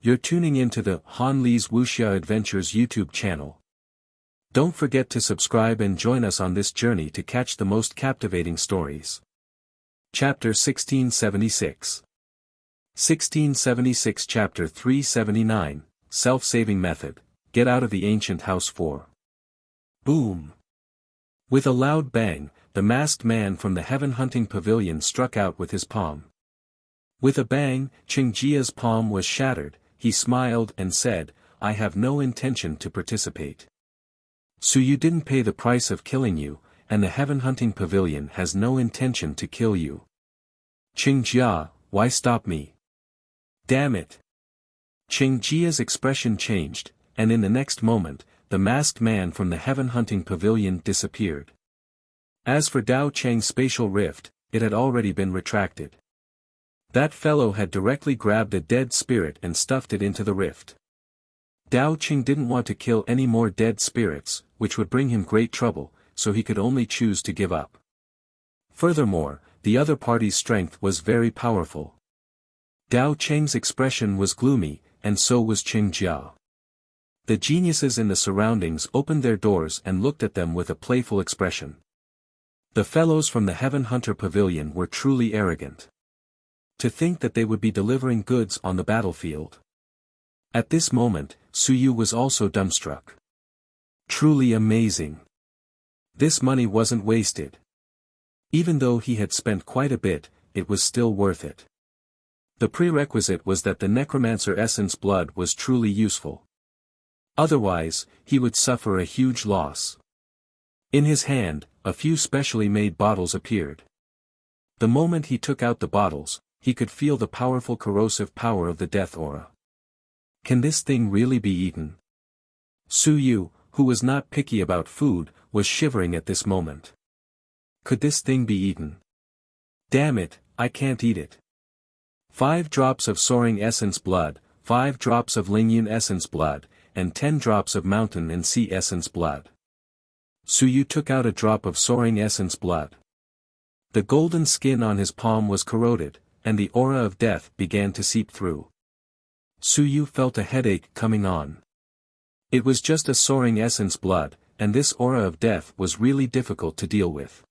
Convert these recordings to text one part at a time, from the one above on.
You're tuning into the Han Li's Wuxia Adventures YouTube channel. Don't forget to subscribe and join us on this journey to catch the most captivating stories. Chapter 1676 1676 Chapter 379, Self-Saving Method, Get Out of the Ancient House 4. Boom! With a loud bang, the masked man from the heaven-hunting pavilion struck out with his palm. With a bang, Qingjia's palm was shattered. He smiled and said, "I have no intention to participate. So you didn't pay the price of killing you, and the heaven-hunting pavilion has no intention to kill you. Qingjia, why stop me? Damn it!" Qingjia's expression changed, and in the next moment, the masked man from the heaven-hunting pavilion disappeared. As for Dao Cheng's spatial rift, it had already been retracted. That fellow had directly grabbed a dead spirit and stuffed it into the rift. Dao Cheng didn't want to kill any more dead spirits, which would bring him great trouble, so he could only choose to give up. Furthermore, the other party's strength was very powerful. Dao Cheng's expression was gloomy, and so was Qingjia. The geniuses in the surroundings opened their doors and looked at them with a playful expression. The fellows from the Heaven Hunter Pavilion were truly arrogant. To think that they would be delivering goods on the battlefield. At this moment, Suyu was also dumbstruck. Truly amazing. This money wasn't wasted. Even though he had spent quite a bit, it was still worth it. The prerequisite was that the necromancer essence blood was truly useful. Otherwise, he would suffer a huge loss. In his hand, a few specially made bottles appeared. The moment he took out the bottles, he could feel the powerful corrosive power of the death aura. Can this thing really be eaten? Suyu, who was not picky about food, was shivering at this moment. Could this thing be eaten? Damn it, I can't eat it. 5 drops of soaring essence blood, 5 drops of Lingyun essence blood, and 10 drops of mountain and sea essence blood. Suyu took out a drop of soaring essence blood. The golden skin on his palm was corroded, and the aura of death began to seep through. Suyu felt a headache coming on. It was just a soaring essence blood, and this aura of death was really difficult to deal with.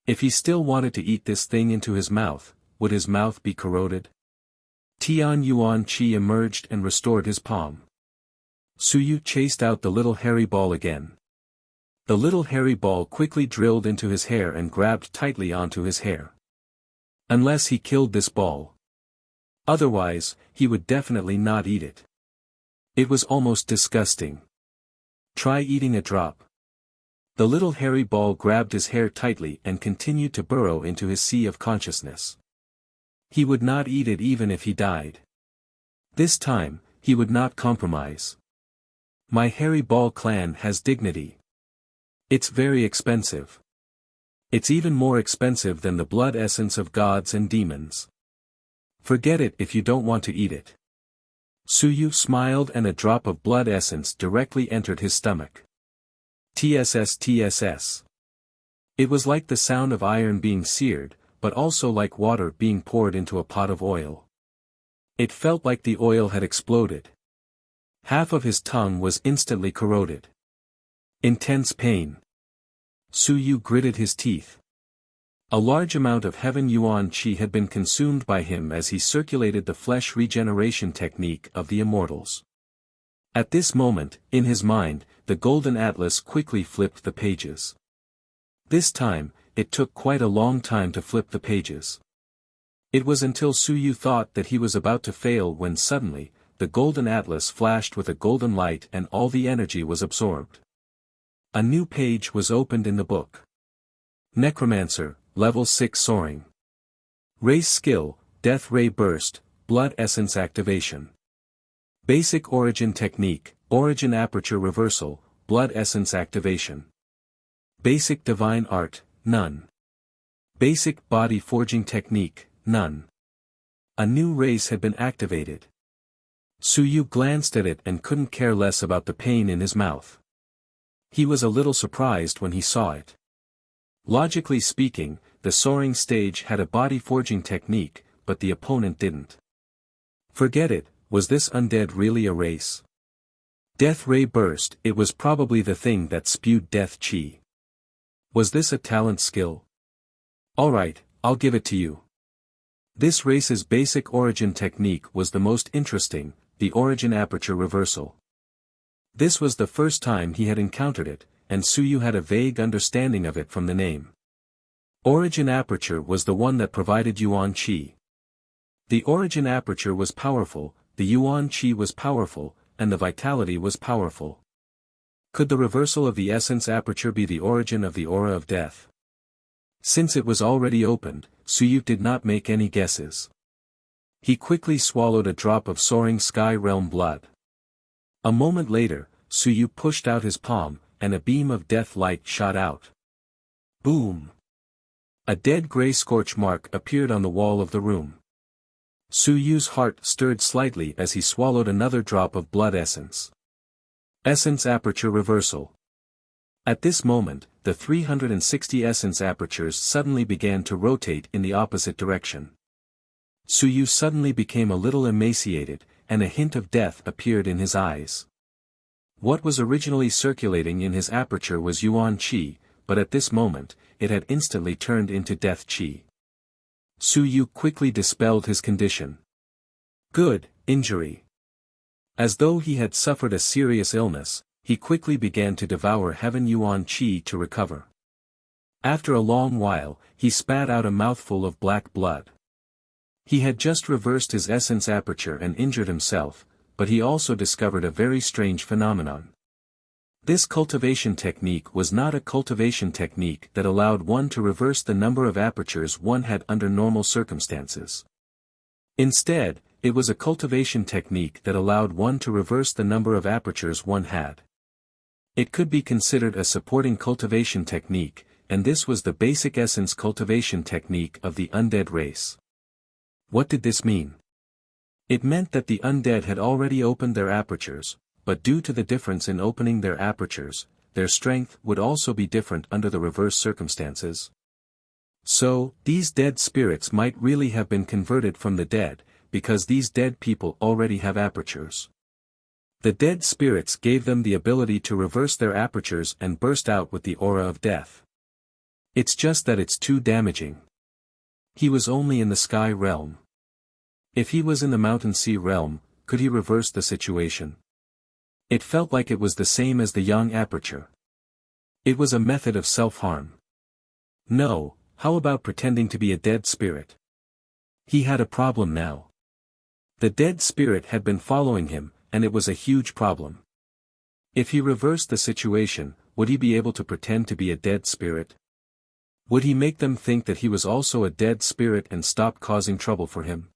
If he still wanted to eat this thing into his mouth, would his mouth be corroded? Tian Yuan Qi emerged and restored his palm. Suyu chased out the little hairy ball again. The little hairy ball quickly drilled into his hair and grabbed tightly onto his hair. Unless he killed this ball. Otherwise, he would definitely not eat it. It was almost disgusting. Try eating a drop. The little hairy ball grabbed his hair tightly and continued to burrow into his sea of consciousness. He would not eat it even if he died. This time, he would not compromise. My hairy ball clan has dignity. It's very expensive. It's even more expensive than the blood essence of gods and demons. Forget it if you don't want to eat it. Suyu smiled and a drop of blood essence directly entered his stomach. TSS TSS. It was like the sound of iron being seared, but also like water being poured into a pot of oil. It felt like the oil had exploded. Half of his tongue was instantly corroded. Intense pain. Suyu gritted his teeth. A large amount of Heaven Yuan Qi had been consumed by him as he circulated the flesh regeneration technique of the immortals. At this moment, in his mind, the golden atlas quickly flipped the pages. This time, it took quite a long time to flip the pages. It was until Suyu thought that he was about to fail when suddenly, the golden atlas flashed with a golden light and all the energy was absorbed. A new page was opened in the book. Necromancer, Level 6 Soaring. Race Skill, Death Ray Burst, Blood Essence Activation. Basic Origin Technique, Origin Aperture Reversal, Blood Essence Activation. Basic Divine Art, None. Basic Body Forging Technique, None. A new race had been activated. Suyu glanced at it and couldn't care less about the pain in his mouth. He was a little surprised when he saw it. Logically speaking, the soaring stage had a body forging technique, but the opponent didn't. Forget it, Was this undead really a race? Death ray burst, it was probably the thing that spewed death chi. Was this a talent skill? Alright, I'll give it to you. This race's basic origin technique was the most interesting, the origin aperture reversal. This was the first time he had encountered it, and Suyu had a vague understanding of it from the name. Origin aperture was the one that provided Yuan Qi. The origin aperture was powerful, the Yuan Qi was powerful, and the vitality was powerful. Could the reversal of the essence aperture be the origin of the aura of death? Since it was already opened, Suyu did not make any guesses. He quickly swallowed a drop of soaring sky realm blood. A moment later, Suyu pushed out his palm, and a beam of death light shot out. Boom! A dead gray scorch mark appeared on the wall of the room. Suyu's heart stirred slightly as he swallowed another drop of blood essence. Essence aperture reversal. At this moment, the 360 essence apertures suddenly began to rotate in the opposite direction. Suyu suddenly became a little emaciated, and a hint of death appeared in his eyes. What was originally circulating in his aperture was Yuan Qi, but at this moment, it had instantly turned into death Qi. Suyu quickly dispelled his condition. Good, injury. As though he had suffered a serious illness, he quickly began to devour heaven Yuan Qi to recover. After a long while, he spat out a mouthful of black blood. He had just reversed his essence aperture and injured himself, but he also discovered a very strange phenomenon. This cultivation technique was not a cultivation technique that allowed one to reverse the number of apertures one had under normal circumstances. Instead, it was a cultivation technique that allowed one to reverse the number of apertures one had. It could be considered a supporting cultivation technique, and this was the basic essence cultivation technique of the undead race. What did this mean? It meant that the undead had already opened their apertures, but due to the difference in opening their apertures, their strength would also be different under the reverse circumstances. So, these dead spirits might really have been converted from the dead, because these dead people already have apertures. The dead spirits gave them the ability to reverse their apertures and burst out with the aura of death. It's just that it's too damaging. He was only in the sky realm. If he was in the mountain sea realm, could he reverse the situation? It felt like it was the same as the yang aperture. It was a method of self-harm. No, how about pretending to be a dead spirit? He had a problem now. The dead spirit had been following him, and it was a huge problem. If he reversed the situation, would he be able to pretend to be a dead spirit? Would he make them think that he was also a dead spirit and stop causing trouble for him?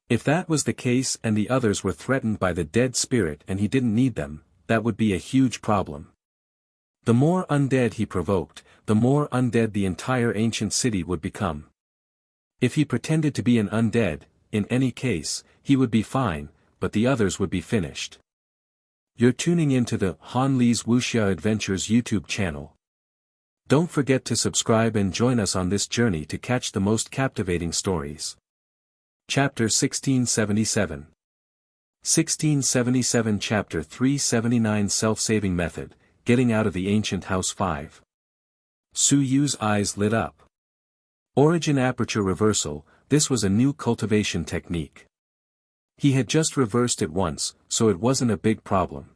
If that was the case and the others were threatened by the dead spirit and he didn't need them, that would be a huge problem. The more undead he provoked, the more undead the entire ancient city would become. If he pretended to be an undead, in any case, he would be fine, but the others would be finished. You're tuning into the Han Li's Wuxia Adventures YouTube channel. Don't forget to subscribe and join us on this journey to catch the most captivating stories. Chapter 1677. 1677 Chapter 379 Self-Saving Method, Getting Out of the Ancient House 5. Suyu's eyes lit up. Origin aperture reversal, this was a new cultivation technique. He had just reversed it once, so it wasn't a big problem.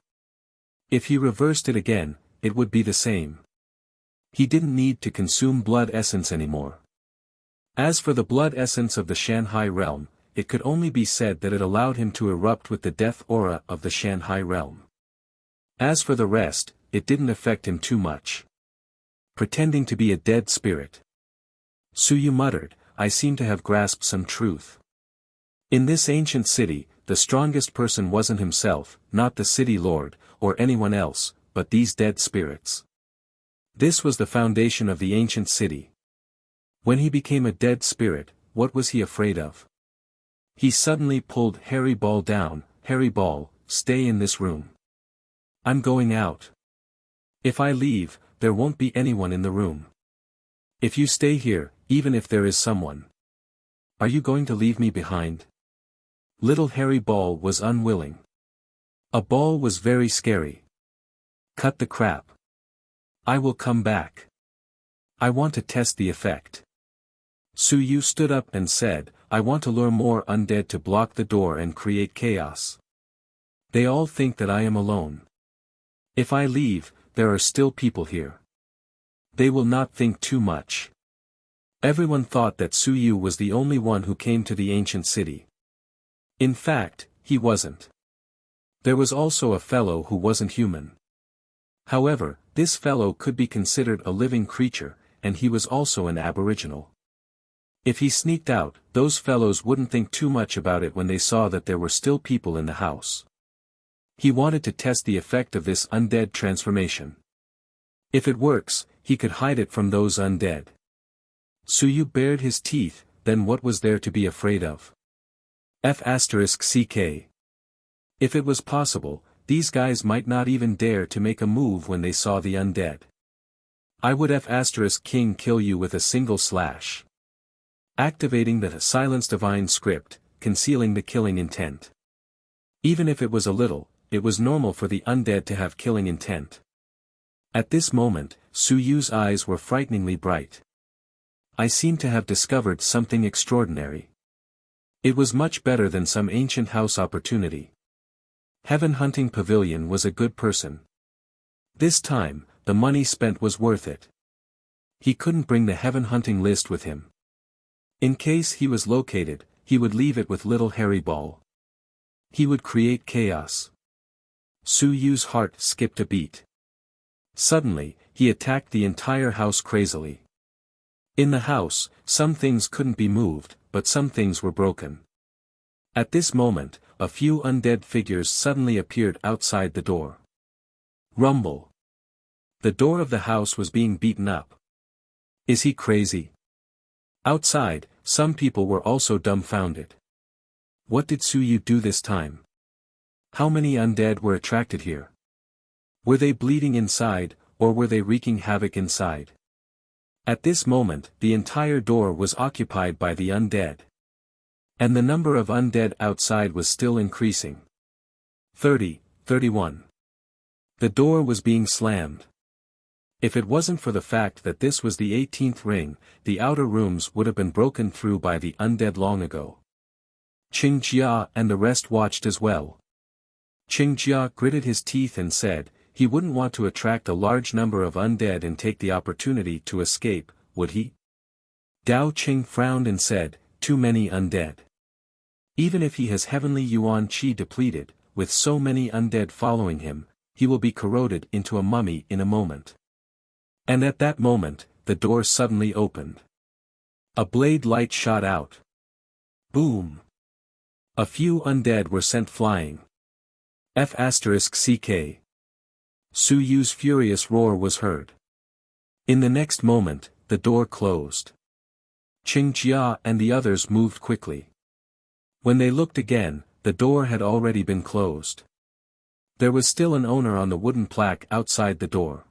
If he reversed it again, it would be the same. He didn't need to consume blood essence anymore. As for the blood essence of the Shanhai realm, it could only be said that it allowed him to erupt with the death aura of the Shanhai realm. As for the rest, it didn't affect him too much. Pretending to be a dead spirit. Suyu muttered, I seem to have grasped some truth. In this ancient city, the strongest person wasn't himself, not the city lord, or anyone else, but these dead spirits. This was the foundation of the ancient city. When he became a dead spirit, what was he afraid of? He suddenly pulled Harry Ball down. Harry Ball, stay in this room. I'm going out. If I leave, there won't be anyone in the room. If you stay here, even if there is someone. Are you going to leave me behind? Little hairy ball was unwilling. A ball was very scary. Cut the crap. I will come back. I want to test the effect. Suyu stood up and said, I want to lure more undead to block the door and create chaos. They all think that I am alone. If I leave, there are still people here. They will not think too much. Everyone thought that Suyu was the only one who came to the ancient city. In fact, he wasn't. There was also a fellow who wasn't human. However, this fellow could be considered a living creature, and he was also an aboriginal. If he sneaked out, those fellows wouldn't think too much about it when they saw that there were still people in the house. He wanted to test the effect of this undead transformation. If it works, he could hide it from those undead. Suyu bared his teeth, then what was there to be afraid of? F***ck. If it was possible, these guys might not even dare to make a move when they saw the undead. I would F***king kill you with a single slash. Activating the Silence Divine script, concealing the killing intent. Even if it was a little, it was normal for the undead to have killing intent. At this moment, Suyu's eyes were frighteningly bright. I seem to have discovered something extraordinary. It was much better than some ancient house opportunity. Heaven Hunting Pavilion was a good person. This time, the money spent was worth it. He couldn't bring the Heaven Hunting list with him. In case he was located, he would leave it with Little Hairy Ball. He would create chaos. Suyu's heart skipped a beat. Suddenly, he attacked the entire house crazily. In the house, some things couldn't be moved, but some things were broken. At this moment, a few undead figures suddenly appeared outside the door. Rumble. The door of the house was being beaten up. Is he crazy? Outside, some people were also dumbfounded. What did Suyu do this time? How many undead were attracted here? Were they bleeding inside, or were they wreaking havoc inside? At this moment, the entire door was occupied by the undead. And the number of undead outside was still increasing. 30, 31. The door was being slammed. If it wasn't for the fact that this was the 18th ring, the outer rooms would have been broken through by the undead long ago. Qingjia and the rest watched as well. Qingjia gritted his teeth and said, he wouldn't want to attract a large number of undead and take the opportunity to escape, would he? Dao Qing frowned and said, too many undead. Even if he has heavenly yuan qi depleted, with so many undead following him, he will be corroded into a mummy in a moment. And at that moment, the door suddenly opened. A blade light shot out. Boom! A few undead were sent flying. F***ck. Suyu's furious roar was heard. In the next moment, the door closed. Qingjia and the others moved quickly. When they looked again, the door had already been closed. There was still an owner on the wooden plaque outside the door.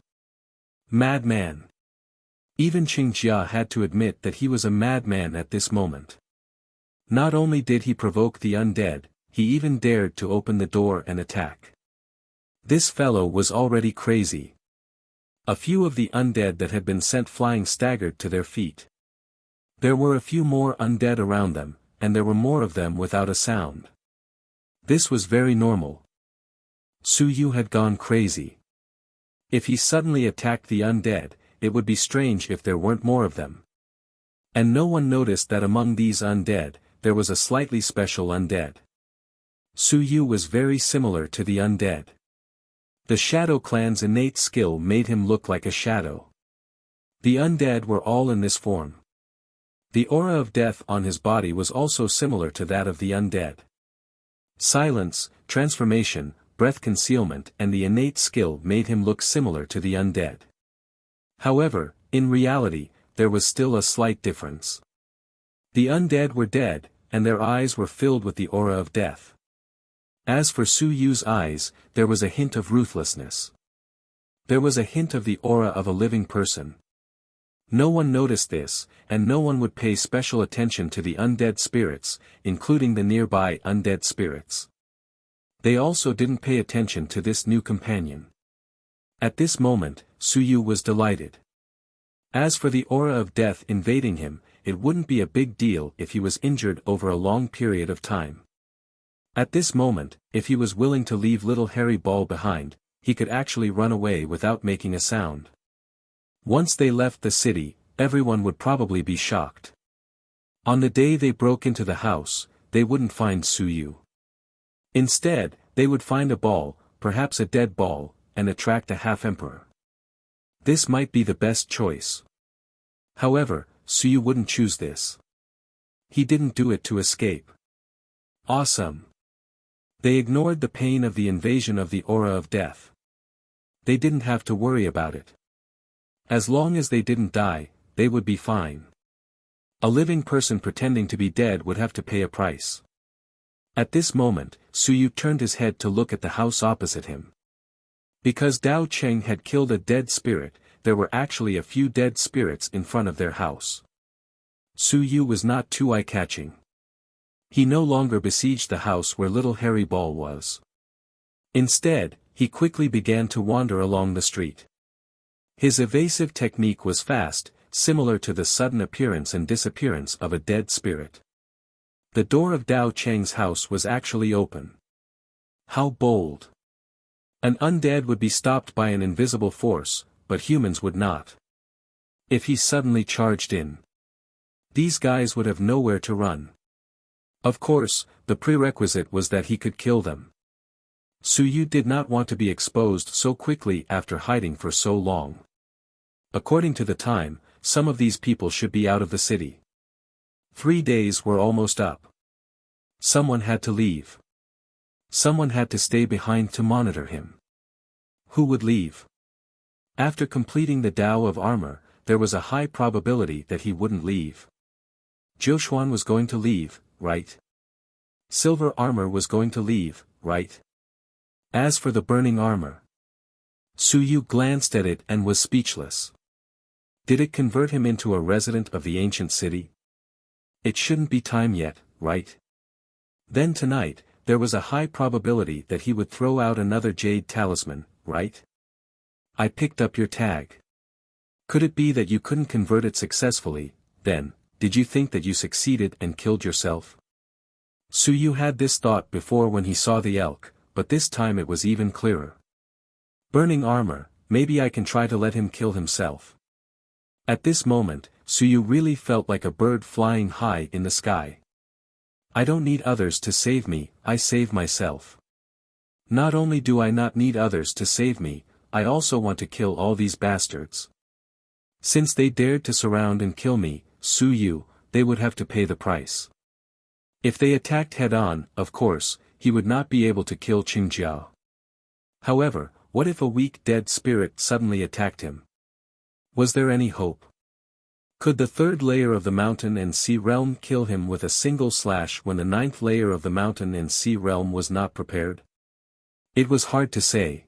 Madman. Even Qingjia had to admit that he was a madman at this moment. Not only did he provoke the undead, he even dared to open the door and attack. This fellow was already crazy. A few of the undead that had been sent flying staggered to their feet. There were a few more undead around them, and there were more of them without a sound. This was very normal. Suyu had gone crazy. If he suddenly attacked the undead, it would be strange if there weren't more of them. And no one noticed that among these undead, there was a slightly special undead. Suyu was very similar to the undead. The Shadow Clan's innate skill made him look like a shadow. The undead were all in this form. The aura of death on his body was also similar to that of the undead. Silence, transformation, breath concealment and the innate skill made him look similar to the undead. However, in reality, there was still a slight difference. The undead were dead, and their eyes were filled with the aura of death. As for Suyu's eyes, there was a hint of ruthlessness. There was a hint of the aura of a living person. No one noticed this, and no one would pay special attention to the undead spirits, including the nearby undead spirits. They also didn't pay attention to this new companion. At this moment, Suyu was delighted. As for the aura of death invading him, it wouldn't be a big deal if he was injured over a long period of time. At this moment, if he was willing to leave little hairy ball behind, he could actually run away without making a sound. Once they left the city, everyone would probably be shocked. On the day they broke into the house, they wouldn't find Suyu. Instead, they would find a ball, perhaps a dead ball, and attract a half-emperor. This might be the best choice. However, Suyu wouldn't choose this. He didn't do it to escape. Awesome. They ignored the pain of the invasion of the aura of death. They didn't have to worry about it. As long as they didn't die, they would be fine. A living person pretending to be dead would have to pay a price. At this moment, Suyu turned his head to look at the house opposite him. Because Dao Cheng had killed a dead spirit, there were actually a few dead spirits in front of their house. Suyu was not too eye-catching. He no longer besieged the house where little hairy ball was. Instead, he quickly began to wander along the street. His evasive technique was fast, similar to the sudden appearance and disappearance of a dead spirit. The door of Dao Cheng's house was actually open. How bold! An undead would be stopped by an invisible force, but humans would not. If he suddenly charged in, these guys would have nowhere to run. Of course, the prerequisite was that he could kill them. Suyu did not want to be exposed so quickly after hiding for so long. According to the time, some of these people should be out of the city. 3 days were almost up. Someone had to leave. Someone had to stay behind to monitor him. Who would leave? After completing the Tao of Armor, there was a high probability that he wouldn't leave. Joshuan was going to leave, right? Silver Armor was going to leave, right? As for the Burning Armor, Suyu glanced at it and was speechless. Did it convert him into a resident of the ancient city? It shouldn't be time yet, right? Then tonight, there was a high probability that he would throw out another jade talisman, right? I picked up your tag. Could it be that you couldn't convert it successfully, then, did you think that you succeeded and killed yourself? Suyu had this thought before when he saw the elk, but this time it was even clearer. Burning Armor, maybe I can try to let him kill himself. At this moment, Suyu really felt like a bird flying high in the sky. I don't need others to save me, I save myself. Not only do I not need others to save me, I also want to kill all these bastards. Since they dared to surround and kill me, Suyu, they would have to pay the price. If they attacked head-on, of course, he would not be able to kill Qingjiao. However, what if a weak dead spirit suddenly attacked him? Was there any hope? Could the third layer of the mountain and sea realm kill him with a single slash when the ninth layer of the mountain and sea realm was not prepared? It was hard to say.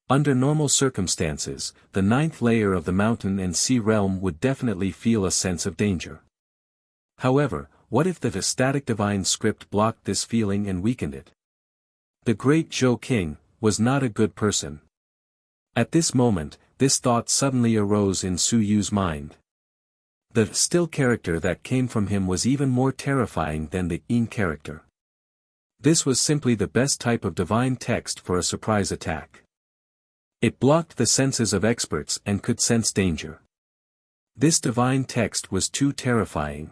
Under normal circumstances, the ninth layer of the mountain and sea realm would definitely feel a sense of danger. However, what if the static divine script blocked this feeling and weakened it? The great Zhou King was not a good person. At this moment, this thought suddenly arose in Suyu's mind. The still character that came from him was even more terrifying than the Yin character. This was simply the best type of divine text for a surprise attack. It blocked the senses of experts and could sense danger. This divine text was too terrifying.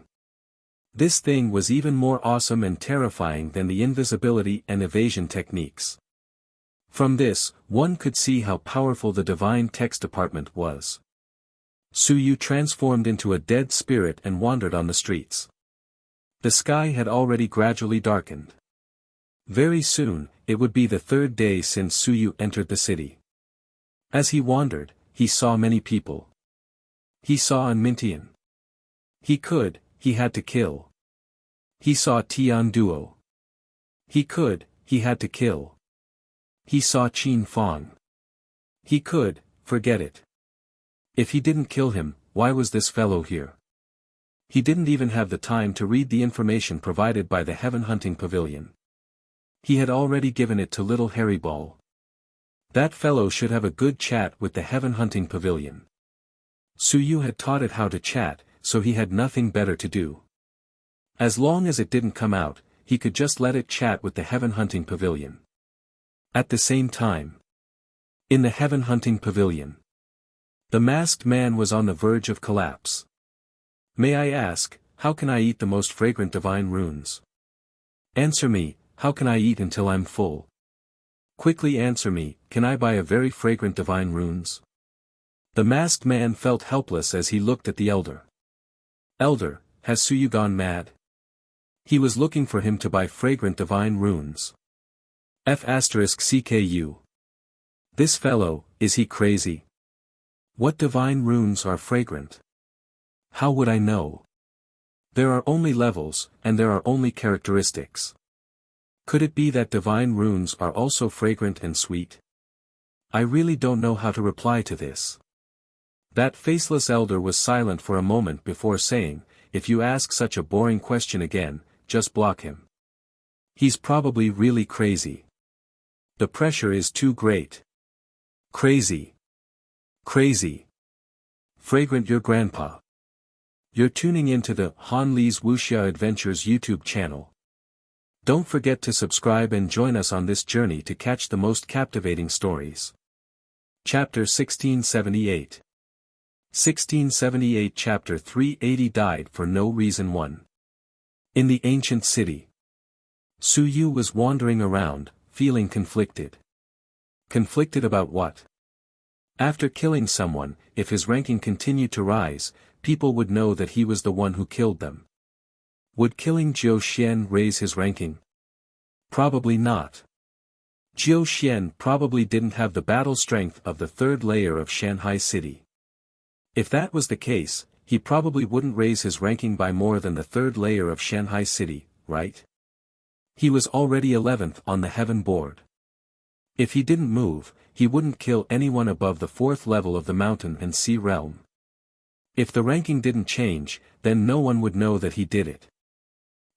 This thing was even more awesome and terrifying than the invisibility and evasion techniques. From this, one could see how powerful the divine text department was. Suyu transformed into a dead spirit and wandered on the streets. The sky had already gradually darkened. Very soon, it would be the third day since Suyu entered the city. As he wandered, he saw many people. He saw an Mintian. He had to kill. He saw Tian Duo. He had to kill. He saw Qin Fang. Forget it. If he didn't kill him, why was this fellow here? He didn't even have the time to read the information provided by the Heaven Hunting Pavilion. He had already given it to little Harry Ball. That fellow should have a good chat with the Heaven Hunting Pavilion. Suyu had taught it how to chat, so he had nothing better to do. As long as it didn't come out, he could just let it chat with the Heaven Hunting Pavilion. At the same time, in the Heaven Hunting Pavilion, the masked man was on the verge of collapse. May I ask, how can I eat the most fragrant divine runes? Answer me, how can I eat until I'm full? Quickly answer me, can I buy a very fragrant divine runes? The masked man felt helpless as he looked at the elder. Elder, has Suyu gone mad? He was looking for him to buy fragrant divine runes. F***CKU. This fellow, is he crazy? What divine runes are fragrant? How would I know? There are only levels, and there are only characteristics. Could it be that divine runes are also fragrant and sweet? I really don't know how to reply to this. That faceless elder was silent for a moment before saying, if you ask such a boring question again, just block him. He's probably really crazy. The pressure is too great. Crazy. Crazy. Fragrant your grandpa. You're tuning into the Han Lee's Wuxia Adventures YouTube channel. Don't forget to subscribe and join us on this journey to catch the most captivating stories. Chapter 1678. 1678 Chapter 380 Died for No Reason 1. In the ancient city, Suyu was wandering around, feeling conflicted. Conflicted about what? After killing someone, if his ranking continued to rise, people would know that he was the one who killed them. Would killing Jiu Xian raise his ranking? Probably not. Jiu Xian probably didn't have the battle strength of the third layer of Shanghai City. If that was the case, he probably wouldn't raise his ranking by more than the third layer of Shanghai City, right? He was already 11th on the heaven board. If he didn't move, he wouldn't kill anyone above the 4th level of the mountain and sea realm. If the ranking didn't change, then no one would know that he did it.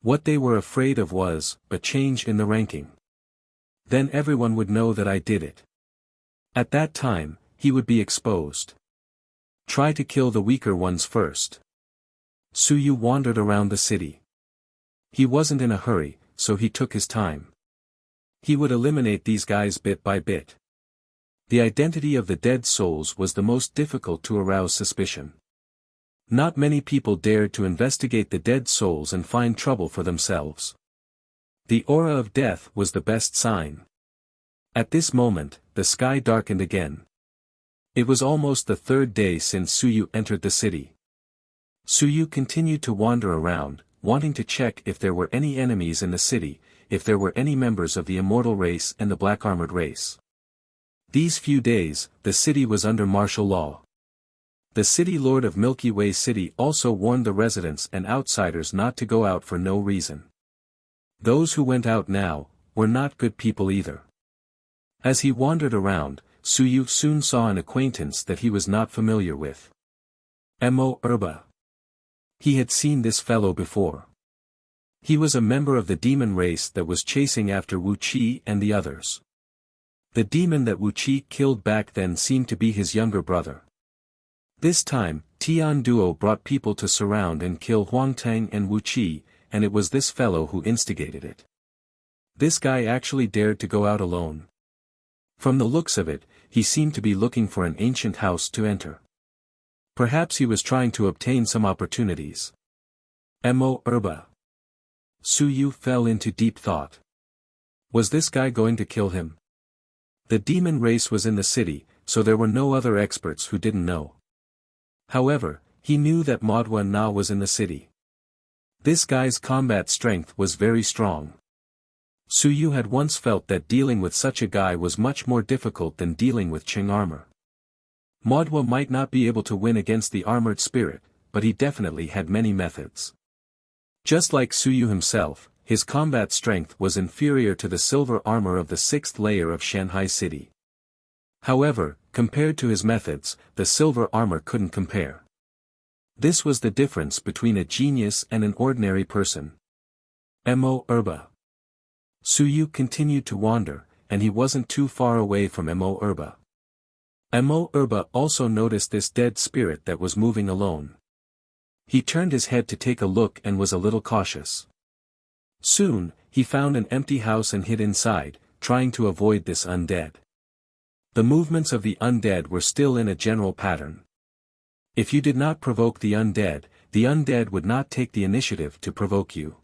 What they were afraid of was a change in the ranking. Then everyone would know that I did it. At that time, he would be exposed. Try to kill the weaker ones first. Suyu wandered around the city. He wasn't in a hurry, so he took his time. He would eliminate these guys bit by bit. The identity of the dead souls was the most difficult to arouse suspicion. Not many people dared to investigate the dead souls and find trouble for themselves. The aura of death was the best sign. At this moment, the sky darkened again. It was almost the third day since Suyu entered the city. Suyu continued to wander around, wanting to check if there were any enemies in the city, if there were any members of the immortal race and the black-armored race. These few days, the city was under martial law. The city lord of Milky Way City also warned the residents and outsiders not to go out for no reason. Those who went out now, were not good people either. As he wandered around, Suyu soon saw an acquaintance that he was not familiar with. Mo Erba. He had seen this fellow before. He was a member of the demon race that was chasing after Wuxia and the others. The demon that Wuxia killed back then seemed to be his younger brother. This time, Tian Duo brought people to surround and kill Huangtang and Wuxia, and it was this fellow who instigated it. This guy actually dared to go out alone. From the looks of it, he seemed to be looking for an ancient house to enter. Perhaps he was trying to obtain some opportunities. Mo Erba. Suyu fell into deep thought. Was this guy going to kill him? The demon race was in the city, so there were no other experts who didn't know. However, he knew that Modwa Na was in the city. This guy's combat strength was very strong. Suyu had once felt that dealing with such a guy was much more difficult than dealing with Qing armor. Modwa might not be able to win against the armored spirit, but he definitely had many methods. Just like Suyu himself, his combat strength was inferior to the silver armor of the 6th layer of Shanghai City. However, compared to his methods, the silver armor couldn't compare. This was the difference between a genius and an ordinary person. Mo Erba. Suyu continued to wander, and he wasn't too far away from Mo Erba. Mo Erba also noticed this dead spirit that was moving alone. He turned his head to take a look and was a little cautious. Soon, he found an empty house and hid inside, trying to avoid this undead. The movements of the undead were still in a general pattern. If you did not provoke the undead would not take the initiative to provoke you.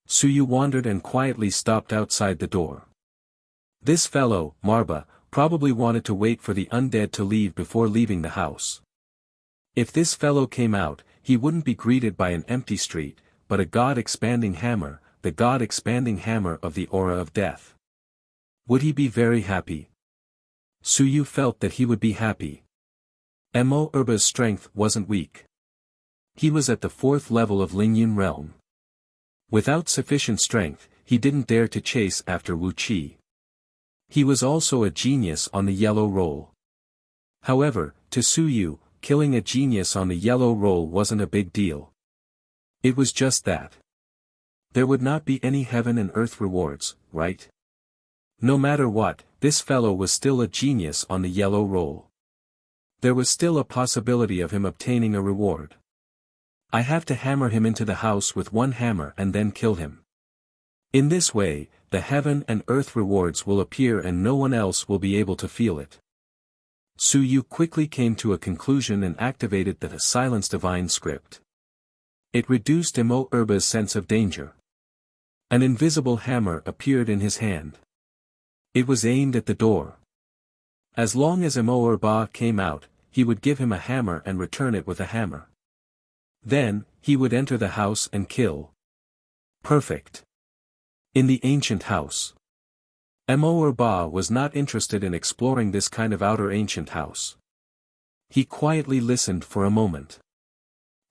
Suyu wandered and quietly stopped outside the door. This fellow, Marba, probably wanted to wait for the undead to leave before leaving the house. If this fellow came out, he wouldn't be greeted by an empty street, but a God-expanding hammer, the God-expanding hammer of the aura of death. Would he be very happy? Suyu felt that he would be happy. Mo Erba's strength wasn't weak. He was at the 4th level of Lingyun realm. Without sufficient strength, he didn't dare to chase after Wuxia. He was also a genius on the yellow roll. However, to Suyu, killing a genius on the yellow roll wasn't a big deal. It was just that. There would not be any heaven and earth rewards, right? No matter what, this fellow was still a genius on the yellow roll. There was still a possibility of him obtaining a reward. I have to hammer him into the house with one hammer and then kill him. In this way, the heaven and earth rewards will appear and no one else will be able to feel it. Suyu quickly came to a conclusion and activated the Silence Divine script. It reduced Mo Erba's sense of danger. An invisible hammer appeared in his hand. It was aimed at the door. As long as Mo Erba came out, he would give him a hammer and return it with a hammer. Then, he would enter the house and kill. Perfect. In the ancient house. Mo Erba was not interested in exploring this kind of outer ancient house. He quietly listened for a moment.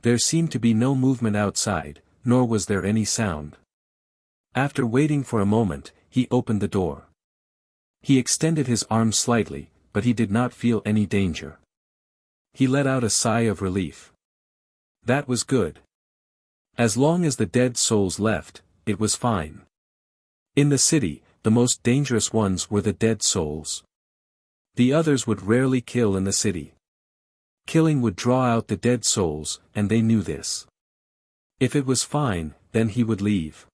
There seemed to be no movement outside, nor was there any sound. After waiting for a moment, he opened the door. He extended his arm slightly, but he did not feel any danger. He let out a sigh of relief. That was good. As long as the dead souls left, it was fine. In the city, the most dangerous ones were the dead souls. The others would rarely kill in the city. Killing would draw out the dead souls, and they knew this. If it was fine, then he would leave.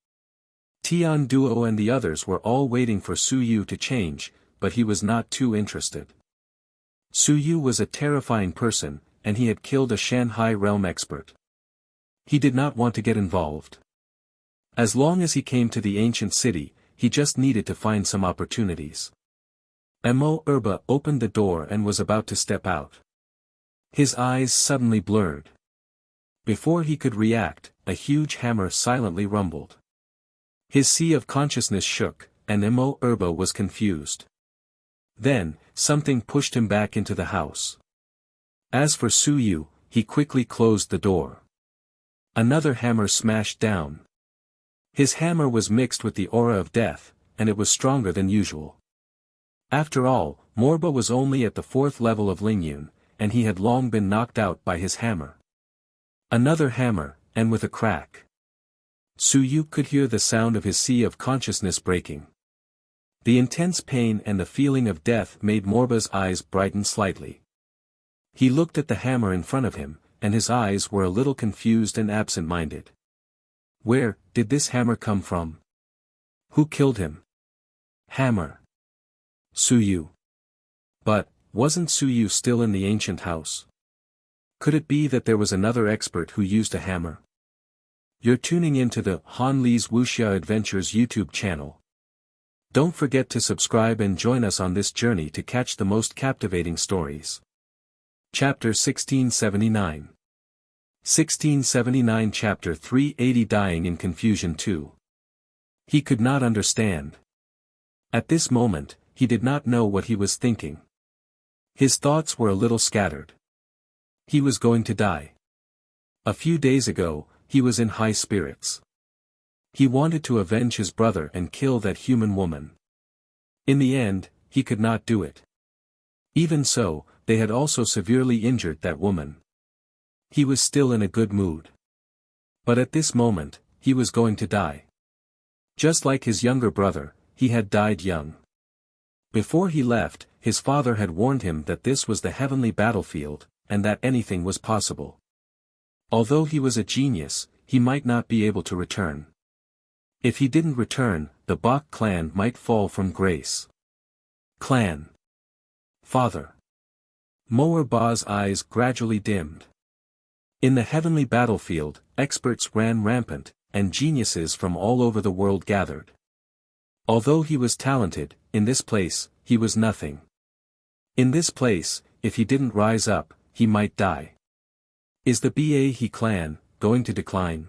Tian Duo and the others were all waiting for Suyu to change, but he was not too interested. Suyu was a terrifying person, and he had killed a Shanghai realm expert. He did not want to get involved. As long as he came to the ancient city, he just needed to find some opportunities. Mo Erba opened the door and was about to step out. His eyes suddenly blurred. Before he could react, a huge hammer silently rumbled. His sea of consciousness shook, and Mo Erba was confused. Then, something pushed him back into the house. As for Suyu, he quickly closed the door. Another hammer smashed down. His hammer was mixed with the aura of death, and it was stronger than usual. After all, Morba was only at the 4th level of Lingyun, and he had long been knocked out by his hammer. Another hammer, and with a crack. Suyu could hear the sound of his sea of consciousness breaking. The intense pain and the feeling of death made Morba's eyes brighten slightly. He looked at the hammer in front of him, and his eyes were a little confused and absent-minded. Where did this hammer come from? Who killed him? Hammer. Suyu. But, wasn't Suyu still in the ancient house? Could it be that there was another expert who used a hammer? You're tuning into the Han Li's Wuxia Adventures YouTube channel. Don't forget to subscribe and join us on this journey to catch the most captivating stories. Chapter 1679. 1679 Chapter 380 Dying in Confusion 2. He could not understand. At this moment, he did not know what he was thinking. His thoughts were a little scattered. He was going to die. A few days ago, he was in high spirits. He wanted to avenge his brother and kill that human woman. In the end, he could not do it. Even so, they had also severely injured that woman. He was still in a good mood. But at this moment, he was going to die. Just like his younger brother, he had died young. Before he left, his father had warned him that this was the heavenly battlefield, and that anything was possible. Although he was a genius, he might not be able to return. If he didn't return, the Bok clan might fall from grace. Clan. Father. Moer Ba's eyes gradually dimmed. In the heavenly battlefield, experts ran rampant, and geniuses from all over the world gathered. Although he was talented, in this place, he was nothing. In this place, if he didn't rise up, he might die. Is the Ba clan going to decline?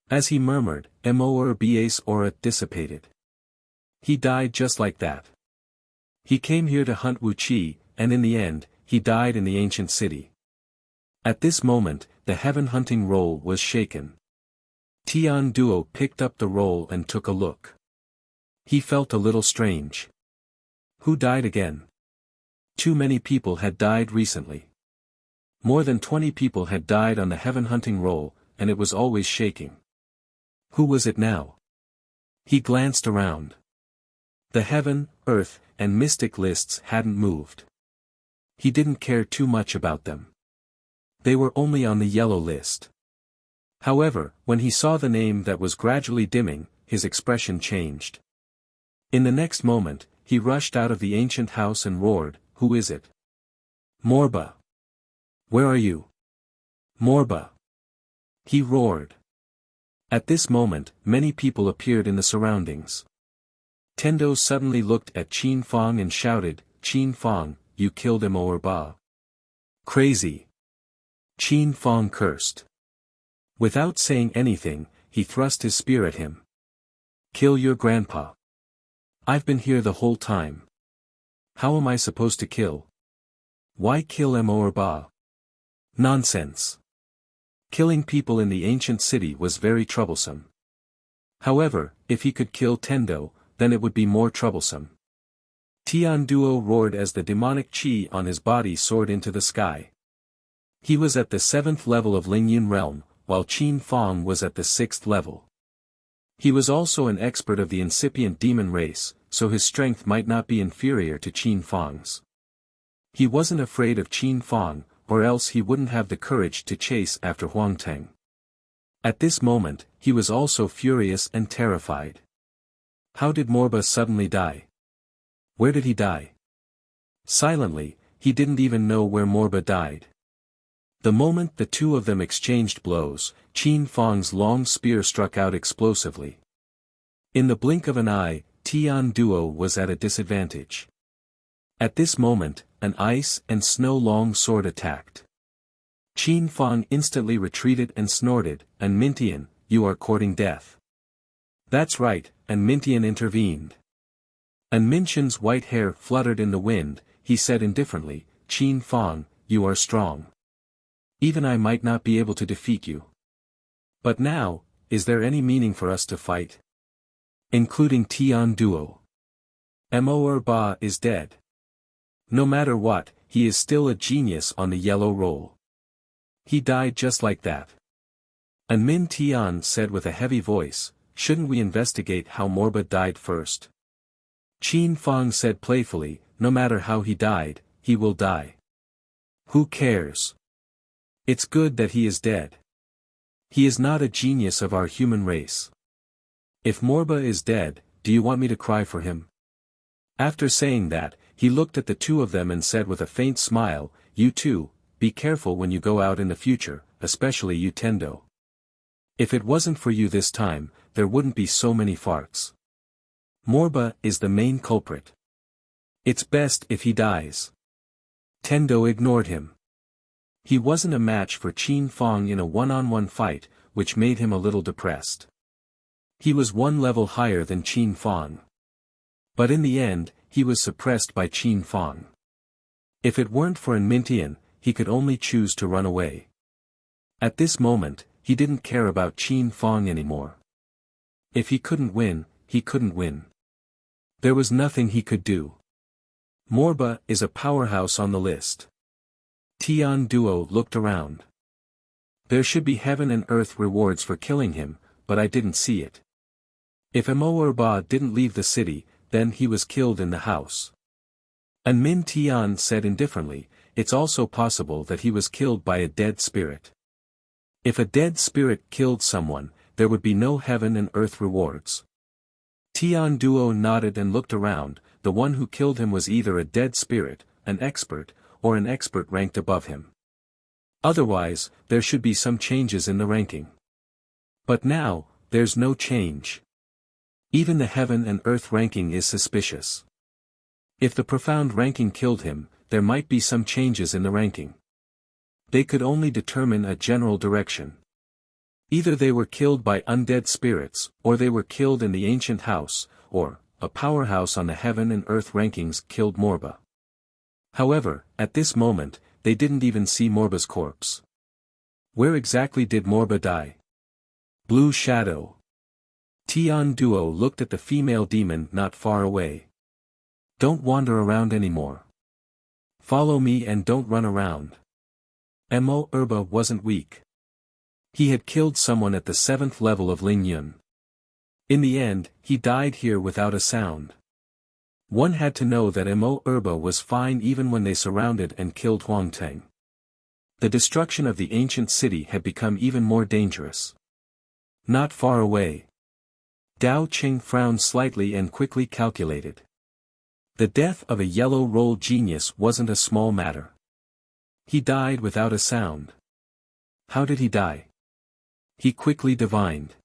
As he murmured, Moer Ba's aura dissipated. He died just like that. He came here to hunt Wuxia, and in the end, he died in the ancient city. At this moment, the heaven hunting roll was shaken. Tian Duo picked up the roll and took a look. He felt a little strange. Who died again? Too many people had died recently. More than 20 people had died on the heaven hunting roll, and it was always shaking. Who was it now? He glanced around. The heaven, earth, and mystic lists hadn't moved. He didn't care too much about them. They were only on the yellow list. However, when he saw the name that was gradually dimming, his expression changed. In the next moment, he rushed out of the ancient house and roared, "Who is it? Morba! Where are you? Morba!" He roared. At this moment, many people appeared in the surroundings. Tendo suddenly looked at Qin Fong and shouted, "Qin Fong, you killed Moer Ba." Crazy! Qin Fong cursed. Without saying anything, he thrust his spear at him. "Kill your grandpa. I've been here the whole time. How am I supposed to kill? Why kill Moer Ba? Nonsense." Killing people in the ancient city was very troublesome. However, if he could kill Tendo, then it would be more troublesome. Tian Duo roared as the demonic qi on his body soared into the sky. He was at the 7th level of Lingyun realm, while Qin Fong was at the 6th level. He was also an expert of the incipient demon race, so his strength might not be inferior to Qin Fong's. He wasn't afraid of Qin Fong, or else he wouldn't have the courage to chase after Huangteng. At this moment, he was also furious and terrified. How did Morba suddenly die? Where did he die? Silently, he didn't even know where Morba died. The moment the two of them exchanged blows, Qin Fong's long spear struck out explosively. In the blink of an eye, Tian Duo was at a disadvantage. At this moment, an ice and snow long sword attacked. Qin Fong instantly retreated and snorted, "And Mintian, you are courting death." "That's right," and Mintian intervened. And Mintian's white hair fluttered in the wind, he said indifferently, "Qin Fong, you are strong. Even I might not be able to defeat you. But now, is there any meaning for us to fight? Including Tian Duo. Moer Ba is dead. No matter what, he is still a genius on the yellow roll. He died just like that." And Min Tian said with a heavy voice, "Shouldn't we investigate how Morba died first?" Qin Fong said playfully, "No matter how he died, he will die. Who cares? It's good that he is dead. He is not a genius of our human race. If Morba is dead, do you want me to cry for him?" After saying that, he looked at the two of them and said with a faint smile, "You two, be careful when you go out in the future, especially you Tendo. If it wasn't for you this time, there wouldn't be so many farts. Morba is the main culprit. It's best if he dies." Tendo ignored him. He wasn't a match for Qin Fong in a one-on-one fight, which made him a little depressed. He was one level higher than Qin Fong. But in the end, he was suppressed by Qin Fong. If it weren't for An Mintian, he could only choose to run away. At this moment, he didn't care about Qin Fong anymore. If he couldn't win, he couldn't win. There was nothing he could do. Morba is a powerhouse on the list. Tian Duo looked around. There should be heaven and earth rewards for killing him, but I didn't see it. If Emo didn't leave the city, then he was killed in the house. And Min Tian said indifferently, it's also possible that he was killed by a dead spirit. If a dead spirit killed someone, there would be no heaven and earth rewards. Tian Duo nodded and looked around. The one who killed him was either a dead spirit, an expert, or an expert ranked above him. Otherwise, there should be some changes in the ranking. But now, there's no change. Even the heaven and earth ranking is suspicious. If the profound ranking killed him, there might be some changes in the ranking. They could only determine a general direction. Either they were killed by undead spirits, or they were killed in the ancient house, or, a powerhouse on the heaven and earth rankings killed Morba. However, at this moment, they didn't even see Morba's corpse. Where exactly did Morba die? Blue Shadow. Tian Duo looked at the female demon not far away. Don't wander around anymore. Follow me and don't run around. Emo wasn't weak. He had killed someone at the 7th level of Ling Yun. In the end, he died here without a sound. One had to know that Emo was fine even when they surrounded and killed Huang Teng. The destruction of the ancient city had become even more dangerous. Not far away. Dao Qing frowned slightly and quickly calculated. The death of a yellow roll genius wasn't a small matter. He died without a sound. How did he die? He quickly divined.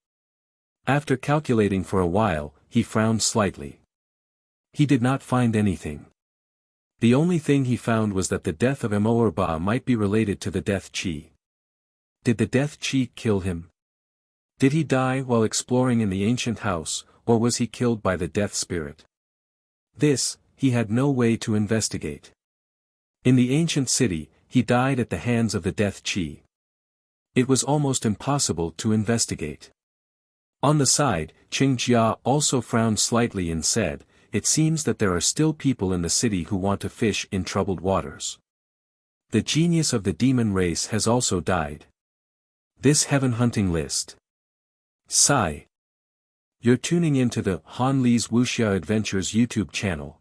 After calculating for a while, he frowned slightly. He did not find anything. The only thing he found was that the death of Emo might be related to the death chi. Did the death chi kill him? Did he die while exploring in the ancient house, or was he killed by the death spirit? This, he had no way to investigate. In the ancient city, he died at the hands of the death chi. It was almost impossible to investigate. On the side, Qing Jia also frowned slightly and said, it seems that there are still people in the city who want to fish in troubled waters. The genius of the demon race has also died. This heaven hunting list. Sigh. You're tuning into the Han Li's Wuxia Adventures YouTube channel.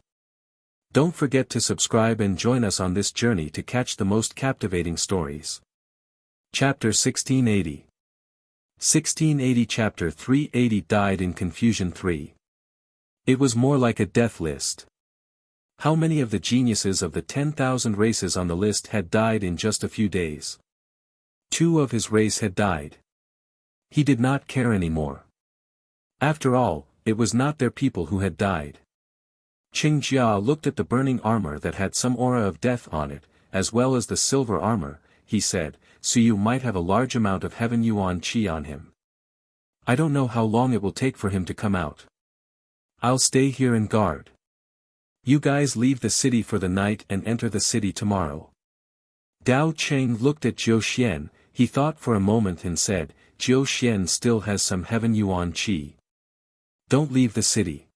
Don't forget to subscribe and join us on this journey to catch the most captivating stories. Chapter 1680. 1680 Chapter 380 Died in Confusion 3. It was more like a death list. How many of the geniuses of the 10,000 races on the list had died in just a few days? 2 of his race had died. He did not care anymore. After all, it was not their people who had died. Qing Jia looked at the burning armor that had some aura of death on it, as well as the silver armor. He said, so you might have a large amount of heaven yuan qi on him. I don't know how long it will take for him to come out. I'll stay here and guard. You guys leave the city for the night and enter the city tomorrow. Dao Cheng looked at Zhou Xian. He thought for a moment and said, Zhou Xian still has some heaven yuan qi. Don't leave the city.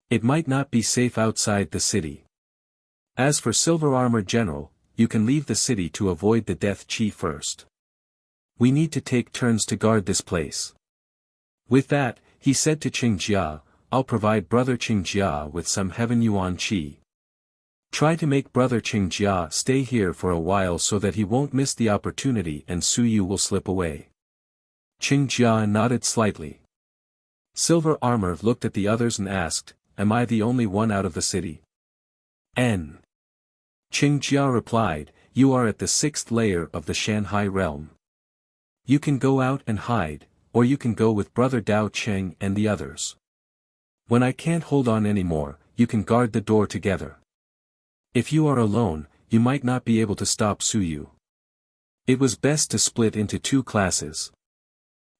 It might not be safe outside the city. As for Silver Armor General, you can leave the city to avoid the death chi first. We need to take turns to guard this place. With that, he said to Qing Jia, I'll provide Brother Qing Jia with some heaven yuan qi. Try to make Brother Qing Jia stay here for a while so that he won't miss the opportunity and Su Yu will slip away. Qing Jia nodded slightly. Silver Armor looked at the others and asked, am I the only one out of the city? N. Qing Jia replied, you are at the 6th layer of the Shanhai realm. You can go out and hide, or you can go with Brother Dao Cheng and the others. When I can't hold on anymore, you can guard the door together. If you are alone, you might not be able to stop Su Yu. It was best to split into 2 classes.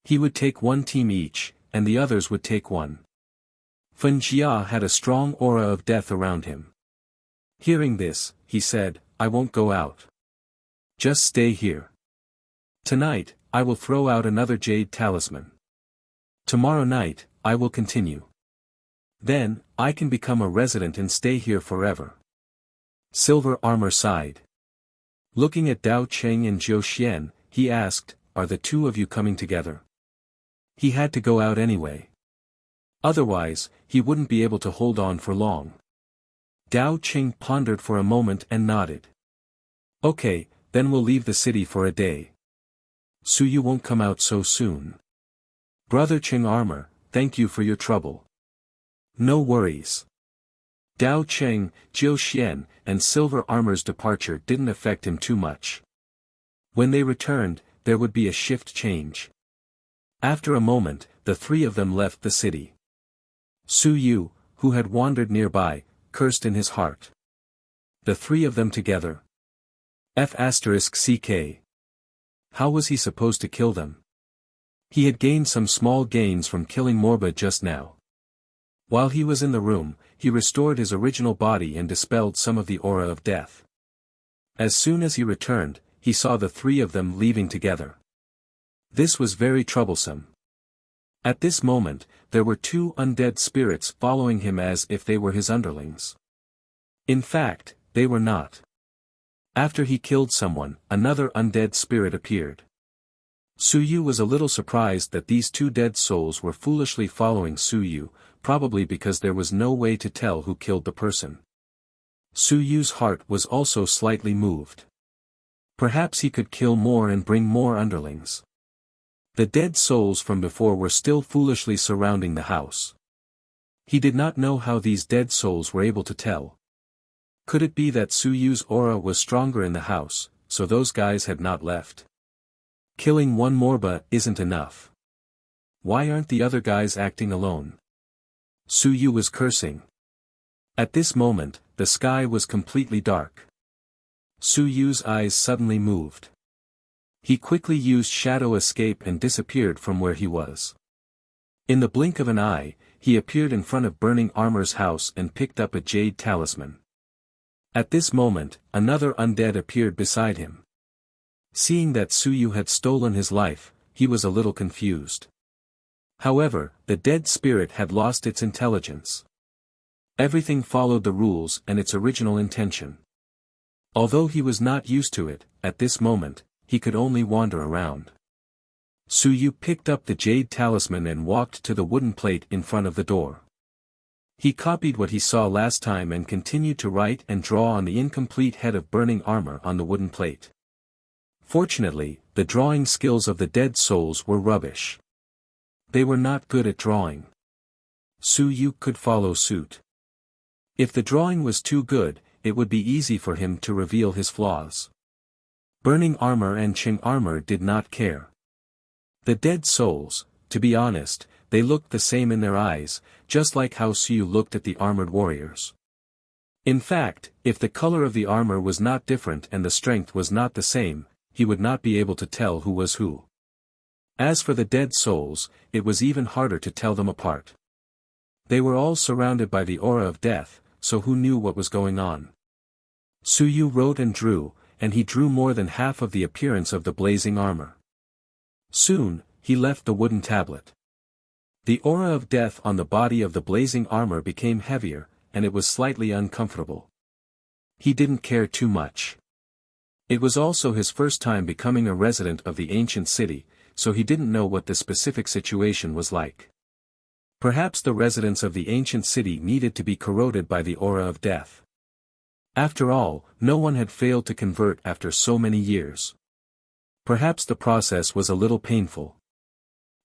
He would take 1 team each, and the others would take 1. Fen Jia had a strong aura of death around him. Hearing this, he said, I won't go out. Just stay here. Tonight, I will throw out another jade talisman. Tomorrow night, I will continue. Then, I can become a resident and stay here forever. Silver Armor sighed. Looking at Dao Cheng and Zhou Xian, he asked, are the two of you coming together? He had to go out anyway. Otherwise, he wouldn't be able to hold on for long. Dao Qing pondered for a moment and nodded. Okay, then we'll leave the city for a day. Suyu won't come out so soon. Brother Qing Armor, thank you for your trouble. No worries. Dao Cheng, Jiu Xian, and Silver Armor's departure didn't affect him too much. When they returned, there would be a shift change. After a moment, the three of them left the city. Suyu, who had wandered nearby, cursed in his heart. The three of them together. F***ck. How was he supposed to kill them? He had gained some small gains from killing Morba just now. While he was in the room, he restored his original body and dispelled some of the aura of death. As soon as he returned, he saw the three of them leaving together. This was very troublesome. At this moment, there were two undead spirits following him as if they were his underlings. In fact, they were not. After he killed someone, another undead spirit appeared. Suyu was a little surprised that these two dead souls were foolishly following Suyu, probably because there was no way to tell who killed the person. Suyu's heart was also slightly moved. Perhaps he could kill more and bring more underlings. The dead souls from before were still foolishly surrounding the house. He did not know how these dead souls were able to tell. Could it be that Suyu's aura was stronger in the house, so those guys had not left? Killing one Morba isn't enough. Why aren't the other guys acting alone? Suyu was cursing. At this moment, the sky was completely dark. Suyu's eyes suddenly moved. He quickly used shadow escape and disappeared from where he was. In the blink of an eye, he appeared in front of Burning Armor's house and picked up a jade talisman. At this moment, another undead appeared beside him. Seeing that Suyu had stolen his life, he was a little confused. However, the dead spirit had lost its intelligence. Everything followed the rules and its original intention. Although he was not used to it, at this moment, he could only wander around. Suyu picked up the jade talisman and walked to the wooden plate in front of the door. He copied what he saw last time and continued to write and draw on the incomplete head of Burning Armor on the wooden plate. Fortunately, the drawing skills of the dead souls were rubbish. They were not good at drawing. Suyu could follow suit. If the drawing was too good, it would be easy for him to reveal his flaws. Burning Armor and Qing Armor did not care. The dead souls, to be honest, they looked the same in their eyes, just like how Suyu looked at the armored warriors. In fact, if the color of the armor was not different and the strength was not the same, he would not be able to tell who was who. As for the dead souls, it was even harder to tell them apart. They were all surrounded by the aura of death, so who knew what was going on? Suyu wrote and drew, and he drew more than half of the appearance of the blazing armor. Soon, he left the wooden tablet. The aura of death on the body of the blazing armor became heavier, and it was slightly uncomfortable. He didn't care too much. It was also his first time becoming a resident of the ancient city, so he didn't know what the specific situation was like. Perhaps the residents of the ancient city needed to be corroded by the aura of death. After all, no one had failed to convert after so many years. Perhaps the process was a little painful.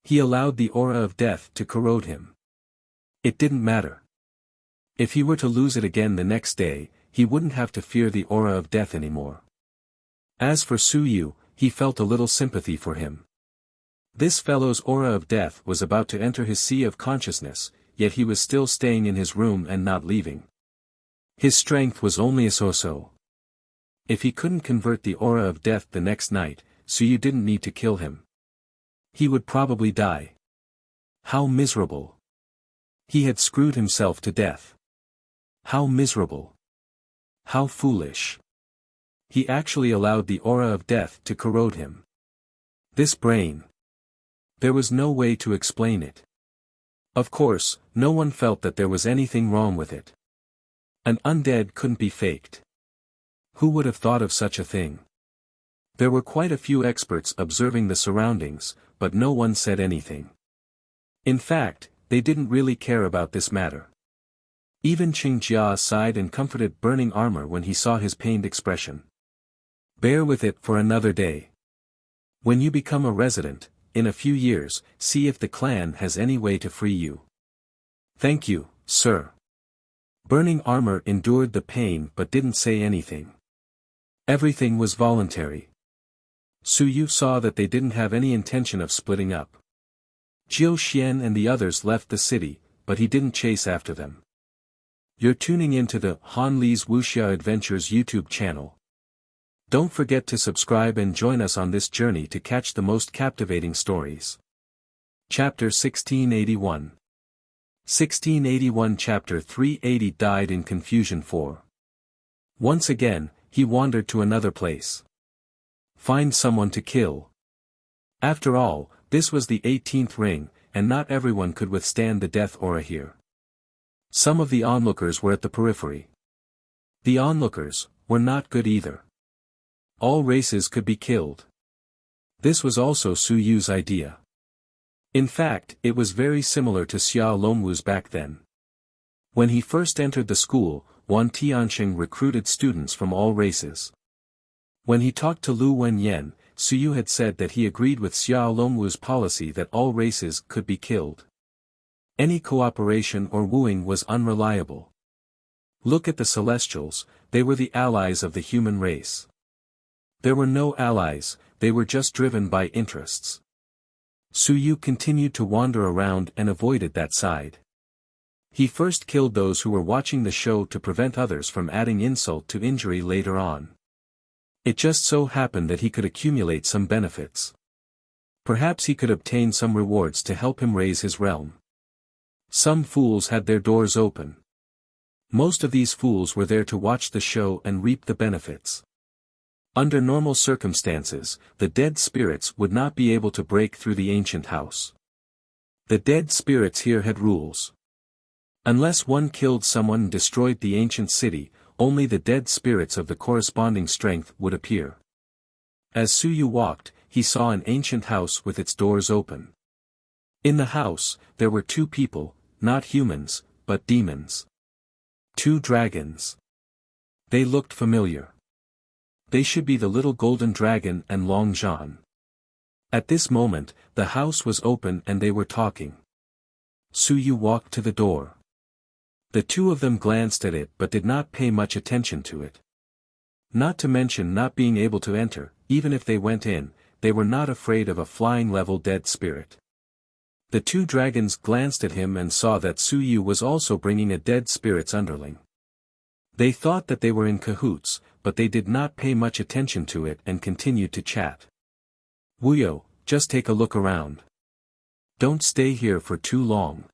He allowed the aura of death to corrode him. It didn't matter. If he were to lose it again the next day, he wouldn't have to fear the aura of death anymore. As for Suyu, he felt a little sympathy for him. This fellow's aura of death was about to enter his sea of consciousness, yet he was still staying in his room and not leaving. His strength was only a so-so. If he couldn't convert the aura of death the next night, Suyu didn't need to kill him. He would probably die. How miserable. He had screwed himself to death. How miserable. How foolish. He actually allowed the aura of death to corrode him. This brain. There was no way to explain it. Of course, no one felt that there was anything wrong with it. An undead couldn't be faked. Who would have thought of such a thing? There were quite a few experts observing the surroundings, but no one said anything. In fact, they didn't really care about this matter. Even Qingjia sighed and comforted Burning Armor when he saw his pained expression. Bear with it for another day. When you become a resident, in a few years, see if the clan has any way to free you. Thank you, sir. Burning Armor endured the pain but didn't say anything. Everything was voluntary. Suyu saw that they didn't have any intention of splitting up. Jiu Xian and the others left the city, but he didn't chase after them. You're tuning into the Han Li's Wuxia Adventures YouTube channel. Don't forget to subscribe and join us on this journey to catch the most captivating stories. Chapter 1681. 1681 Chapter 380 Died in Confusion 4. Once again, he wandered to another place. Find someone to kill. After all, this was the 18th ring, and not everyone could withstand the death aura here. Some of the onlookers were at the periphery. The onlookers were not good either. All races could be killed. This was also Su Yu's idea. In fact, it was very similar to Xia Longwu's back then. When he first entered the school, Wan Tianxing recruited students from all races. When he talked to Lu Wenyan, Su Yu had said that he agreed with Xia Longwu's policy that all races could be killed. Any cooperation or wooing was unreliable. Look at the Celestials, they were the allies of the human race. There were no allies, they were just driven by interests. Su Yu continued to wander around and avoided that side. He first killed those who were watching the show to prevent others from adding insult to injury later on. It just so happened that he could accumulate some benefits. Perhaps he could obtain some rewards to help him raise his realm. Some fools had their doors open. Most of these fools were there to watch the show and reap the benefits. Under normal circumstances, the dead spirits would not be able to break through the ancient house. The dead spirits here had rules. Unless one killed someone and destroyed the ancient city, only the dead spirits of the corresponding strength would appear. As Su Yu walked, he saw an ancient house with its doors open. In the house, there were two people, not humans, but demons. Two dragons. They looked familiar. They should be the little golden dragon and Long Zhan. At this moment, the house was open and they were talking. Su Yu walked to the door. The two of them glanced at it but did not pay much attention to it. Not to mention not being able to enter, even if they went in, they were not afraid of a flying-level dead spirit. The two dragons glanced at him and saw that Su Yu was also bringing a dead spirit's underling. They thought that they were in cahoots, but they did not pay much attention to it and continued to chat. Wuyo, just take a look around. Don't stay here for too long.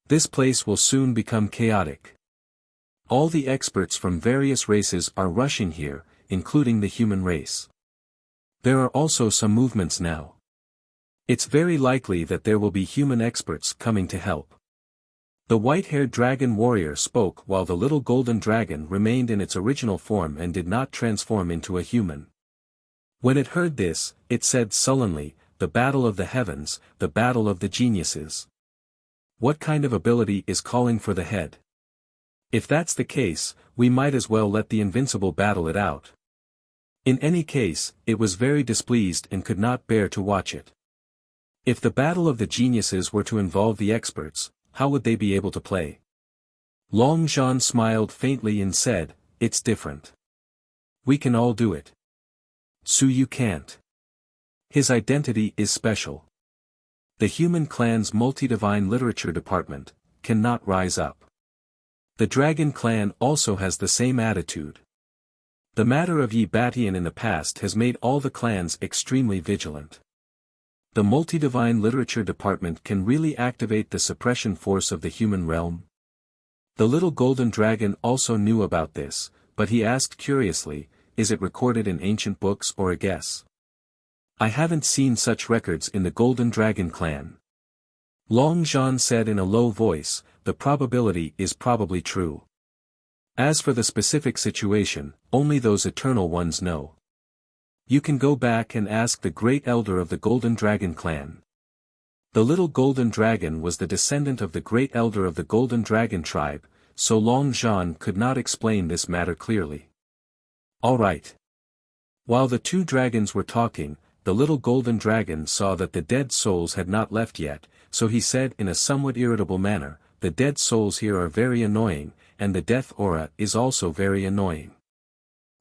This place will soon become chaotic. All the experts from various races are rushing here, including the human race. There are also some movements now. It's very likely that there will be human experts coming to help. The white-haired dragon warrior spoke while the little golden dragon remained in its original form and did not transform into a human. When it heard this, it said sullenly, "The battle of the heavens, the battle of the geniuses. What kind of ability is calling for the head? If that's the case, we might as well let the invincible battle it out." In any case, it was very displeased and could not bear to watch it. If the battle of the geniuses were to involve the experts, how would they be able to play? Long Zhan smiled faintly and said, "It's different. We can all do it. Su Yu can't. His identity is special. The human clan's multi-divine literature department cannot rise up. The dragon clan also has the same attitude. The matter of Yi Batian in the past has made all the clans extremely vigilant. The multi-divine literature department can really activate the suppression force of the human realm." The little golden dragon also knew about this, but he asked curiously, "Is it recorded in ancient books or a guess?" "I haven't seen such records in the Golden Dragon clan." Long Zhan said in a low voice, "The probability is probably true. As for the specific situation, only those eternal ones know." You can go back and ask the great elder of the Golden Dragon clan. The little golden dragon was the descendant of the great elder of the Golden Dragon tribe, so Long Zhan could not explain this matter clearly. All right. While the two dragons were talking, the little golden dragon saw that the dead souls had not left yet, so he said in a somewhat irritable manner, "The dead souls here are very annoying, and the death aura is also very annoying.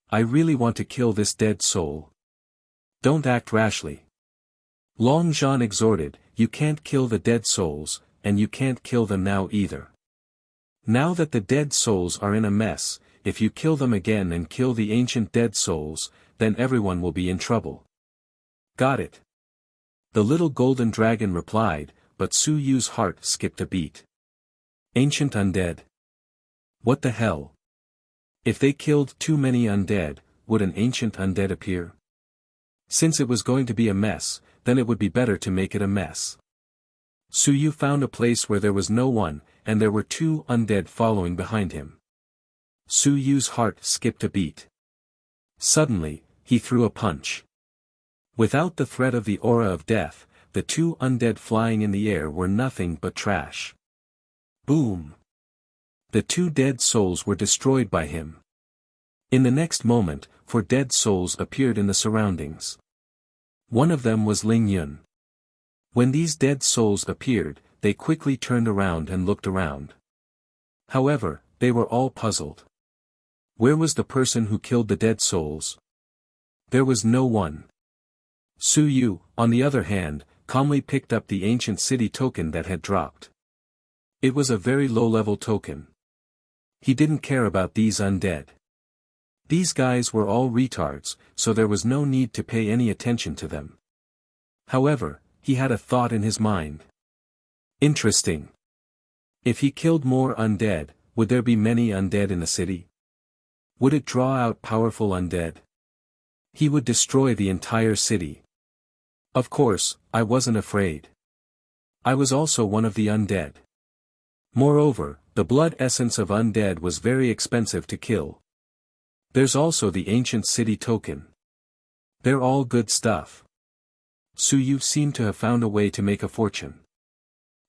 I really want to kill this dead soul. Don't act rashly." Long Zhan exhorted, "You can't kill the dead souls, and you can't kill them now either. Now that the dead souls are in a mess, if you kill them again and kill the ancient dead souls, then everyone will be in trouble." "Got it." The little golden dragon replied, but Su Yu's heart skipped a beat. Ancient undead. What the hell? If they killed too many undead, would an ancient undead appear? Since it was going to be a mess, then it would be better to make it a mess. Su Yu found a place where there was no one, and there were two undead following behind him. Su Yu's heart skipped a beat. Suddenly, he threw a punch. Without the threat of the aura of death, the two undead flying in the air were nothing but trash. Boom! The two dead souls were destroyed by him. In the next moment, 4 dead souls appeared in the surroundings. One of them was Ling Yun. When these dead souls appeared, they quickly turned around and looked around. However, they were all puzzled. Where was the person who killed the dead souls? There was no one. Su Yu, on the other hand, calmly picked up the ancient city token that had dropped. It was a very low-level token. He didn't care about these undead. These guys were all retards, so there was no need to pay any attention to them. However, he had a thought in his mind. Interesting. If he killed more undead, would there be many undead in the city? Would it draw out powerful undead? He would destroy the entire city. Of course, I wasn't afraid. I was also one of the undead. Moreover, the blood essence of undead was very expensive to kill. There's also the ancient city token. They're all good stuff. Su Yu seemed to have found a way to make a fortune.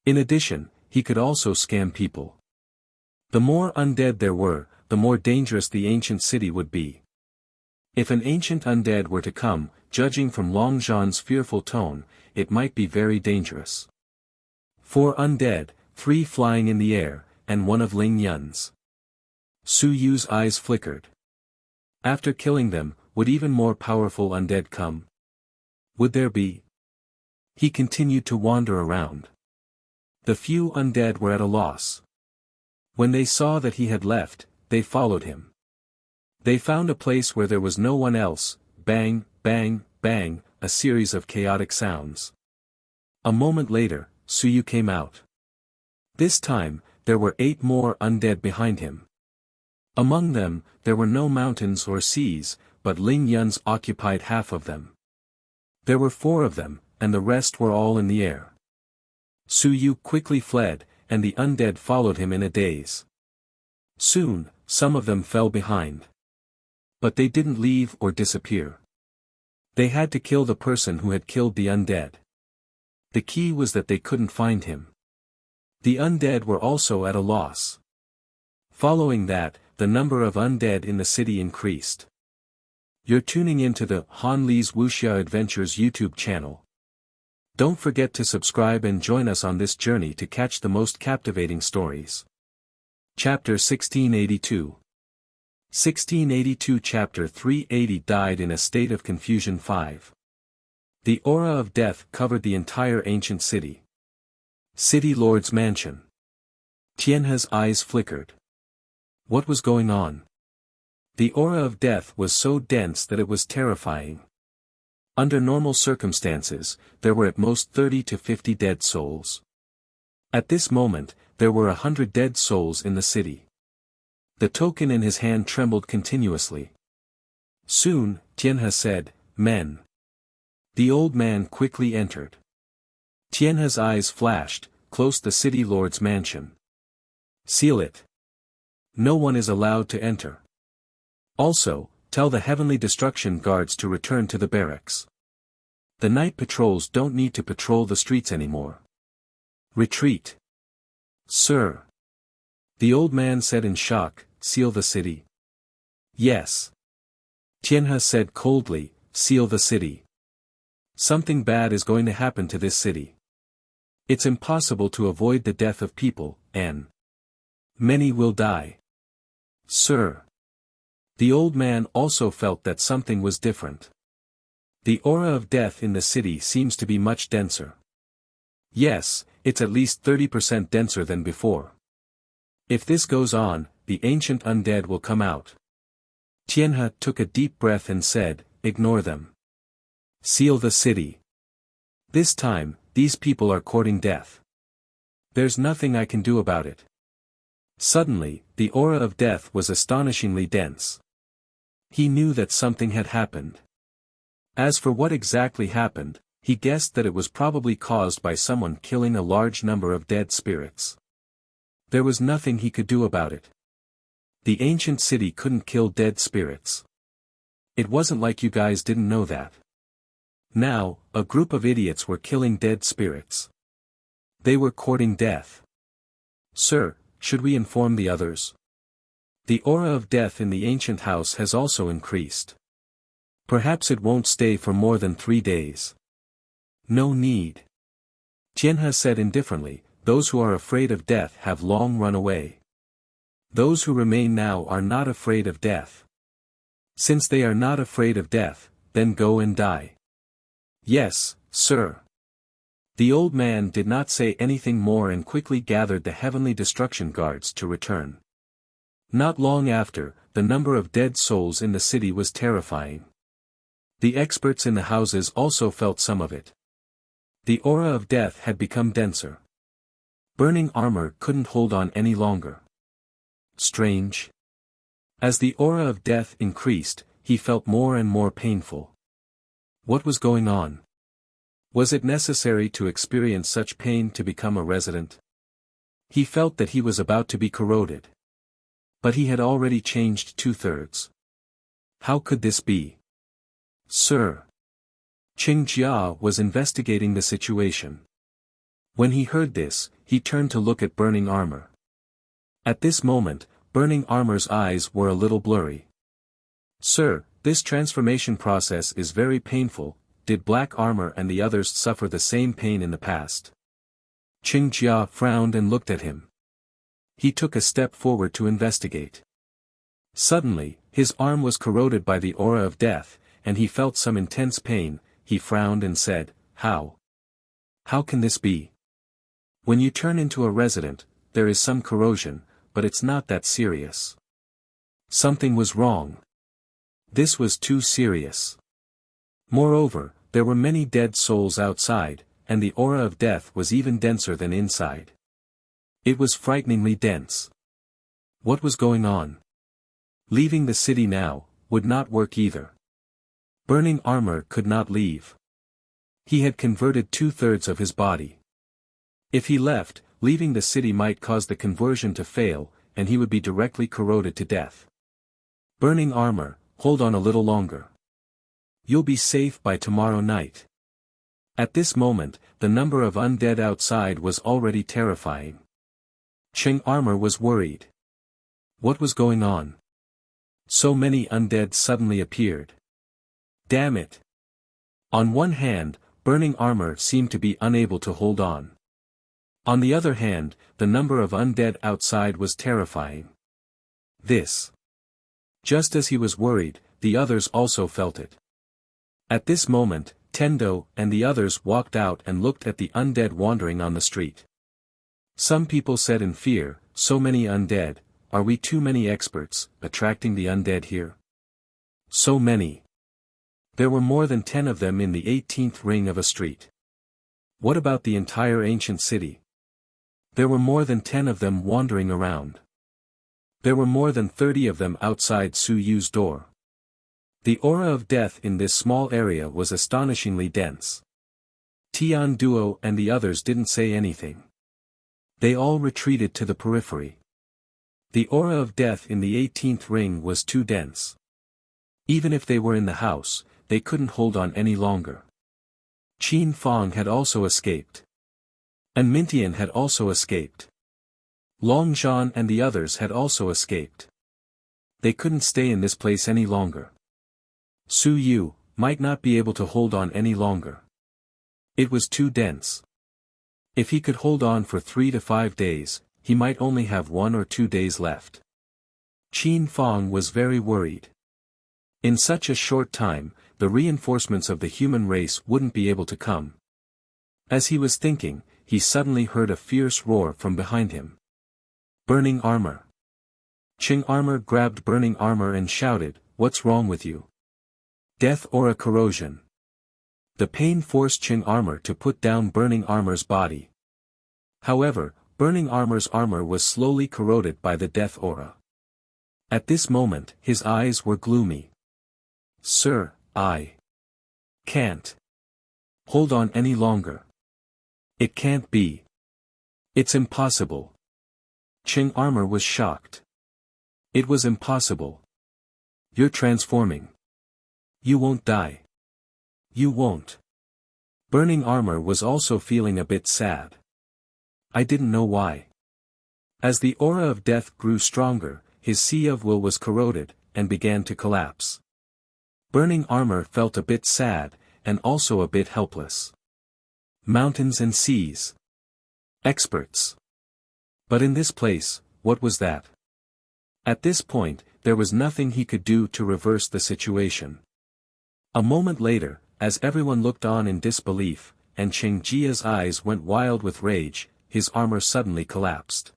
In addition, he could also scam people. The more undead there were, the more dangerous the ancient city would be. If an ancient undead were to come, judging from Long Zhan's fearful tone, it might be very dangerous. 4 undead, 3 flying in the air, and 1 of Ling Yun's. Su Yu's eyes flickered. After killing them, would even more powerful undead come? Would there be? He continued to wander around. The few undead were at a loss. When they saw that he had left, they followed him. They found a place where there was no one else, bang, bang, bang, a series of chaotic sounds. A moment later, Su Yu came out. This time, there were 8 more undead behind him. Among them, there were no mountains or seas, but Ling Yun's occupied half of them. There were 4 of them, and the rest were all in the air. Su Yu quickly fled, and the undead followed him in a daze. Soon, some of them fell behind. But they didn't leave or disappear. They had to kill the person who had killed the undead. The key was that they couldn't find him. The undead were also at a loss. Following that, the number of undead in the city increased. You're tuning into the Han Li's Wuxia Adventures YouTube channel. Don't forget to subscribe and join us on this journey to catch the most captivating stories. Chapter 1682. 1682 Chapter 380 Died in a State of Confusion 5. The aura of death covered the entire ancient city. City Lord's Mansion. Tianhe's eyes flickered. What was going on? The aura of death was so dense that it was terrifying. Under normal circumstances, there were at most 30 to 50 dead souls. At this moment, there were 100 dead souls in the city. The token in his hand trembled continuously. Soon, Tianhe said, "Men." The old man quickly entered. Tianhe's eyes flashed, "Close the city lord's mansion. Seal it. No one is allowed to enter. Also, Tell the heavenly destruction guards to return to the barracks. The night patrols don't need to patrol the streets anymore. Retreat. Sir. The old man said in shock, seal the city. Yes. Tianhe said coldly, seal the city. Something bad is going to happen to this city. It's impossible to avoid the death of people, and many will die. Sir. The old man also felt that something was different. The aura of death in the city seems to be much denser. Yes, it's at least 30% denser than before. If this goes on, the ancient undead will come out. Tianhe took a deep breath and said, ignore them. Seal the city. This time, these people are courting death. There's nothing I can do about it. Suddenly, the aura of death was astonishingly dense. He knew that something had happened. As for what exactly happened, he guessed that it was probably caused by someone killing a large number of dead spirits. There was nothing he could do about it. The ancient city couldn't kill dead spirits. It wasn't like you guys didn't know that. Now, a group of idiots were killing dead spirits. They were courting death. Sir, should we inform the others? The aura of death in the ancient house has also increased. Perhaps it won't stay for more than 3 days. No need. Tianhe said indifferently, those who are afraid of death have long run away. Those who remain now are not afraid of death. Since they are not afraid of death, then go and die. Yes, sir. The old man did not say anything more and quickly gathered the heavenly destruction guards to return. Not long after, the number of dead souls in the city was terrifying. The experts in the houses also felt some of it. The aura of death had become denser. Burning armor couldn't hold on any longer. Strange. As the aura of death increased, he felt more and more painful. What was going on? Was it necessary to experience such pain to become a resident? He felt that he was about to be corroded. But he had already changed 2/3. How could this be? Sir. Qing Jia was investigating the situation. When he heard this, he turned to look at Burning Armor. At this moment, Burning Armor's eyes were a little blurry. Sir, this transformation process is very painful. Did Black Armor and the others suffer the same pain in the past? Qing Jia frowned and looked at him. He took a step forward to investigate. Suddenly, his arm was corroded by the aura of death, and he felt some intense pain. He frowned and said, How? How can this be? When you turn into a resident, there is some corrosion, but it's not that serious. Something was wrong. This was too serious. Moreover, there were many dead souls outside, and the aura of death was even denser than inside. It was frighteningly dense. What was going on? Leaving the city now would not work either. Burning Armor could not leave. He had converted 2/3 of his body. If he left, leaving the city might cause the conversion to fail, and he would be directly corroded to death. Burning Armor, hold on a little longer. You'll be safe by tomorrow night. At this moment, the number of undead outside was already terrifying. Qing Armor was worried. What was going on? So many undead suddenly appeared. Damn it! On one hand, Burning Armor seemed to be unable to hold on. On the other hand, the number of undead outside was terrifying. This. Just as he was worried, the others also felt it. At this moment, Tendo and the others walked out and looked at the undead wandering on the street. Some people said in fear, so many undead, are we too many experts, attracting the undead here? So many. There were more than 10 of them in the 18th ring of a street. What about the entire ancient city? There were more than 10 of them wandering around. There were more than 30 of them outside Su Yu's door. The aura of death in this small area was astonishingly dense. Tian Duo and the others didn't say anything. They all retreated to the periphery. The aura of death in the 18th ring was too dense. Even if they were in the house, they couldn't hold on any longer. Qin Fong had also escaped. And Mintian had also escaped. Long Zhan and the others had also escaped. They couldn't stay in this place any longer. Su Yu might not be able to hold on any longer. It was too dense. If he could hold on for 3 to 5 days, he might only have 1 or 2 days left. Qin Fong was very worried. In such a short time, the reinforcements of the human race wouldn't be able to come. As he was thinking, he suddenly heard a fierce roar from behind him. Burning armor. Qing Armor grabbed Burning Armor and shouted, "What's wrong with you?" Death aura corrosion. The pain forced Qing Armor to put down Burning Armor's body. However, Burning Armor's armor was slowly corroded by the death aura. At this moment, his eyes were gloomy. "Sir, I can't hold on any longer. It can't be. It's impossible." Qing Armor was shocked. It was impossible. "You're transforming. You won't die. You won't." Burning Armor was also feeling a bit sad. I didn't know why. As the aura of death grew stronger, his sea of will was corroded, and began to collapse. Burning Armor felt a bit sad, and also a bit helpless. Mountains and seas. Experts. But in this place, what was that? At this point, there was nothing he could do to reverse the situation. A moment later, as everyone looked on in disbelief, and Cheng Jia's eyes went wild with rage, his armor suddenly collapsed.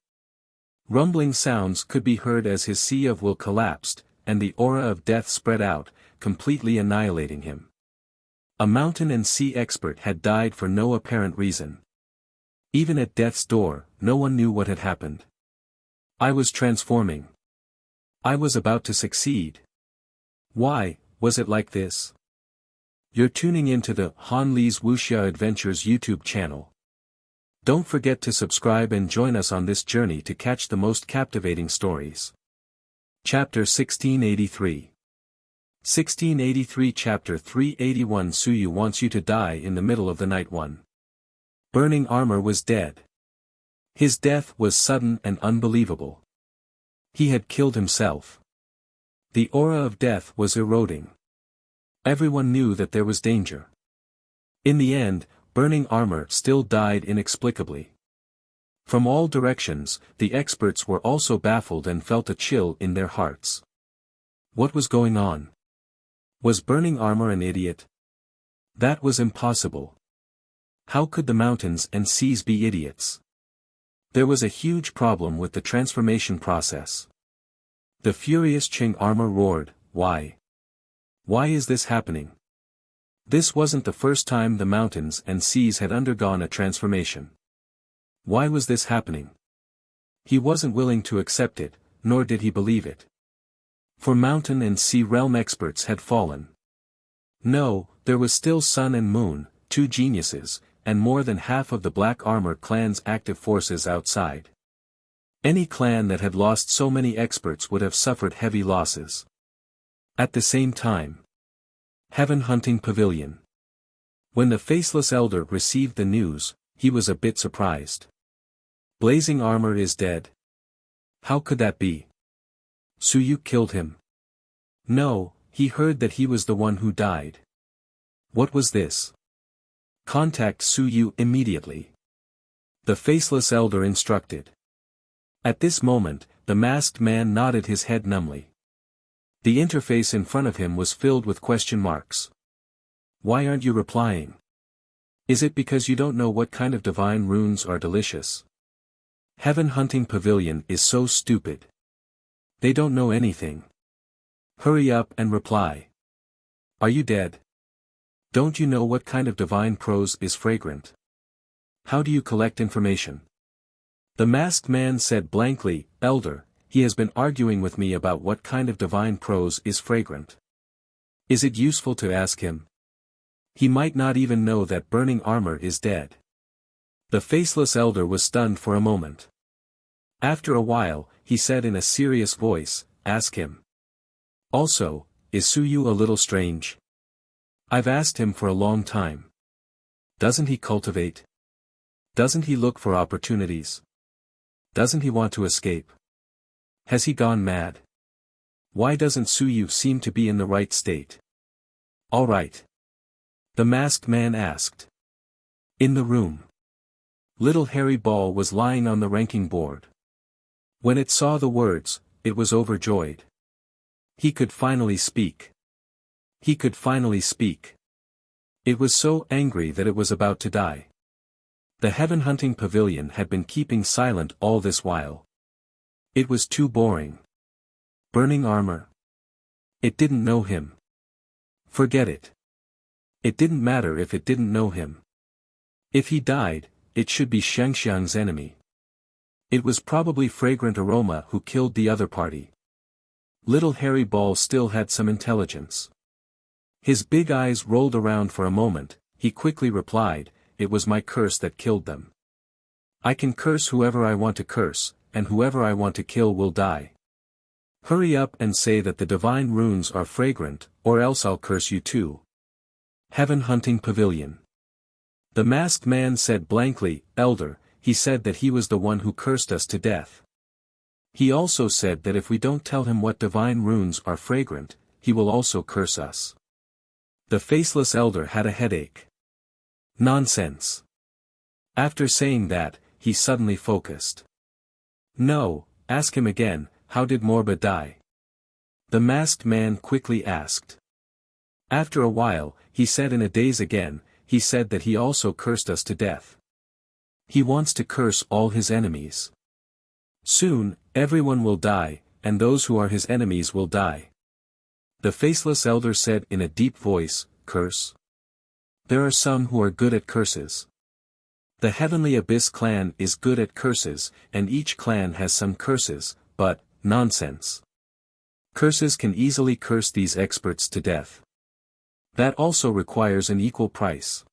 Rumbling sounds could be heard as his sea of will collapsed, and the aura of death spread out, completely annihilating him. A mountain and sea expert had died for no apparent reason. Even at death's door, no one knew what had happened. I was transforming. I was about to succeed. Why was it like this? You're tuning into the Han Li's Wuxia Adventures YouTube channel. Don't forget to subscribe and join us on this journey to catch the most captivating stories. Chapter 1683. 1683 Chapter 381 Suyu wants you to die in the middle of the night. 1. Burning Armor was dead. His death was sudden and unbelievable. He had killed himself. The aura of death was eroding. Everyone knew that there was danger. In the end, Burning Armor still died inexplicably. From all directions, the experts were also baffled and felt a chill in their hearts. What was going on? Was Burning Armor an idiot? That was impossible. How could the mountains and seas be idiots? There was a huge problem with the transformation process. The furious Qing Armor roared, "Why? Why is this happening?" This wasn't the first time the mountains and seas had undergone a transformation. Why was this happening? He wasn't willing to accept it, nor did he believe it. For mountain and sea realm experts had fallen. No, there was still Sun and Moon, 2 geniuses, and more than half of the Black Armor clan's active forces outside. Any clan that had lost so many experts would have suffered heavy losses. At the same time, Heaven Hunting Pavilion. When the Faceless Elder received the news, he was a bit surprised. Blazing Armor is dead. How could that be? Suyu killed him. No, he heard that he was the one who died. What was this? Contact Suyu immediately. The Faceless Elder instructed. At this moment, the masked man nodded his head numbly. The interface in front of him was filled with question marks. Why aren't you replying? Is it because you don't know what kind of divine runes are delicious? Heaven Hunting Pavilion is so stupid. They don't know anything. Hurry up and reply. Are you dead? Don't you know what kind of divine prose is fragrant? How do you collect information? The masked man said blankly, Elder, he has been arguing with me about what kind of divine prose is fragrant. Is it useful to ask him? He might not even know that Burning Armor is dead. The Faceless Elder was stunned for a moment. After a while, he said in a serious voice, ask him. Also, is Suyu a little strange? I've asked him for a long time. Doesn't he cultivate? Doesn't he look for opportunities? Doesn't he want to escape? Has he gone mad? Why doesn't Suyu seem to be in the right state? All right. The masked man asked. In the room. Little hairy ball was lying on the ranking board. When it saw the words, it was overjoyed. He could finally speak. He could finally speak. It was so angry that it was about to die. The heaven hunting pavilion had been keeping silent all this while. It was too boring. Burning armor. It didn't know him. Forget it. It didn't matter if it didn't know him. If he died, it should be Shangxiang's enemy. It was probably Fragrant Aroma who killed the other party. Little hairy ball still had some intelligence. His big eyes rolled around for a moment. He quickly replied, it was my curse that killed them. I can curse whoever I want to curse, and whoever I want to kill will die. Hurry up and say that the divine runes are fragrant, or else I'll curse you too. Heaven Hunting Pavilion. The masked man said blankly, Elder, he said that he was the one who cursed us to death. He also said that if we don't tell him what divine runes are fragrant, he will also curse us. The faceless elder had a headache. Nonsense. After saying that, he suddenly focused. No, ask him again, how did Morba die? The masked man quickly asked. After a while, he said in a daze again, he said that he also cursed us to death. He wants to curse all his enemies. Soon, everyone will die, and those who are his enemies will die. The faceless elder said in a deep voice, curse? There are some who are good at curses. The Heavenly Abyss clan is good at curses, and each clan has some curses, but, nonsense. Curses can easily curse these experts to death. That also requires an equal price.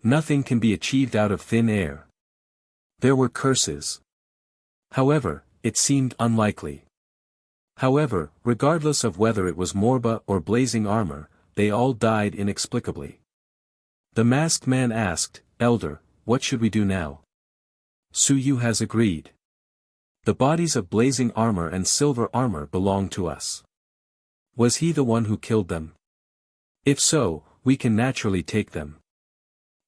Nothing can be achieved out of thin air. There were curses. However, it seemed unlikely. However, regardless of whether it was Morba or blazing armor, they all died inexplicably. The masked man asked, Elder, what should we do now? Suyu has agreed. The bodies of blazing armor and silver armor belong to us. Was he the one who killed them? If so, we can naturally take them.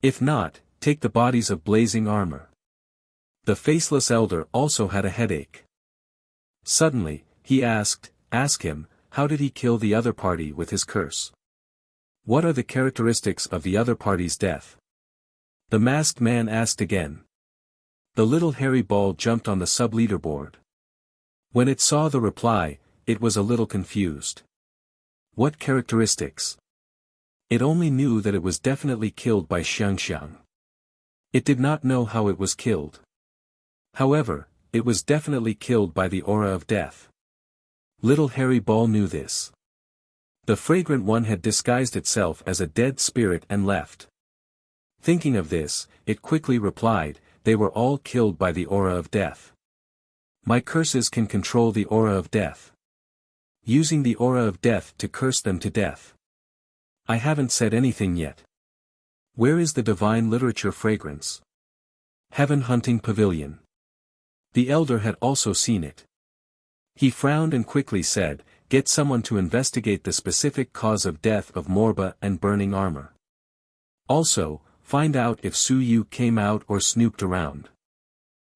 If not, take the bodies of blazing armor. The faceless elder also had a headache. Suddenly, he asked, ask him, how did he kill the other party with his curse? What are the characteristics of the other party's death? The masked man asked again. The little hairy ball jumped on the sub-leaderboard. When it saw the reply, it was a little confused. What characteristics? It only knew that it was definitely killed by Xiangxiang. It did not know how it was killed. However, it was definitely killed by the aura of death. Little hairy ball knew this. The fragrant one had disguised itself as a dead spirit and left. Thinking of this, it quickly replied, they were all killed by the aura of death. My curses can control the aura of death. Using the aura of death to curse them to death. I haven't said anything yet. Where is the divine literature fragrance? Heaven Hunting Pavilion. The elder had also seen it. He frowned and quickly said, get someone to investigate the specific cause of death of Morba and burning armor. Also, find out if Suyu came out or snooped around.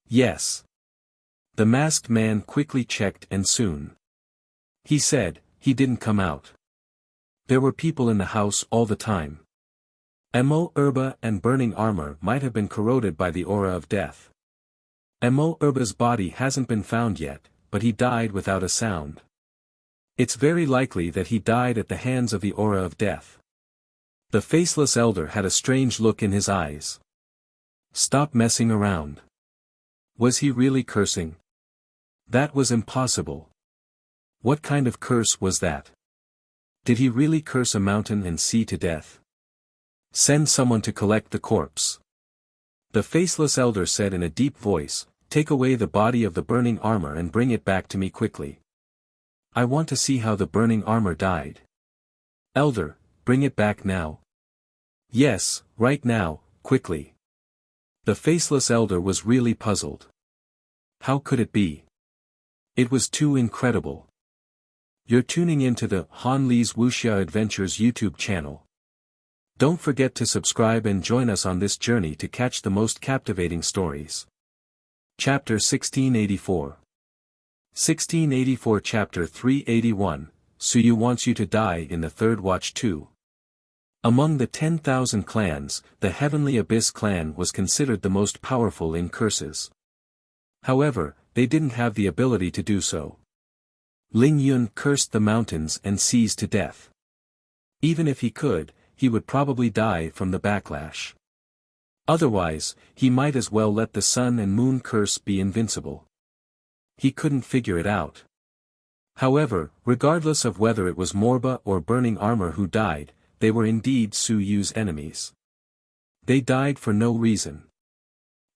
Yes. The masked man quickly checked and soon. He said, he didn't come out. There were people in the house all the time. Mo Erba and burning armor might have been corroded by the aura of death. Mo Erba's body hasn't been found yet, but he died without a sound. It's very likely that he died at the hands of the aura of death. The faceless elder had a strange look in his eyes. Stop messing around. Was he really cursing? That was impossible. What kind of curse was that? Did he really curse a mountain and sea to death? Send someone to collect the corpse. The faceless elder said in a deep voice, take away the body of the burning armor and bring it back to me quickly. I want to see how the burning armor died. Elder, bring it back now. Yes, right now, quickly. The faceless elder was really puzzled. How could it be? It was too incredible. You're tuning into the Han Li's Wuxia Adventures YouTube channel. Don't forget to subscribe and join us on this journey to catch the most captivating stories. Chapter 1684. 1684 Chapter 381, Suyu wants you to die in the third watch too. Among the 10,000 clans, the Heavenly Abyss clan was considered the most powerful in curses. However, they didn't have the ability to do so. Ling Yun cursed the mountains and seas to death. Even if he could, he would probably die from the backlash. Otherwise, he might as well let the sun and moon curse be invincible. He couldn't figure it out. However, regardless of whether it was Morba or Burning Armor who died, they were indeed Su Yu's enemies. They died for no reason.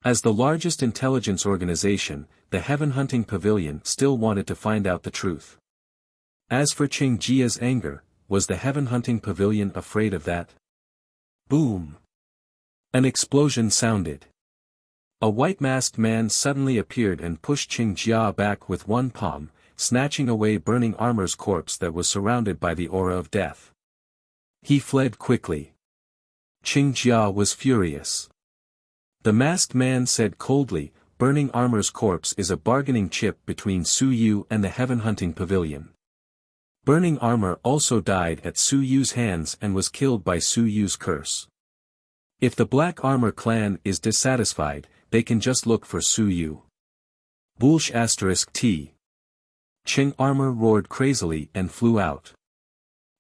As the largest intelligence organization, the Heaven Hunting Pavilion still wanted to find out the truth. As for Qing Jia's anger, was the Heaven Hunting Pavilion afraid of that? Boom! An explosion sounded. A white-masked man suddenly appeared and pushed Qing Jia back with one palm, snatching away Burning Armor's corpse that was surrounded by the aura of death. He fled quickly. Qing Jia was furious. The masked man said coldly, Burning Armor's corpse is a bargaining chip between Su Yu and the Heaven Hunting Pavilion. Burning Armor also died at Su Yu's hands and was killed by Su Yu's curse. If the Black Armor clan is dissatisfied, they can just look for Su Yu. Bulsh *T. Qing Armor roared crazily and flew out.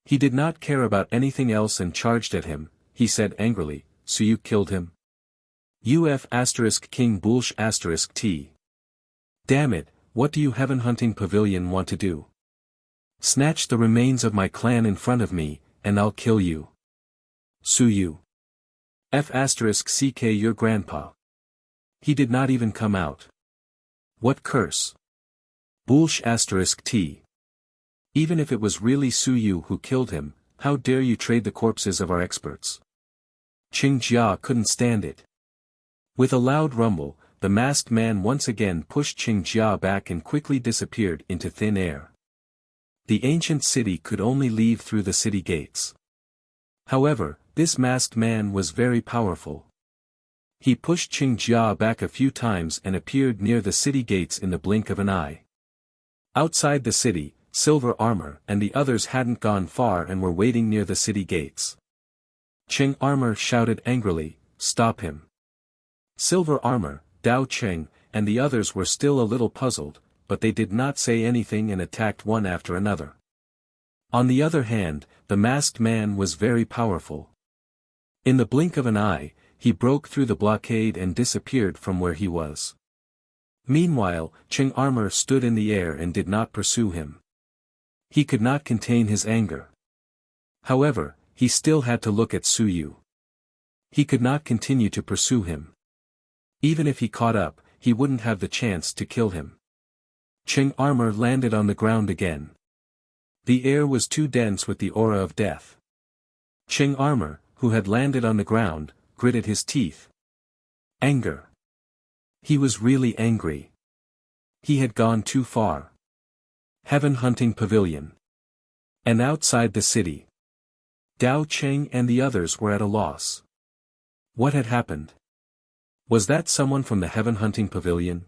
He did not care about anything else and charged at him. He said angrily, Su Yu killed him? UF King Bulsh *T. Damn it, what do you Heaven Hunting Pavilion want to do? Snatch the remains of my clan in front of me, and I'll kill you. Su Yu. Ck your grandpa. He did not even come out. What curse? Bulsh *T. Even if it was really Su Yu who killed him, how dare you trade the corpses of our experts? Qing Jia couldn't stand it. With a loud rumble, the masked man once again pushed Qing Jia back and quickly disappeared into thin air. The ancient city could only leave through the city gates. However, this masked man was very powerful. He pushed Qing Jia back a few times and appeared near the city gates in the blink of an eye. Outside the city, Silver Armor and the others hadn't gone far and were waiting near the city gates. Qing Armor shouted angrily, stop him. Silver Armor, Dao Qing, and the others were still a little puzzled, but they did not say anything and attacked one after another. On the other hand, the masked man was very powerful. In the blink of an eye, he broke through the blockade and disappeared from where he was. Meanwhile, Qing Armor stood in the air and did not pursue him. He could not contain his anger. However, he still had to look at Su Yu. He could not continue to pursue him. Even if he caught up, he wouldn't have the chance to kill him. Qing Armor landed on the ground again. The air was too dense with the aura of death. Qing Armor, who had landed on the ground, gritted his teeth. Anger. He was really angry. He had gone too far. Heaven Hunting Pavilion. And outside the city, Dao Qing and the others were at a loss. What had happened? Was that someone from the Heaven Hunting Pavilion?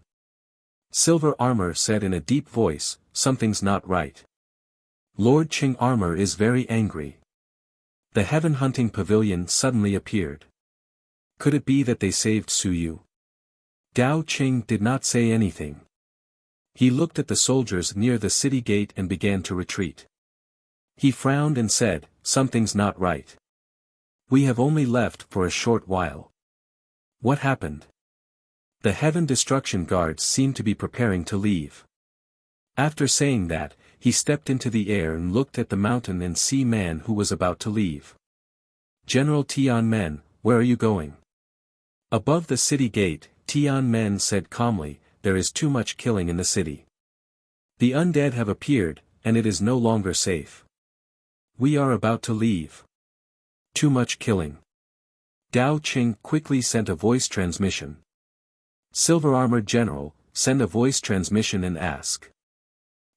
Silver Armor said in a deep voice, something's not right. Lord Qing Armor is very angry. The Heaven Hunting Pavilion suddenly appeared. Could it be that they saved Su Yu? Dao Qing did not say anything. He looked at the soldiers near the city gate and began to retreat. He frowned and said, something's not right. We have only left for a short while. What happened? The Heaven Destruction Guards seemed to be preparing to leave. After saying that, he stepped into the air and looked at the mountain and sea man who was about to leave. General Tianmen, where are you going? Above the city gate, Tianmen said calmly, there is too much killing in the city. The undead have appeared, and it is no longer safe. We are about to leave. Too much killing. Dao Qing quickly sent a voice transmission. Silver Armored General, send a voice transmission and ask.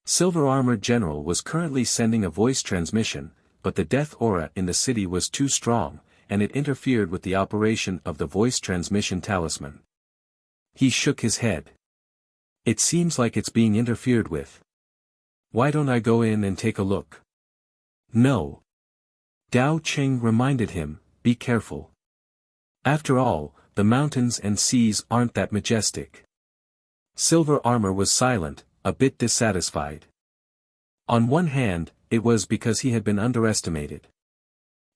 Silver Armored General was currently sending a voice transmission, but the death aura in the city was too strong, and it interfered with the operation of the voice transmission talisman. He shook his head. It seems like it's being interfered with. Why don't I go in and take a look? No. Dao Qing reminded him, be careful. After all, the mountains and seas aren't that majestic. Silver Armor was silent, a bit dissatisfied. On one hand, it was because he had been underestimated.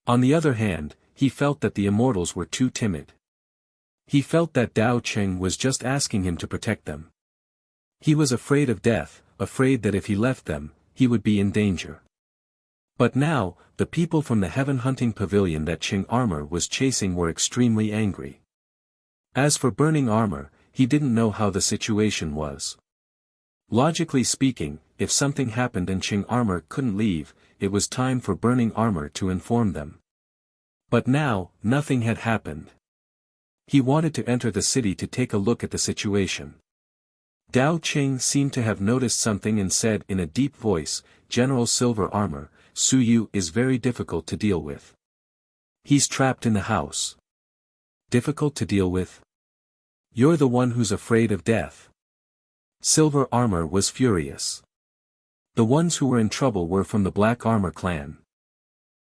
On the other hand, he felt that the immortals were too timid. He felt that Dao Qing was just asking him to protect them. He was afraid of death, afraid that if he left them, he would be in danger. But now, the people from the heaven hunting pavilion that Qing Armor was chasing were extremely angry. As for Burning Armor, he didn't know how the situation was. Logically speaking, if something happened and Qing Armor couldn't leave, it was time for Burning Armor to inform them. But now, nothing had happened. He wanted to enter the city to take a look at the situation. Dao Qing seemed to have noticed something and said in a deep voice, General Silver Armor, Su Yu is very difficult to deal with. He's trapped in the house. Difficult to deal with? You're the one who's afraid of death. Silver Armor was furious. The ones who were in trouble were from the Black Armor clan.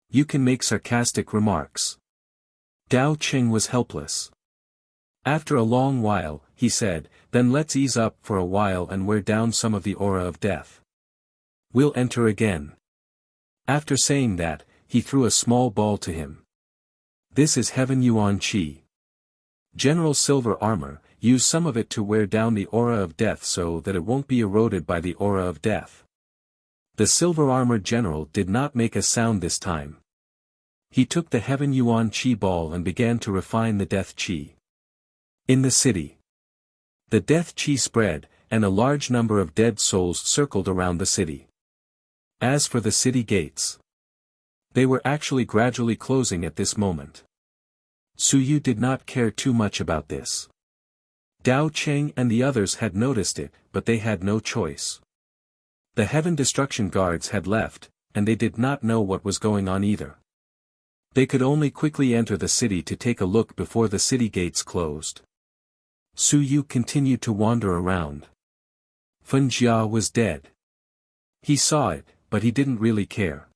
You can make sarcastic remarks. Dao Qing was helpless. After a long while, he said, then let's ease up for a while and wear down some of the aura of death. We'll enter again. After saying that, he threw a small ball to him. This is Heaven Yuan Qi. General Silver Armor, use some of it to wear down the aura of death so that it won't be eroded by the aura of death. The Silver Armored General did not make a sound this time. He took the Heaven Yuan Qi ball and began to refine the Death Qi. In the city, the Death Qi spread, and a large number of dead souls circled around the city. As for the city gates, they were actually gradually closing at this moment. Su Yu did not care too much about this. Dao Qing and the others had noticed it, but they had no choice. The Heaven Destruction Guards had left, and they did not know what was going on either. They could only quickly enter the city to take a look before the city gates closed. Su Yu continued to wander around. Feng Jia was dead. He saw it, but he didn't really care.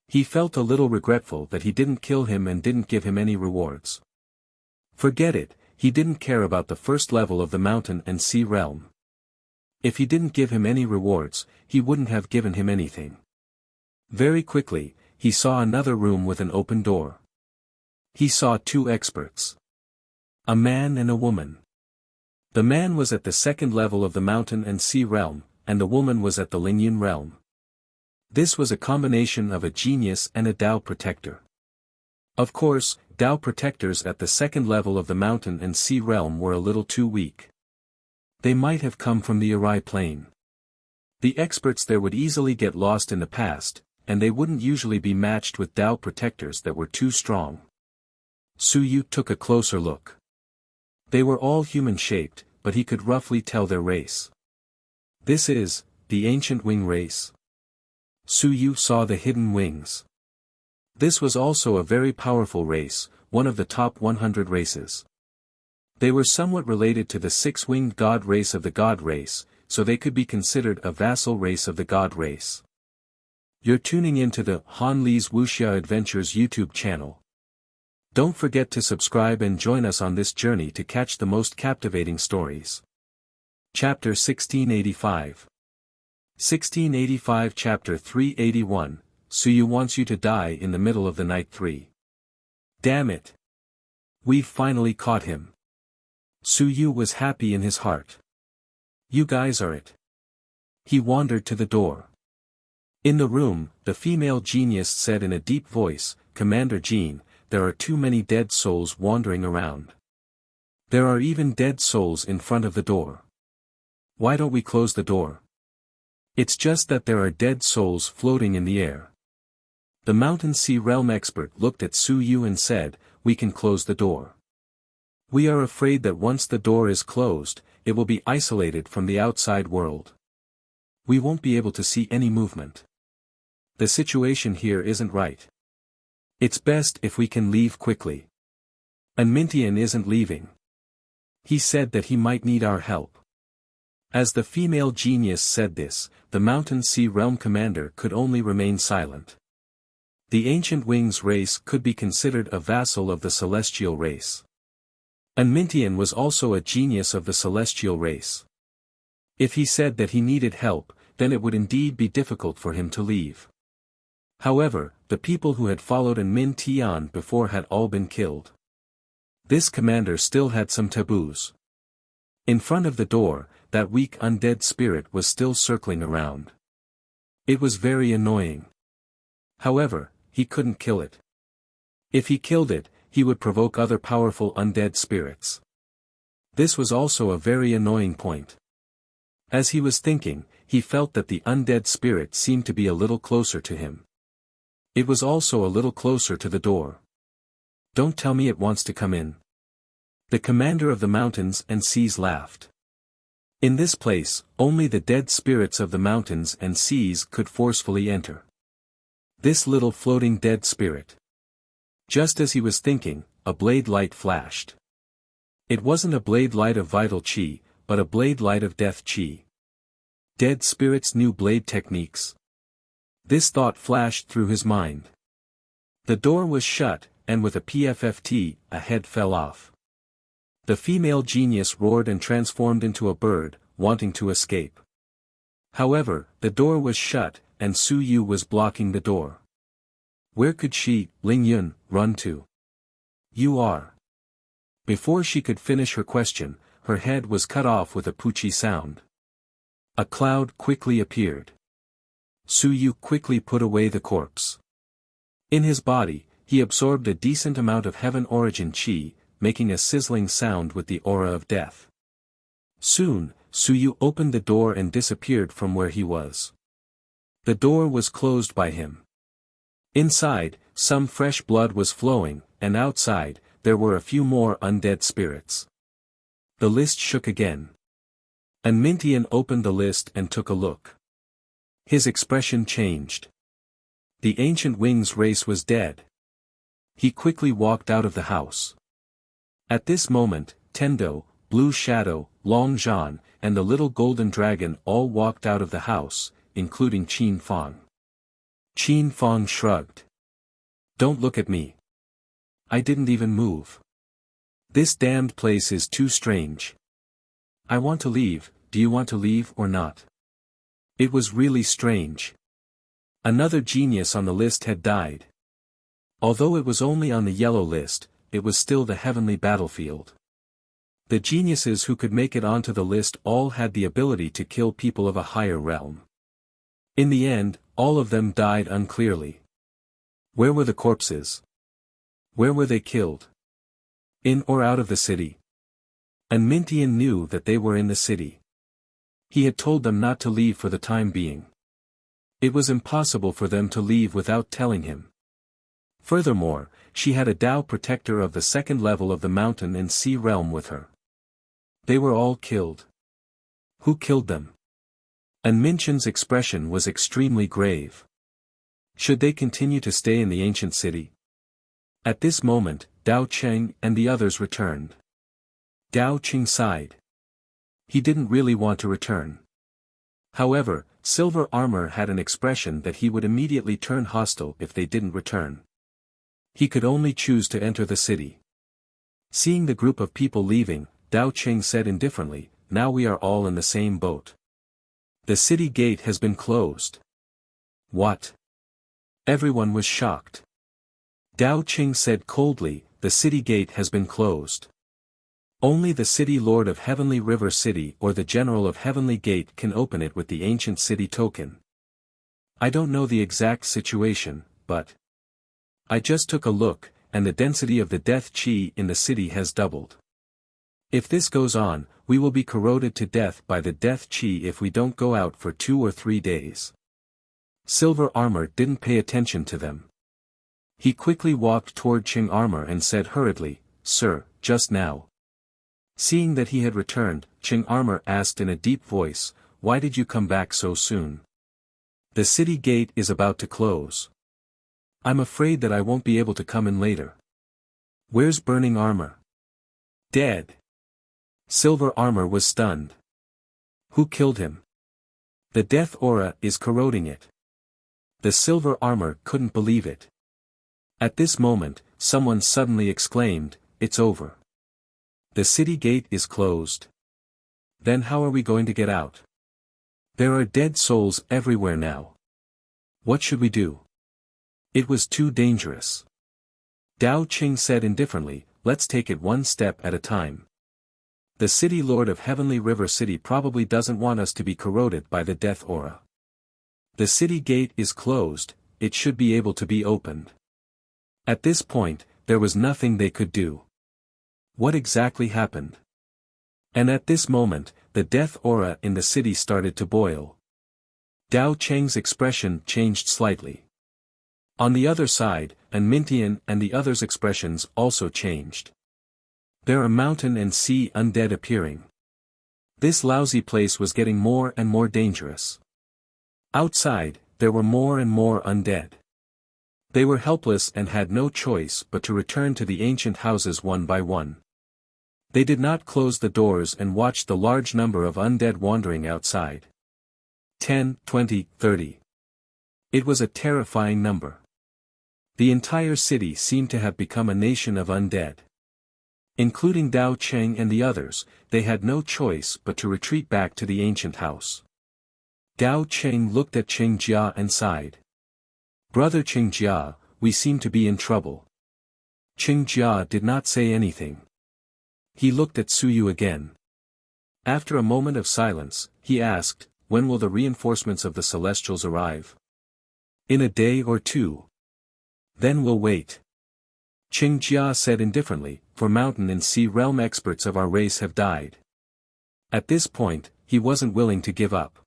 He felt a little regretful that he didn't kill him and didn't give him any rewards. Forget it, he didn't care about the first level of the mountain and sea realm. If he didn't give him any rewards, he wouldn't have given him anything. Very quickly, he saw another room with an open door. He saw two experts. A man and a woman. The man was at the second level of the mountain and sea realm, and the woman was at the Lingyun realm. This was a combination of a genius and a Dao protector. Of course, Dao protectors at the second level of the mountain and sea realm were a little too weak. They might have come from the Arai plane. The experts there would easily get lost in the past, and they wouldn't usually be matched with Dao protectors that were too strong. Su Yu took a closer look. They were all human-shaped, but he could roughly tell their race. This is, the ancient wing race. Su Yu saw the hidden wings. This was also a very powerful race, one of the top 100 races. They were somewhat related to the six-winged god race of the god race, so they could be considered a vassal race of the god race. You're tuning into the Han Li's Wuxia Adventures YouTube channel. Don't forget to subscribe and join us on this journey to catch the most captivating stories. Chapter 1685. 1685 Chapter 381, Su Yu wants you to die in the middle of the night 3. Damn it! We've finally caught him. Su Yu was happy in his heart. You guys are it. He wandered to the door. In the room, the female genius said in a deep voice, Commander Jean, there are too many dead souls wandering around. There are even dead souls in front of the door. Why don't we close the door? It's just that there are dead souls floating in the air. The Mountain Sea Realm expert looked at Su Yu and said, "We can close the door. We are afraid that once the door is closed, it will be isolated from the outside world. We won't be able to see any movement. The situation here isn't right. It's best if we can leave quickly. And Mintian isn't leaving. He said that he might need our help." As the female genius said this, the Mountain Sea Realm commander could only remain silent. The ancient Wings race could be considered a vassal of the celestial race. And Mintian was also a genius of the celestial race. If he said that he needed help, then it would indeed be difficult for him to leave. However, the people who had followed An Min Tian before had all been killed. This commander still had some taboos. In front of the door, that weak undead spirit was still circling around. It was very annoying. However, he couldn't kill it. If he killed it, he would provoke other powerful undead spirits. This was also a very annoying point. As he was thinking, he felt that the undead spirit seemed to be a little closer to him. It was also a little closer to the door. "Don't tell me it wants to come in." The commander of the mountains and seas laughed. In this place, only the dead spirits of the mountains and seas could forcefully enter. This little floating dead spirit. Just as he was thinking, a blade light flashed. It wasn't a blade light of vital chi, but a blade light of death chi. Dead spirits knew blade techniques. This thought flashed through his mind. The door was shut, and with a PFFT, a head fell off. The female genius roared and transformed into a bird, wanting to escape. However, the door was shut, and Su Yu was blocking the door. Where could she, Ling Yun, run to? "You are." Before she could finish her question, her head was cut off with a poochie sound. A cloud quickly appeared. Su Yu quickly put away the corpse. In his body, he absorbed a decent amount of heaven origin chi, making a sizzling sound with the aura of death. Soon, Su Yu opened the door and disappeared from where he was. The door was closed by him. Inside, some fresh blood was flowing, and outside, there were a few more undead spirits. The list shook again. And Mintian opened the list and took a look. His expression changed. The ancient Wings race was dead. He quickly walked out of the house. At this moment, Tendo, Blue Shadow, Long Zhan, and the little golden dragon all walked out of the house, including Qin Fang. Qin Fang shrugged. "Don't look at me. I didn't even move. This damned place is too strange. I want to leave. Do you want to leave or not?" It was really strange. Another genius on the list had died. Although it was only on the yellow list, it was still the heavenly battlefield. The geniuses who could make it onto the list all had the ability to kill people of a higher realm. In the end, all of them died unclearly. Where were the corpses? Where were they killed? In or out of the city? And Mintian knew that they were in the city. He had told them not to leave for the time being. It was impossible for them to leave without telling him. Furthermore, she had a Tao protector of the second level of the mountain and sea realm with her. They were all killed. Who killed them? And Minchin's expression was extremely grave. Should they continue to stay in the ancient city? At this moment, Dao Cheng and the others returned. Dao Cheng sighed. He didn't really want to return. However, Silver Armor had an expression that he would immediately turn hostile if they didn't return. He could only choose to enter the city. Seeing the group of people leaving, Dao Cheng said indifferently, "Now we are all in the same boat. The city gate has been closed." What? Everyone was shocked. Dao Cheng said coldly, "The city gate has been closed. Only the city lord of Heavenly River City or the general of Heavenly Gate can open it with the ancient city token. I don't know the exact situation, but I just took a look, and the density of the death chi in the city has doubled. If this goes on, we will be corroded to death by the death chi if we don't go out for 2 or 3 days." Silver Armor didn't pay attention to them. He quickly walked toward Qing Armor and said hurriedly, "Sir, just now." Seeing that he had returned, Qing Armor asked in a deep voice, "Why did you come back so soon? The city gate is about to close. I'm afraid that I won't be able to come in later." "Where's Burning Armor?" "Dead." Silver Armor was stunned. "Who killed him?" "The death aura is corroding it." The Silver Armor couldn't believe it. At this moment, someone suddenly exclaimed, "It's over. The city gate is closed. Then how are we going to get out? There are dead souls everywhere now. What should we do?" It was too dangerous. Dao Qing said indifferently, "Let's take it one step at a time. The city lord of Heavenly River City probably doesn't want us to be corroded by the death aura. The city gate is closed, it should be able to be opened." At this point, there was nothing they could do. What exactly happened? And at this moment, the death aura in the city started to boil. Dao Cheng's expression changed slightly. On the other side, and Mintian and the others' expressions also changed. There are mountain and sea undead appearing. This lousy place was getting more and more dangerous. Outside, there were more and more undead. They were helpless and had no choice but to return to the ancient houses one by one. They did not close the doors and watched the large number of undead wandering outside. 10, 20, 30. It was a terrifying number. The entire city seemed to have become a nation of undead. Including Dao Cheng and the others, they had no choice but to retreat back to the ancient house. Dao Cheng looked at Qing Jia and sighed. "Brother Qing Jia, we seem to be in trouble." Qing Jia did not say anything. He looked at Suyu again. After a moment of silence, he asked, "When will the reinforcements of the Celestials arrive?" "In a day or two. Then we'll wait." Qing Jia said indifferently, "For mountain and sea realm experts of our race have died." At this point, he wasn't willing to give up.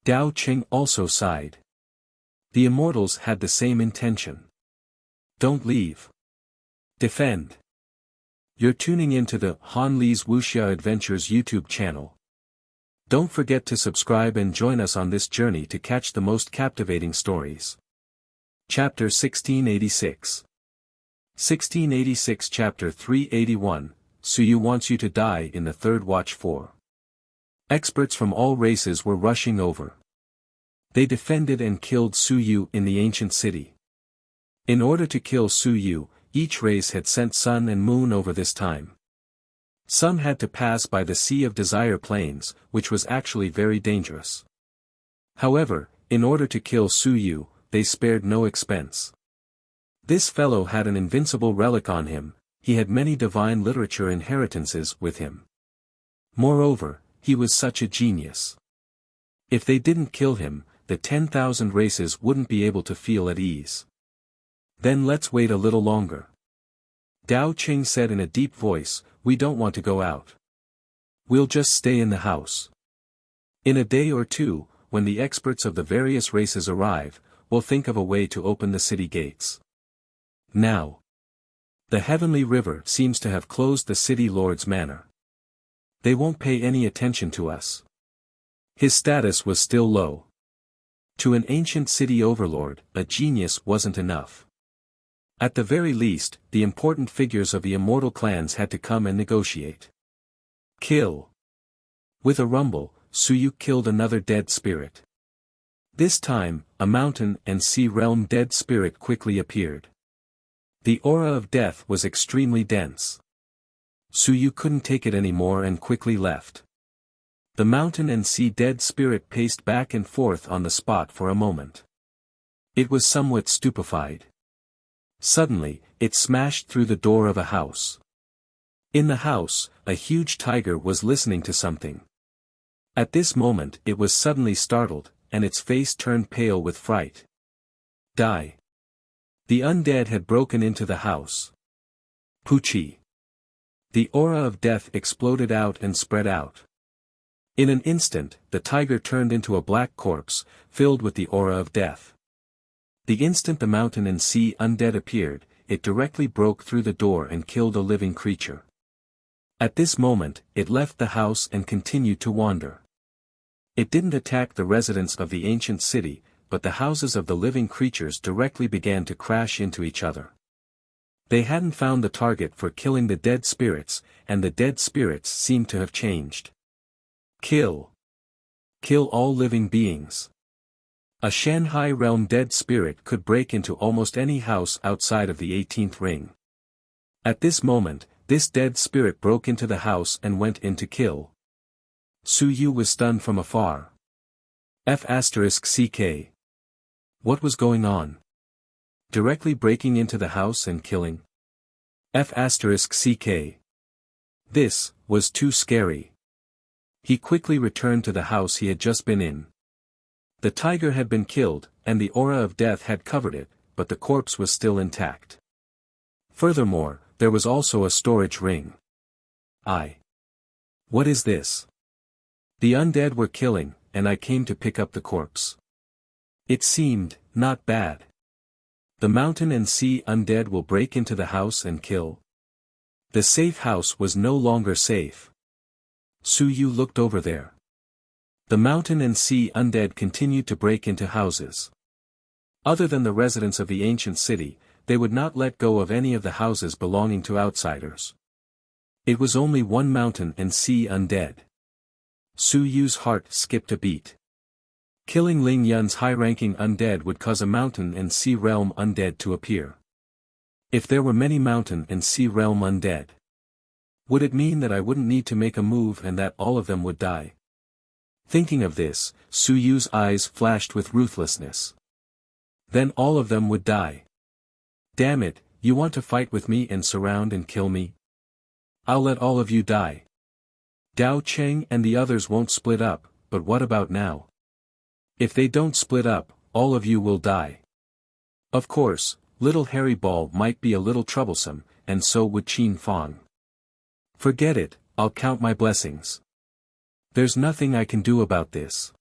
Dao Qing also sighed. The immortals had the same intention. Don't leave. Defend. You're tuning into the Han Li's Wuxia Adventures YouTube channel. Don't forget to subscribe and join us on this journey to catch the most captivating stories. Chapter 1686. 1686 Chapter 381, Suyu wants you to die in the third watch 4. Experts from all races were rushing over. They defended and killed Suyu in the ancient city. In order to kill Suyu, each race had sent Sun and Moon over this time. Some had to pass by the Sea of Desire Plains, which was actually very dangerous. However, in order to kill Suyu, they spared no expense. This fellow had an invincible relic on him, he had many divine literature inheritances with him. Moreover, he was such a genius. If they didn't kill him, the 10,000 races wouldn't be able to feel at ease. Then let's wait a little longer. Dao Qing said in a deep voice, "We don't want to go out. We'll just stay in the house. In a day or two, when the experts of the various races arrive, we'll think of a way to open the city gates. Now, the Heavenly River seems to have closed the city lord's manor. They won't pay any attention to us." His status was still low. To an ancient city overlord, a genius wasn't enough. At the very least, the important figures of the immortal clans had to come and negotiate. Kill. With a rumble, Suyu killed another dead spirit. This time, a mountain and sea realm dead spirit quickly appeared. The aura of death was extremely dense. Suyu couldn't take it anymore and quickly left. The mountain and sea dead spirit paced back and forth on the spot for a moment. It was somewhat stupefied. Suddenly, it smashed through the door of a house. In the house, a huge tiger was listening to something. At this moment it was suddenly startled, and its face turned pale with fright. Die. The undead had broken into the house. Pucci. The aura of death exploded out and spread out. In an instant, the tiger turned into a black corpse, filled with the aura of death. The instant the mountain and sea undead appeared, it directly broke through the door and killed a living creature. At this moment, it left the house and continued to wander. It didn't attack the residents of the ancient city, but the houses of the living creatures directly began to crash into each other. They hadn't found the target for killing the dead spirits, and the dead spirits seemed to have changed. Kill. Kill all living beings. A Shanghai realm dead spirit could break into almost any house outside of the 18th ring. At this moment, this dead spirit broke into the house and went in to kill. Su Yu was stunned from afar. F***ck. What was going on? Directly breaking into the house and killing? F***ck. This was too scary. He quickly returned to the house he had just been in. The tiger had been killed, and the aura of death had covered it, but the corpse was still intact. Furthermore, there was also a storage ring. What is this? The undead were killing, and I came to pick up the corpse. It seemed not bad. The mountain and sea undead will break into the house and kill. The safe house was no longer safe. Su Yu looked over there. The mountain and sea undead continued to break into houses. Other than the residents of the ancient city, they would not let go of any of the houses belonging to outsiders. It was only one mountain and sea undead. Su Yu's heart skipped a beat. Killing Ling Yun's high-ranking undead would cause a mountain and sea realm undead to appear. If there were many mountain and sea realm undead, would it mean that I wouldn't need to make a move and that all of them would die? Thinking of this, Su Yu's eyes flashed with ruthlessness. Then all of them would die. Damn it, you want to fight with me and surround and kill me? I'll let all of you die. Dao Cheng and the others won't split up, but what about now? If they don't split up, all of you will die. Of course, little Hairy Ball might be a little troublesome, and so would Qin Fang. Forget it, I'll count my blessings. There's nothing I can do about this.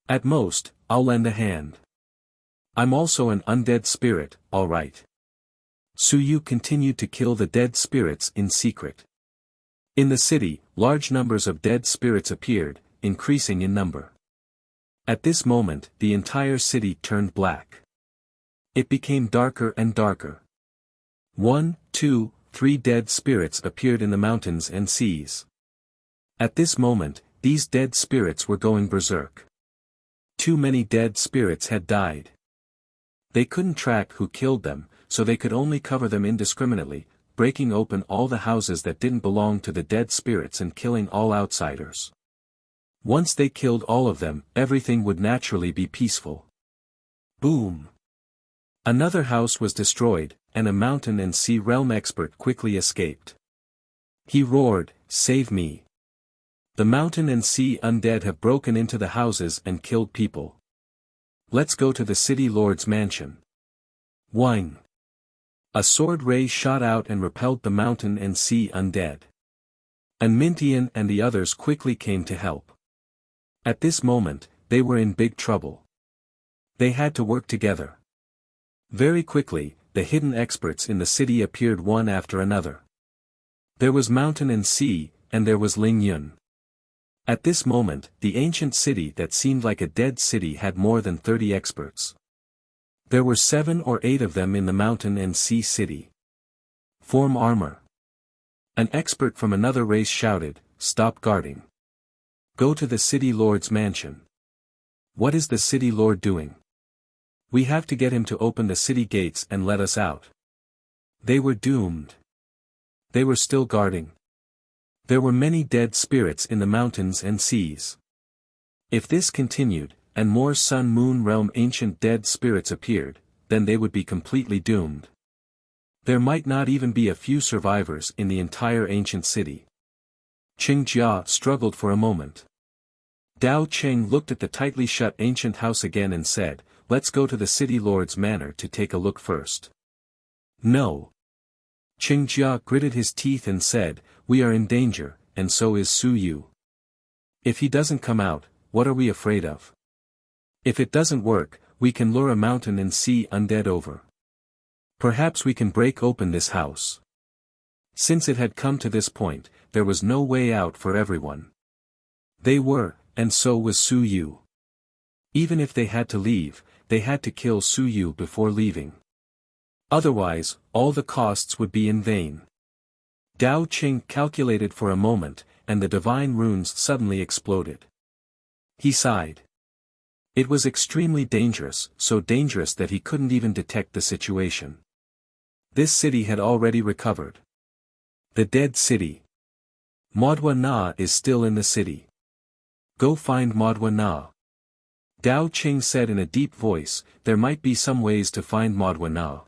At most, I'll lend a hand. I'm also an undead spirit, alright. Su Yu continued to kill the dead spirits in secret. In the city, large numbers of dead spirits appeared, increasing in number. At this moment, the entire city turned black. It became darker and darker. 1, 2, 3 dead spirits appeared in the mountains and seas. At this moment, these dead spirits were going berserk. Too many dead spirits had died. They couldn't track who killed them, so they could only cover them indiscriminately, breaking open all the houses that didn't belong to the dead spirits and killing all outsiders. Once they killed all of them, everything would naturally be peaceful. Boom! Another house was destroyed, and a mountain and sea realm expert quickly escaped. He roared, "Save me! The mountain and sea undead have broken into the houses and killed people. Let's go to the city lord's mansion." Whine! A sword ray shot out and repelled the mountain and sea undead. And Mintian and the others quickly came to help. At this moment, they were in big trouble. They had to work together. Very quickly, the hidden experts in the city appeared one after another. There was mountain and sea, and there was Ling Yun. At this moment, the ancient city that seemed like a dead city had more than 30 experts. There were 7 or 8 of them in the mountain and sea city. Form armor. An expert from another race shouted, "Stop guarding. Go to the city lord's mansion." What is the city lord doing? We have to get him to open the city gates and let us out. They were doomed. They were still guarding. There were many dead spirits in the mountains and seas. If this continued, and more sun-moon realm ancient dead spirits appeared, then they would be completely doomed. There might not even be a few survivors in the entire ancient city. Qing Jia struggled for a moment. Dao Cheng looked at the tightly shut ancient house again and said, "Let's go to the city lord's manor to take a look first." No. Qing Jia gritted his teeth and said, "We are in danger, and so is Su Yu. If he doesn't come out, what are we afraid of? If it doesn't work, we can lure a mountain and sea undead over. Perhaps we can break open this house. Since it had come to this point, there was no way out for everyone. They were, and so was Su Yu. Even if they had to leave, they had to kill Su Yu before leaving. Otherwise, all the costs would be in vain. Dao Qing calculated for a moment, and the divine runes suddenly exploded. He sighed. It was extremely dangerous, so dangerous that he couldn't even detect the situation. This city had already recovered. The dead city. Maudwa Na is still in the city. Go find Maudwa Na. Dao Qing said in a deep voice, there might be some ways to find Maudwa Na.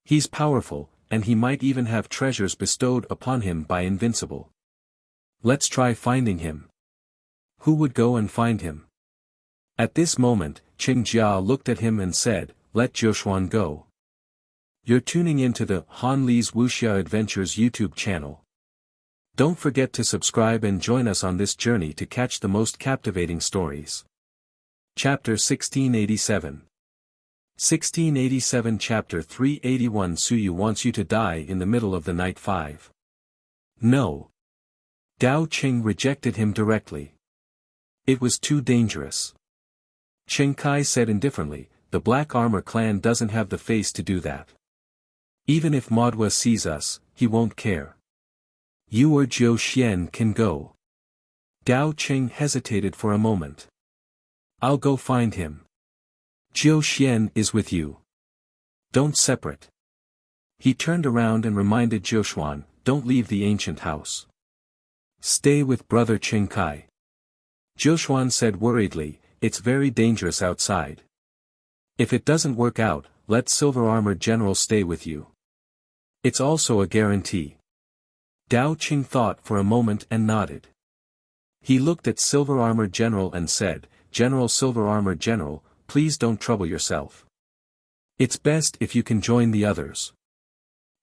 He's powerful, and he might even have treasures bestowed upon him by Invincible. Let's try finding him. Who would go and find him? At this moment, Qing Jia looked at him and said, let Joshuan go. You're tuning into the Han Li's Wuxia Adventures YouTube channel. Don't forget to subscribe and join us on this journey to catch the most captivating stories. Chapter 1687. 1687 Chapter 381 Su Yu wants you to die in the middle of the night. 5. No. Dao Qing rejected him directly. It was too dangerous. Qing Kai said indifferently, the Black Armor clan doesn't have the face to do that. Even if Maudwa sees us, he won't care. You or Jiu Xian can go. Dao Qing hesitated for a moment. I'll go find him. Jiu Xian is with you. Don't separate. He turned around and reminded Joshuan, don't leave the ancient house. Stay with brother Qing Kai. Joshuan said worriedly, it's very dangerous outside. If it doesn't work out, let Silver Armored General stay with you. It's also a guarantee. Dao Qing thought for a moment and nodded. He looked at Silver Armored General and said, General Silver Armored General, please don't trouble yourself. It's best if you can join the others.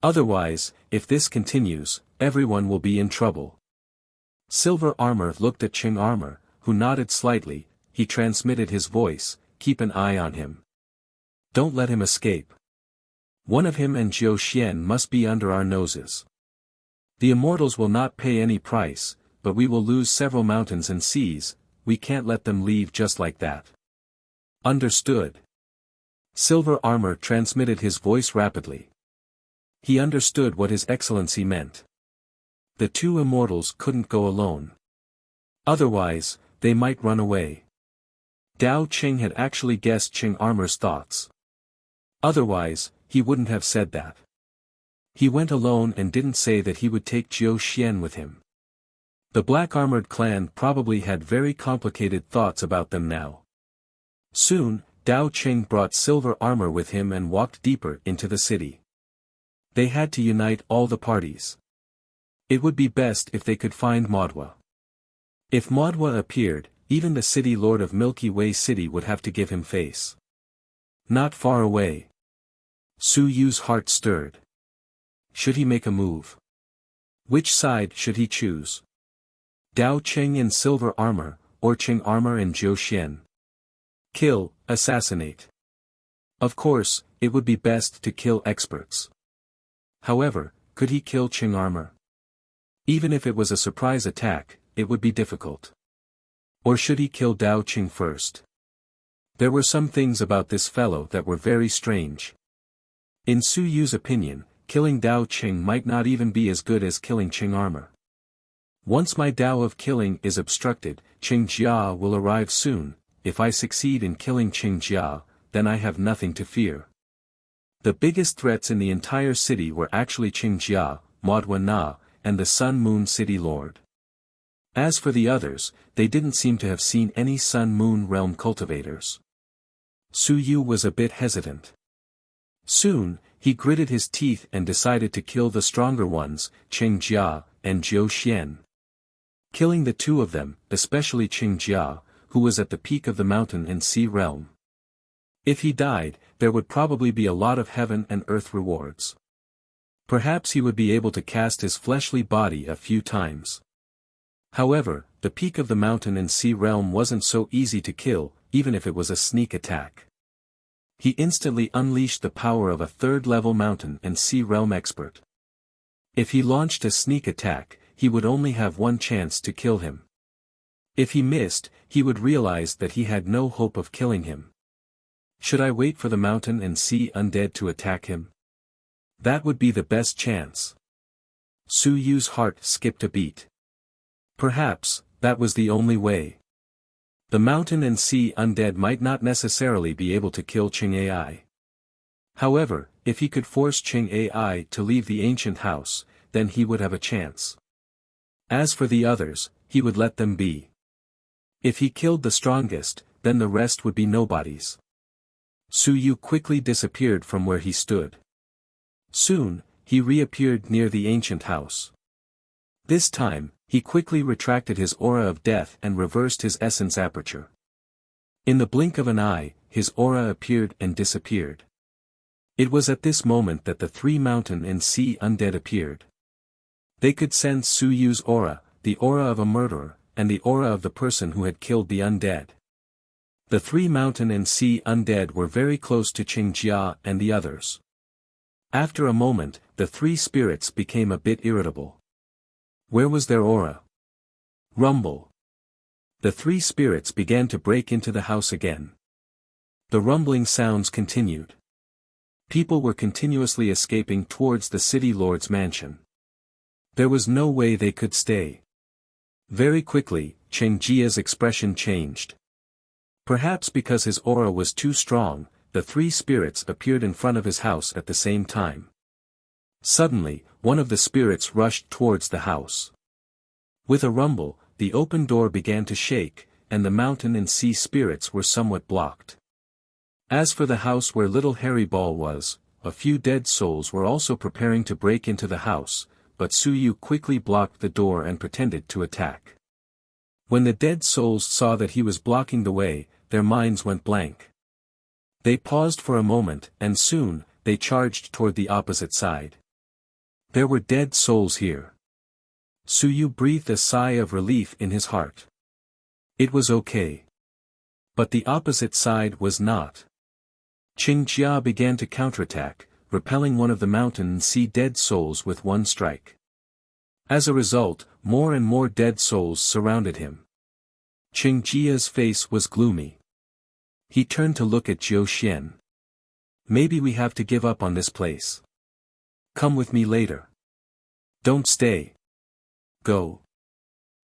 Otherwise, if this continues, everyone will be in trouble. Silver Armor looked at Qing Armor, who nodded slightly. He transmitted his voice, keep an eye on him. Don't let him escape. One of him and Jiu Xian must be under our noses. The immortals will not pay any price, but we will lose several mountains and seas, we can't let them leave just like that. Understood. Silver Armor transmitted his voice rapidly. He understood what His Excellency meant. The two immortals couldn't go alone. Otherwise, they might run away. Dao Qing had actually guessed Qing Armor's thoughts. Otherwise, he wouldn't have said that. He went alone and didn't say that he would take Jiu Xian with him. The Black Armored clan probably had very complicated thoughts about them now. Soon, Dao Qing brought Silver Armor with him and walked deeper into the city. They had to unite all the parties. It would be best if they could find Maudwa. If Maudwa appeared, even the city lord of Milky Way City would have to give him face. Not far away. Su Yu's heart stirred. Should he make a move? Which side should he choose? Dao Qing and Silver Armor, or Qing Armor and Jiu Xian? Kill, assassinate. Of course, it would be best to kill experts. However, could he kill Qing Armor? Even if it was a surprise attack, it would be difficult. Or should he kill Dao Qing first? There were some things about this fellow that were very strange. In Su Yu's opinion, killing Dao Qing might not even be as good as killing Qing Armor. Once my Dao of killing is obstructed, Qing Jia will arrive soon. If I succeed in killing Qing Jia, then I have nothing to fear. The biggest threats in the entire city were actually Qing Jia, Maudwa Na, and the Sun Moon City Lord. As for the others, they didn't seem to have seen any Sun Moon Realm cultivators. Su Yu was a bit hesitant. Soon, he gritted his teeth and decided to kill the stronger ones, Qing Jia and Jiu Xian. Killing the two of them, especially Qing Jia, who was at the peak of the mountain and sea realm. If he died, there would probably be a lot of heaven and earth rewards. Perhaps he would be able to cast his fleshly body a few times. However, the peak of the mountain and sea realm wasn't so easy to kill, even if it was a sneak attack. He instantly unleashed the power of a third-level mountain and sea realm expert. If he launched a sneak attack, he would only have one chance to kill him. If he missed, he would realize that he had no hope of killing him. Should I wait for the mountain and sea undead to attack him? That would be the best chance. Su Yu's heart skipped a beat. Perhaps, that was the only way. The mountain and sea undead might not necessarily be able to kill Qing Ai. However, if he could force Qing Ai to leave the ancient house, then he would have a chance. As for the others, he would let them be. If he killed the strongest, then the rest would be nobodies. Su Yu quickly disappeared from where he stood. Soon, he reappeared near the ancient house. This time, he quickly retracted his aura of death and reversed his essence aperture. In the blink of an eye, his aura appeared and disappeared. It was at this moment that the three mountain and sea undead appeared. They could sense Su Yu's aura, the aura of a murderer, and the aura of the person who had killed the undead. The three mountain and sea undead were very close to Qing Jia and the others. After a moment, the three spirits became a bit irritable. Where was their aura? Rumble. The three spirits began to break into the house again. The rumbling sounds continued. People were continuously escaping towards the city lord's mansion. There was no way they could stay. Very quickly, Qing Jia's expression changed. Perhaps because his aura was too strong, the three spirits appeared in front of his house at the same time. Suddenly, one of the spirits rushed towards the house. With a rumble, the open door began to shake, and the mountain and sea spirits were somewhat blocked. As for the house where little Harry Ball was, a few dead souls were also preparing to break into the house, but Su Yu quickly blocked the door and pretended to attack. When the dead souls saw that he was blocking the way, their minds went blank. They paused for a moment, and soon, they charged toward the opposite side. There were dead souls here. Su Yu breathed a sigh of relief in his heart. It was okay. But the opposite side was not. Qing Jia began to counterattack, repelling one of the mountain and sea dead souls with one strike. As a result, more and more dead souls surrounded him. Qing Jia's face was gloomy. He turned to look at Jiu Xian. Maybe we have to give up on this place. Come with me later. Don't stay. Go.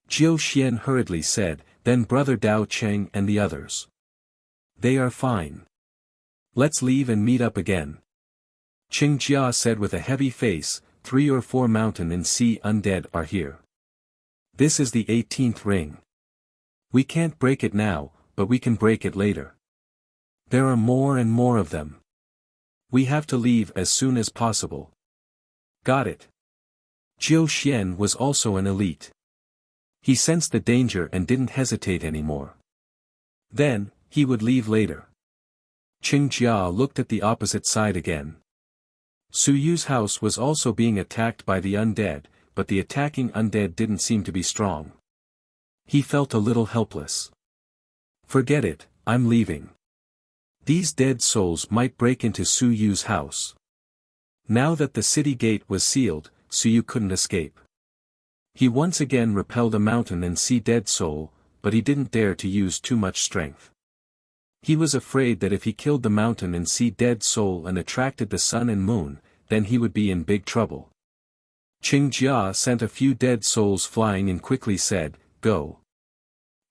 Jiu Xian hurriedly said, then Brother Dao Cheng and the others. They are fine. Let's leave and meet up again. Qing Jia said with a heavy face, 3 or 4 mountain and sea undead are here. This is the 18th ring. We can't break it now, but we can break it later. There are more and more of them. We have to leave as soon as possible. Got it. Jiu Xian was also an elite. He sensed the danger and didn't hesitate anymore. Then, he would leave later. Qing Jia looked at the opposite side again. Su Yu's house was also being attacked by the undead, but the attacking undead didn't seem to be strong. He felt a little helpless. Forget it, I'm leaving. These dead souls might break into Su Yu's house. Now that the city gate was sealed, Su Yu couldn't escape. He once again repelled a mountain and sea dead soul, but he didn't dare to use too much strength. He was afraid that if he killed the mountain and sea dead soul and attracted the sun and moon, then he would be in big trouble. Qing Jia sent a few dead souls flying and quickly said, "Go."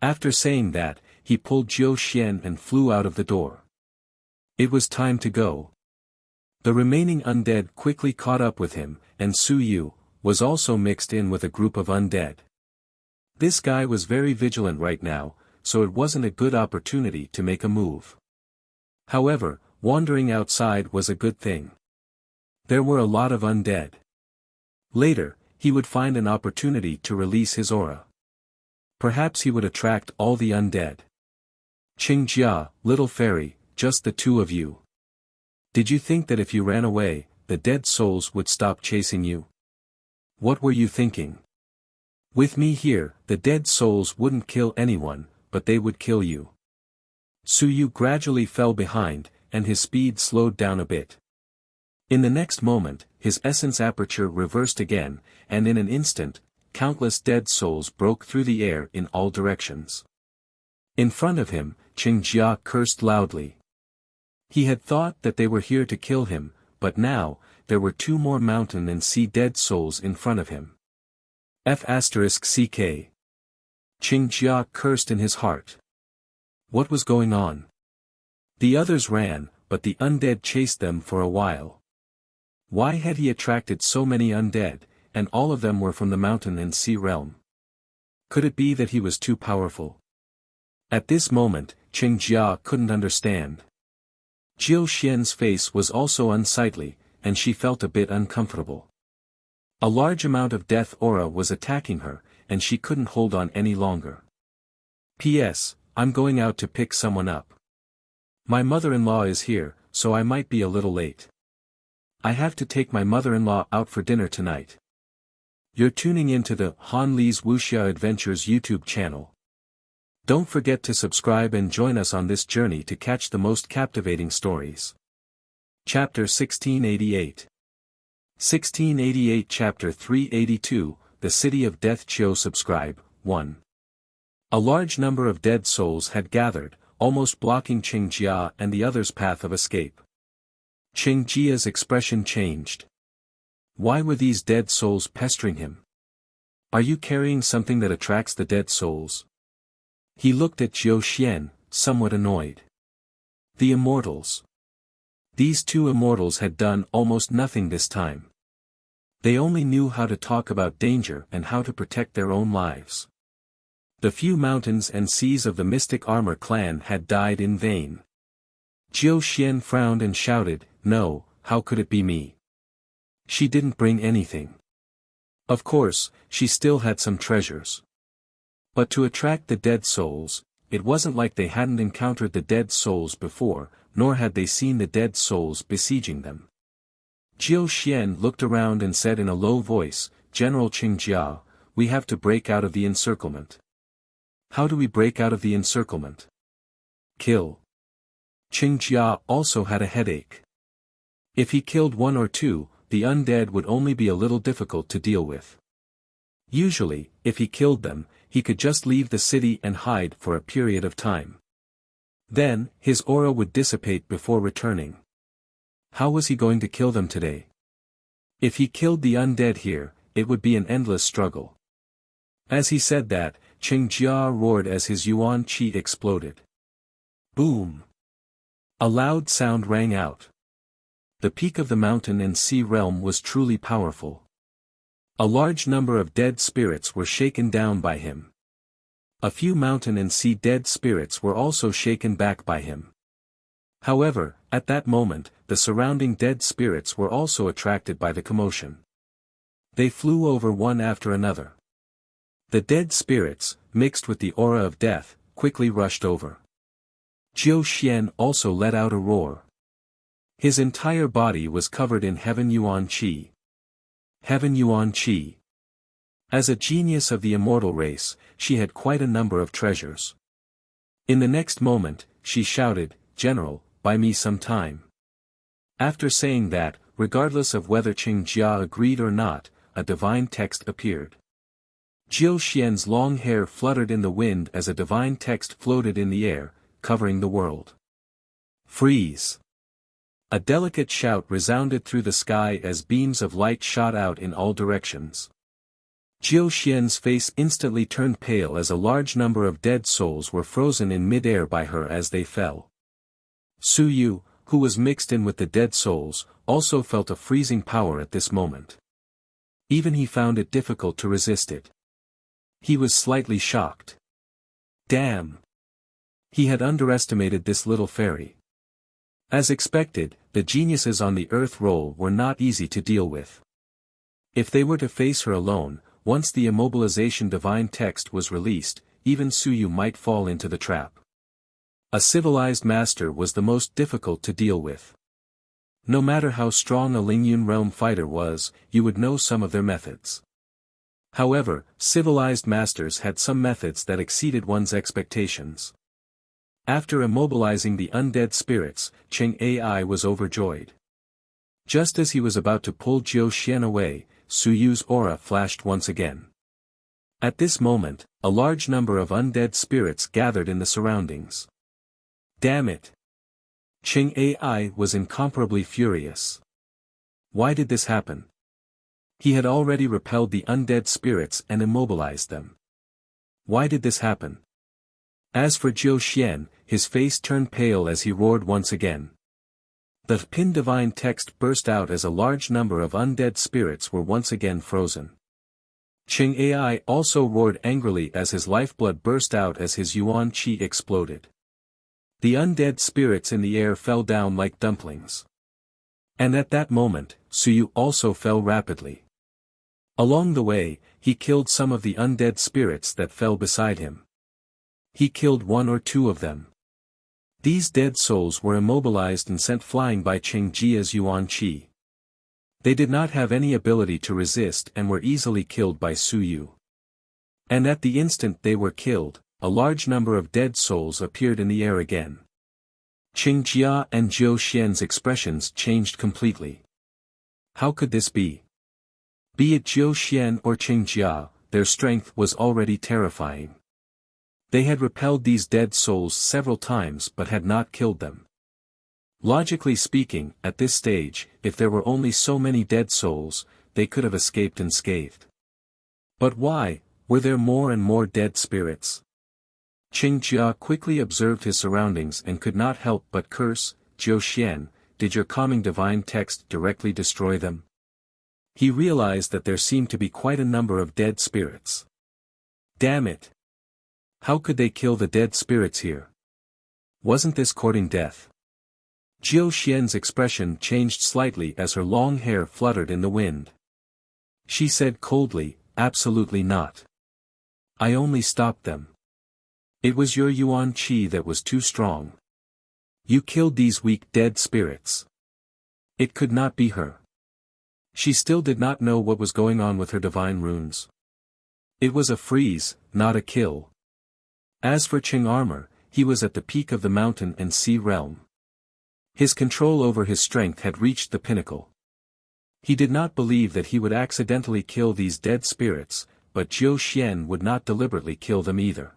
After saying that, he pulled Jiu Xian and flew out of the door. It was time to go. The remaining undead quickly caught up with him, and Su Yu was also mixed in with a group of undead. This guy was very vigilant right now, so it wasn't a good opportunity to make a move. However, wandering outside was a good thing. There were a lot of undead. Later, he would find an opportunity to release his aura. Perhaps he would attract all the undead. Qing Jia, little fairy, just the two of you. Did you think that if you ran away, the dead souls would stop chasing you? What were you thinking? With me here, the dead souls wouldn't kill anyone, but they would kill you. Su Yu gradually fell behind, and his speed slowed down a bit. In the next moment, his essence aperture reversed again, and in an instant, countless dead souls broke through the air in all directions. In front of him, Qingjia cursed loudly. He had thought that they were here to kill him, but now, there were 2 more mountain and sea dead souls in front of him. F***ck. Qingjia cursed in his heart. What was going on? The others ran, but the undead chased them for a while. Why had he attracted so many undead, and all of them were from the mountain and sea realm? Could it be that he was too powerful? At this moment, Qingjia couldn't understand. Jiu Xian's face was also unsightly, and she felt a bit uncomfortable. A large amount of death aura was attacking her, and she couldn't hold on any longer. P.S. I'm going out to pick someone up. My mother-in-law is here, so I might be a little late. I have to take my mother-in-law out for dinner tonight. You're tuning into the Han Li's Wuxia Adventures YouTube channel. Don't forget to subscribe and join us on this journey to catch the most captivating stories. Chapter 1688. 1688 Chapter 382, The City of Death. Chiu subscribe, 1. A large number of dead souls had gathered, almost blocking Qingjia and the others' path of escape. Qingjia's expression changed. Why were these dead souls pestering him? Are you carrying something that attracts the dead souls? He looked at Jiu Xian, somewhat annoyed. The immortals. These 2 immortals had done almost nothing this time. They only knew how to talk about danger and how to protect their own lives. The few mountains and seas of the Mystic Armor clan had died in vain. Jiu Xian frowned and shouted, "No, how could it be me? She didn't bring anything." Of course, she still had some treasures. But to attract the dead souls, it wasn't like they hadn't encountered the dead souls before, nor had they seen the dead souls besieging them. Jiu Xian looked around and said in a low voice, "General Qingjia, we have to break out of the encirclement." How do we break out of the encirclement? Kill. Qingjia also had a headache. If he killed 1 or 2, the undead would only be a little difficult to deal with. Usually, if he killed them, he could just leave the city and hide for a period of time. Then, his aura would dissipate before returning. How was he going to kill them today? If he killed the undead here, it would be an endless struggle. As he said that, Qingjia roared as his yuan qi exploded. Boom! A loud sound rang out. The peak of the mountain and sea realm was truly powerful. A large number of dead spirits were shaken down by him. A few mountain and sea dead spirits were also shaken back by him. However, at that moment, the surrounding dead spirits were also attracted by the commotion. They flew over one after another. The dead spirits, mixed with the aura of death, quickly rushed over. Jiu Xian also let out a roar. His entire body was covered in Heaven Yuan Qi. Heaven Yuan Qi. As a genius of the immortal race, she had quite a number of treasures. In the next moment, she shouted, "General, buy me some time." After saying that, regardless of whether Qingjia agreed or not, a divine text appeared. Jiu Xian's long hair fluttered in the wind as a divine text floated in the air, covering the world. Freeze! A delicate shout resounded through the sky as beams of light shot out in all directions. Jiu Xian's face instantly turned pale as a large number of dead souls were frozen in mid-air by her as they fell. Su Yu, who was mixed in with the dead souls, also felt a freezing power at this moment. Even he found it difficult to resist it. He was slightly shocked. Damn! He had underestimated this little fairy. As expected, the geniuses on the earth roll were not easy to deal with. If they were to face her alone, once the immobilization divine text was released, even Su Yu might fall into the trap. A civilized master was the most difficult to deal with. No matter how strong a Lingyun realm fighter was, you would know some of their methods. However, civilized masters had some methods that exceeded one's expectations. After immobilizing the undead spirits, Cheng Ai was overjoyed. Just as he was about to pull Jiu Xian away, Su Yu's aura flashed once again. At this moment, a large number of undead spirits gathered in the surroundings. Damn it! Cheng Ai was incomparably furious. Why did this happen? He had already repelled the undead spirits and immobilized them. Why did this happen? As for Jiu Xian, his face turned pale as he roared once again. The pinned divine text burst out as a large number of undead spirits were once again frozen. Cheng Ai also roared angrily as his lifeblood burst out as his yuan qi exploded. The undead spirits in the air fell down like dumplings. And at that moment, Su Yu also fell rapidly. Along the way, he killed some of the undead spirits that fell beside him. He killed one or two of them. These dead souls were immobilized and sent flying by Cheng Jia's yuan qi. They did not have any ability to resist and were easily killed by Su Yu. And at the instant they were killed, a large number of dead souls appeared in the air again. Cheng Jia and Jiu Xian's expressions changed completely. How could this be? Be it Jiu Xian or Cheng Jia, their strength was already terrifying. They had repelled these dead souls several times but had not killed them. Logically speaking, at this stage, if there were only so many dead souls, they could have escaped unscathed. But why, were there more and more dead spirits? Cheng Jia quickly observed his surroundings and could not help but curse. Jiu Xian, did your calming divine text directly destroy them? He realized that there seemed to be quite a number of dead spirits. Damn it! How could they kill the dead spirits here? Wasn't this courting death? Jiu Xian's expression changed slightly as her long hair fluttered in the wind. She said coldly, absolutely not. I only stopped them. It was your yuan qi that was too strong. You killed these weak dead spirits. It could not be her. She still did not know what was going on with her divine runes. It was a freeze, not a kill. As for Cheng Armor, he was at the peak of the mountain and sea realm. His control over his strength had reached the pinnacle. He did not believe that he would accidentally kill these dead spirits, but Jiu Xian would not deliberately kill them either.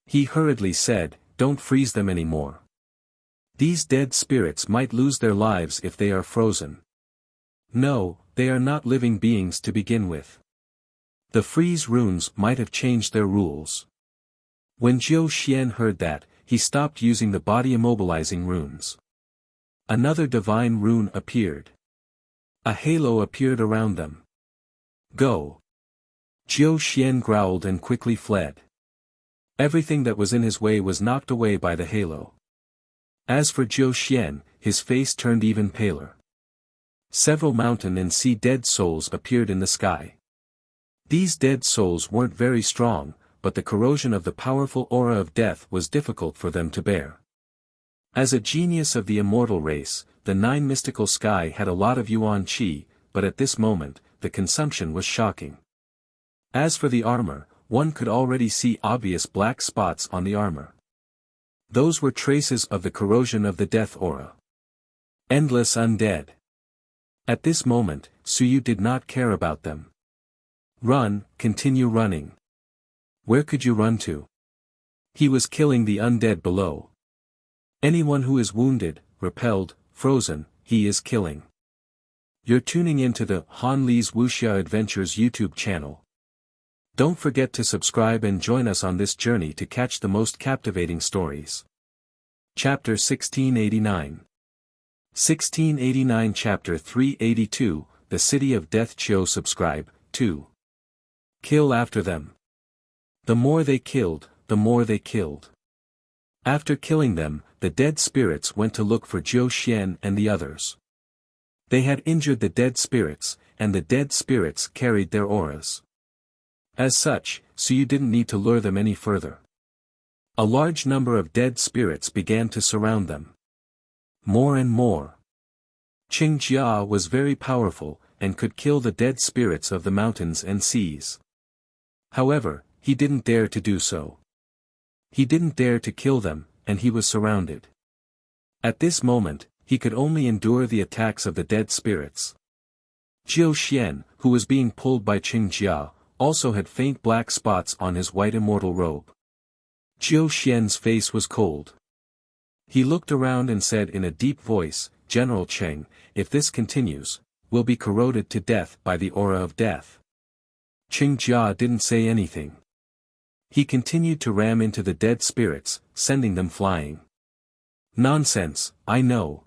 He hurriedly said, don't freeze them anymore. These dead spirits might lose their lives if they are frozen. No, they are not living beings to begin with. The freeze runes might have changed their rules. When Jiu Xian heard that, he stopped using the body immobilizing runes. Another divine rune appeared. A halo appeared around them. Go! Jiu Xian growled and quickly fled. Everything that was in his way was knocked away by the halo. As for Jiu Xian, his face turned even paler. Several mountain and sea dead souls appeared in the sky. These dead souls weren't very strong, but the corrosion of the powerful aura of death was difficult for them to bear. As a genius of the immortal race, the nine mystical sky had a lot of yuan qi, but at this moment, the consumption was shocking. As for the armor, one could already see obvious black spots on the armor. Those were traces of the corrosion of the death aura. Endless undead. At this moment, Su Yu did not care about them. Run, continue running. Where could you run to? He was killing the undead below. Anyone who is wounded, repelled, frozen, he is killing. You're tuning into the Han Li's Wuxia Adventures YouTube channel. Don't forget to subscribe and join us on this journey to catch the most captivating stories. Chapter 1689. 1689 Chapter 382, The City of Death. Chiu subscribe, 2. Kill after them. The more they killed, the more they killed. After killing them, the dead spirits went to look for Jiu Xian and the others. They had injured the dead spirits, and the dead spirits carried their auras. As such, Su Yu didn't need to lure them any further. A large number of dead spirits began to surround them. More and more. Cheng Jia was very powerful, and could kill the dead spirits of the mountains and seas. However, he didn't dare to do so. He didn't dare to kill them, and he was surrounded. At this moment, he could only endure the attacks of the dead spirits. Jiu Xian, who was being pulled by Qing Jia, also had faint black spots on his white immortal robe. Jiu Xian's face was cold. He looked around and said in a deep voice, "General Cheng, if this continues, we'll be corroded to death by the aura of death." Qing Jia didn't say anything. He continued to ram into the dead spirits, sending them flying. "Nonsense, I know."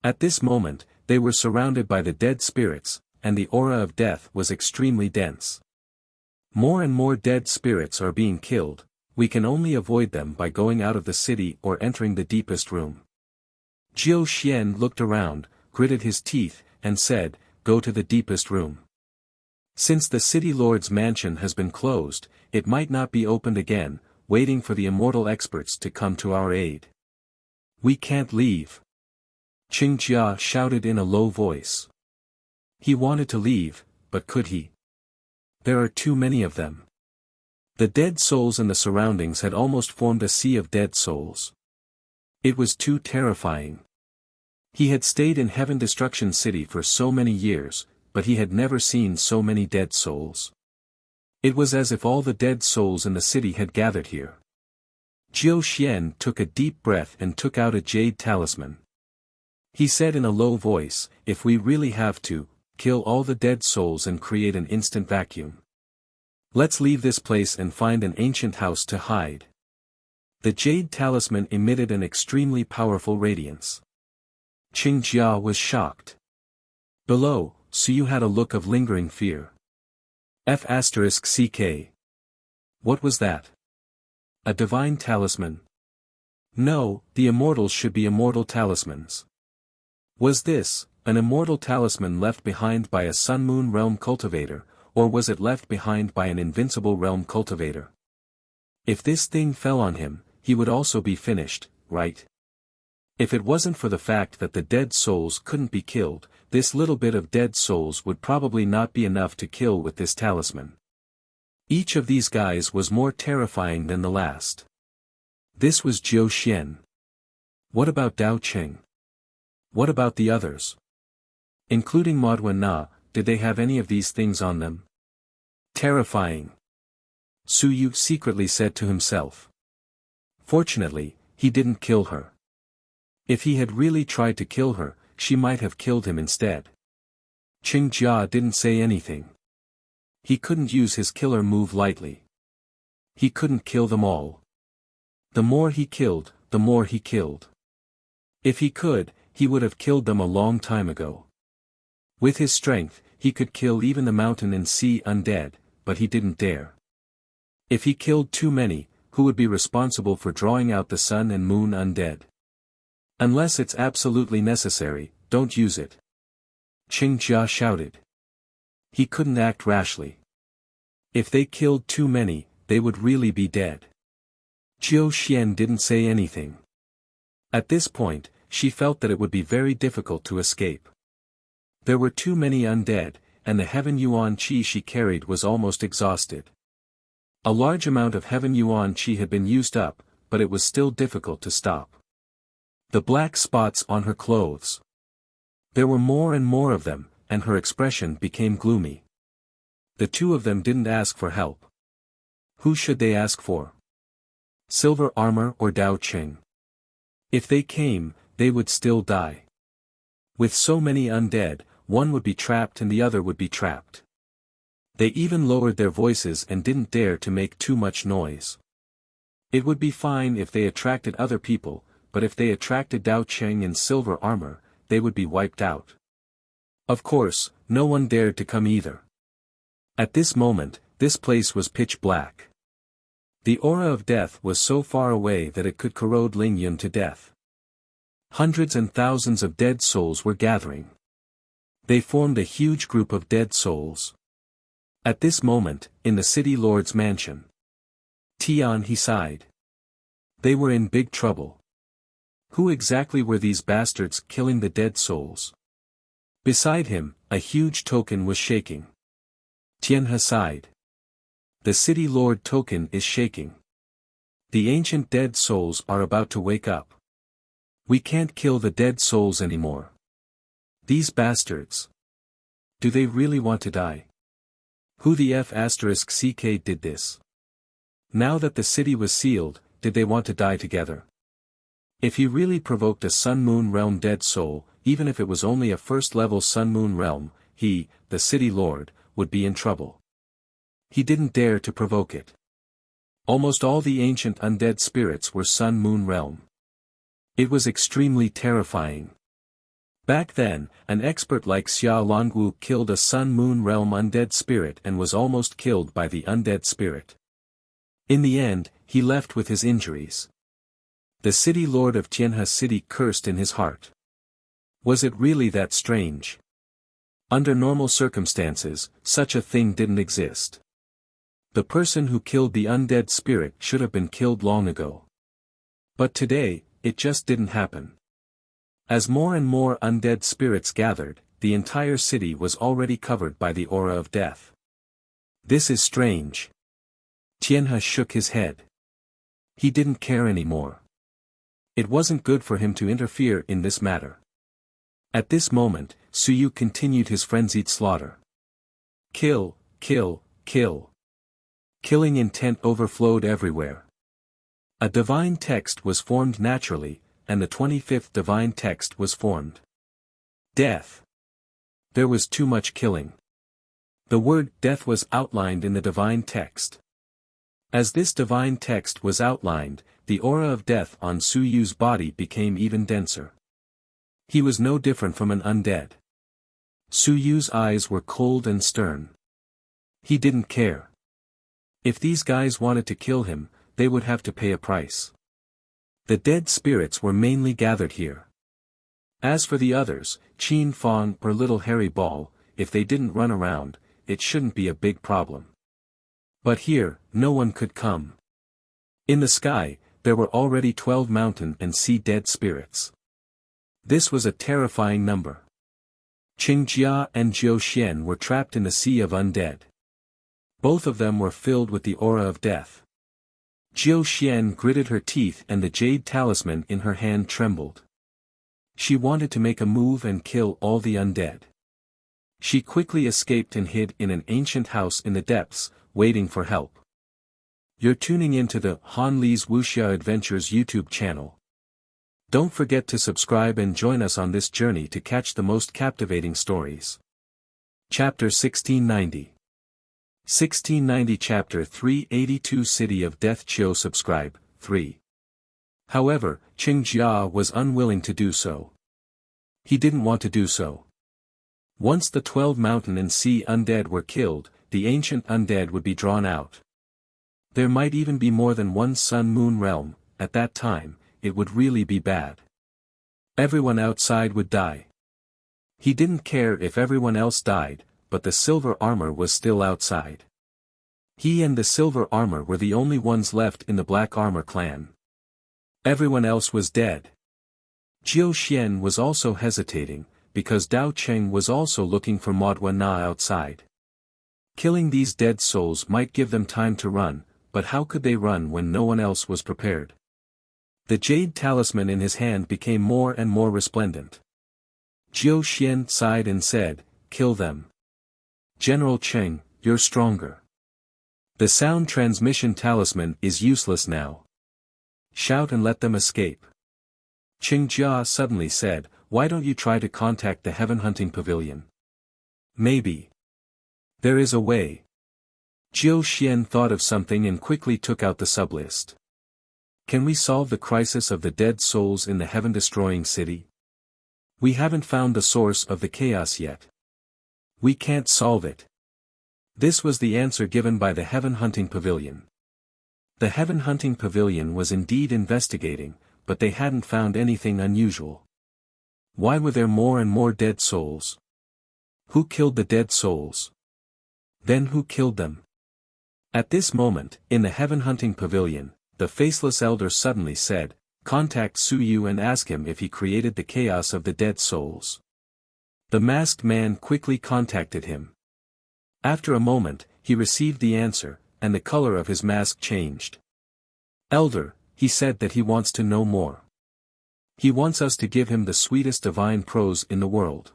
At this moment, they were surrounded by the dead spirits, and the aura of death was extremely dense. More and more dead spirits are being killed. We can only avoid them by going out of the city or entering the deepest room. Jiu Xian looked around, gritted his teeth, and said, "Go to the deepest room. Since the city lord's mansion has been closed, it might not be opened again, waiting for the immortal experts to come to our aid. We can't leave." Qing Jia shouted in a low voice. He wanted to leave, but could he? There are too many of them. The dead souls in the surroundings had almost formed a sea of dead souls. It was too terrifying. He had stayed in Heaven Destruction City for so many years, but he had never seen so many dead souls. It was as if all the dead souls in the city had gathered here. Jiu Xian took a deep breath and took out a jade talisman. He said in a low voice, "If we really have to, kill all the dead souls and create an instant vacuum. Let's leave this place and find an ancient house to hide." The jade talisman emitted an extremely powerful radiance. Qing Jia was shocked. Below, Suyu had a look of lingering fear. F***ck. What was that? A divine talisman? No, the immortals should be immortal talismans. Was this, an immortal talisman left behind by a Sun-Moon realm cultivator, or was it left behind by an invincible realm cultivator? If this thing fell on him, he would also be finished, right? If it wasn't for the fact that the dead souls couldn't be killed, this little bit of dead souls would probably not be enough to kill with this talisman. Each of these guys was more terrifying than the last. This was Jiu Xian. What about Dao Cheng? What about the others? Including Maduan Na, did they have any of these things on them? Terrifying. Suyu secretly said to himself. Fortunately, he didn't kill her. If he had really tried to kill her, she might have killed him instead. Qing Jia didn't say anything. He couldn't use his killer move lightly. He couldn't kill them all. The more he killed, the more he killed. If he could, he would have killed them a long time ago. With his strength, he could kill even the mountain and sea undead, but he didn't dare. If he killed too many, who would be responsible for drawing out the sun and moon undead? Unless it's absolutely necessary, don't use it. Qing Jia shouted. He couldn't act rashly. If they killed too many, they would really be dead. Jiu Xian didn't say anything. At this point, she felt that it would be very difficult to escape. There were too many undead, and the Heaven Yuan Qi she carried was almost exhausted. A large amount of Heaven Yuan Qi had been used up, but it was still difficult to stop. The black spots on her clothes. There were more and more of them, and her expression became gloomy. The two of them didn't ask for help. Who should they ask for? Silver Armor or Dao Cheng? If they came, they would still die. With so many undead, one would be trapped and the other would be trapped. They even lowered their voices and didn't dare to make too much noise. It would be fine if they attracted other people, but if they attracted Dao Cheng in silver armor, they would be wiped out. Of course, no one dared to come either. At this moment, this place was pitch black. The aura of death was so far away that it could corrode Ling Yun to death. Hundreds and thousands of dead souls were gathering. They formed a huge group of dead souls. At this moment, in the city lord's mansion. Tian he sighed. They were in big trouble. Who exactly were these bastards killing the dead souls? Beside him, a huge token was shaking. Tian he sighed. The city lord token is shaking. The ancient dead souls are about to wake up. We can't kill the dead souls anymore. These bastards. Do they really want to die? Who the F***ck did this? Now that the city was sealed, did they want to die together? If he really provoked a Sun-Moon Realm dead soul, even if it was only a first-level Sun-Moon Realm, he, the city lord, would be in trouble. He didn't dare to provoke it. Almost all the ancient undead spirits were Sun-Moon Realm. It was extremely terrifying. Back then, an expert like Xia Longwu killed a Sun-Moon Realm undead spirit and was almost killed by the undead spirit. In the end, he left with his injuries. The city lord of Tianhe City cursed in his heart. Was it really that strange? Under normal circumstances, such a thing didn't exist. The person who killed the undead spirit should have been killed long ago. But today, it just didn't happen. As more and more undead spirits gathered, the entire city was already covered by the aura of death. This is strange. Tianhe shook his head. He didn't care anymore. It wasn't good for him to interfere in this matter. At this moment, Suyu continued his frenzied slaughter. Kill, kill, kill. Killing intent overflowed everywhere. A divine text was formed naturally, and the 25th divine text was formed. Death. There was too much killing. The word death was outlined in the divine text. As this divine text was outlined, the aura of death on Suyu's body became even denser. He was no different from an undead. Suyu's eyes were cold and stern. He didn't care. If these guys wanted to kill him, they would have to pay a price. The dead spirits were mainly gathered here. As for the others, Qin Fong or Little Hairy Ball, if they didn't run around, it shouldn't be a big problem. But here, no one could come. In the sky, there were already 12 mountain and sea dead spirits. This was a terrifying number. Qingjia and Jiu Xian were trapped in the sea of undead. Both of them were filled with the aura of death. Jiu Xian gritted her teeth and the jade talisman in her hand trembled. She wanted to make a move and kill all the undead. She quickly escaped and hid in an ancient house in the depths, waiting for help. You're tuning into the Han Li's Wuxia Adventures YouTube channel. Don't forget to subscribe and join us on this journey to catch the most captivating stories. Chapter 1690. 1690 Chapter 382 City of Death Chiu Subscribe, 3. However, Qingjia was unwilling to do so. He didn't want to do so. Once the 12 mountain and sea undead were killed, the ancient undead would be drawn out. There might even be more than one Sun-Moon realm. At that time, it would really be bad. Everyone outside would die. He didn't care if everyone else died, but the silver armor was still outside. He and the silver armor were the only ones left in the black armor clan. Everyone else was dead. Jiu Xian was also hesitating, because Dao Cheng was also looking for Modwa Na outside. Killing these dead souls might give them time to run, but how could they run when no one else was prepared? The jade talisman in his hand became more and more resplendent. Jiu Xian sighed and said, "Kill them. General Cheng, you're stronger. The sound transmission talisman is useless now. Shout and let them escape." Qingjia suddenly said, "Why don't you try to contact the Heaven Hunting Pavilion? Maybe there is a way." Jiu Xian thought of something and quickly took out the sublist. Can we solve the crisis of the dead souls in the heaven-destroying city? We haven't found the source of the chaos yet. We can't solve it. This was the answer given by the Heaven Hunting Pavilion. The Heaven Hunting Pavilion was indeed investigating, but they hadn't found anything unusual. Why were there more and more dead souls? Who killed the dead souls? Then who killed them? At this moment, in the Heaven Hunting Pavilion, the faceless elder suddenly said, "Contact Suyu and ask him if he created the chaos of the dead souls." The masked man quickly contacted him. After a moment, he received the answer, and the color of his mask changed. Elder, he said that he wants to know more. He wants us to give him the sweetest divine prose in the world.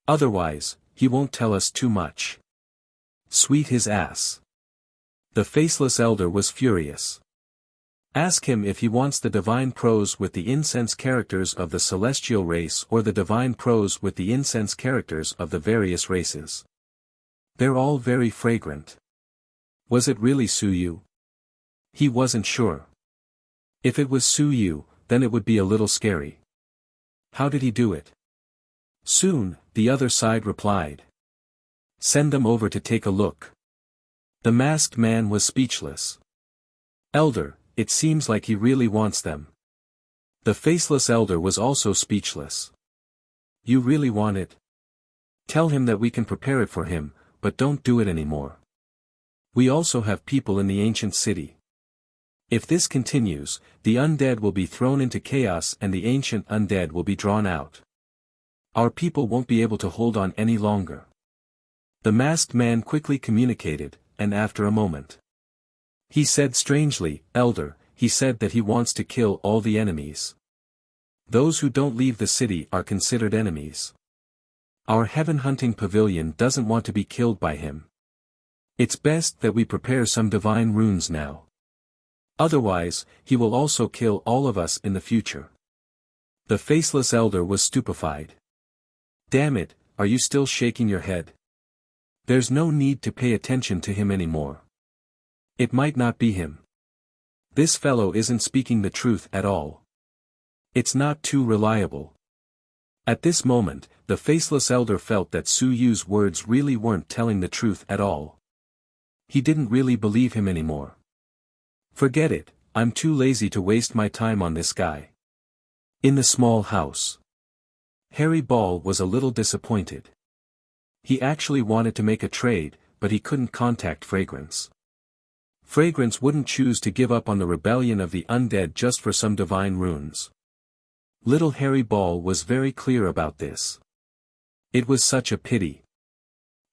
Otherwise, he won't tell us too much. Sweet his ass. The faceless elder was furious. Ask him if he wants the divine prose with the incense characters of the celestial race or the divine prose with the incense characters of the various races. They're all very fragrant. Was it really Suyu? He wasn't sure. If it was Suyu, then it would be a little scary. How did he do it? Soon, the other side replied. Send them over to take a look. The masked man was speechless. Elder, it seems like he really wants them. The faceless elder was also speechless. You really want it? Tell him that we can prepare it for him, but don't do it anymore. We also have people in the ancient city. If this continues, the undead will be thrown into chaos and the ancient undead will be drawn out. Our people won't be able to hold on any longer. The masked man quickly communicated, and after a moment. He said strangely, Elder, he said that he wants to kill all the enemies. Those who don't leave the city are considered enemies. Our heaven-hunting pavilion doesn't want to be killed by him. It's best that we prepare some divine runes now. Otherwise, he will also kill all of us in the future. The faceless elder was stupefied. Damn it, are you still shaking your head? There's no need to pay attention to him anymore. It might not be him. This fellow isn't speaking the truth at all. It's not too reliable. At this moment, the faceless elder felt that Suyu's words really weren't telling the truth at all. He didn't really believe him anymore. Forget it, I'm too lazy to waste my time on this guy. In the small house. Harry Ball was a little disappointed. He actually wanted to make a trade, but he couldn't contact Fragrance. Fragrance wouldn't choose to give up on the rebellion of the undead just for some divine runes. Little Harry Ball was very clear about this. It was such a pity.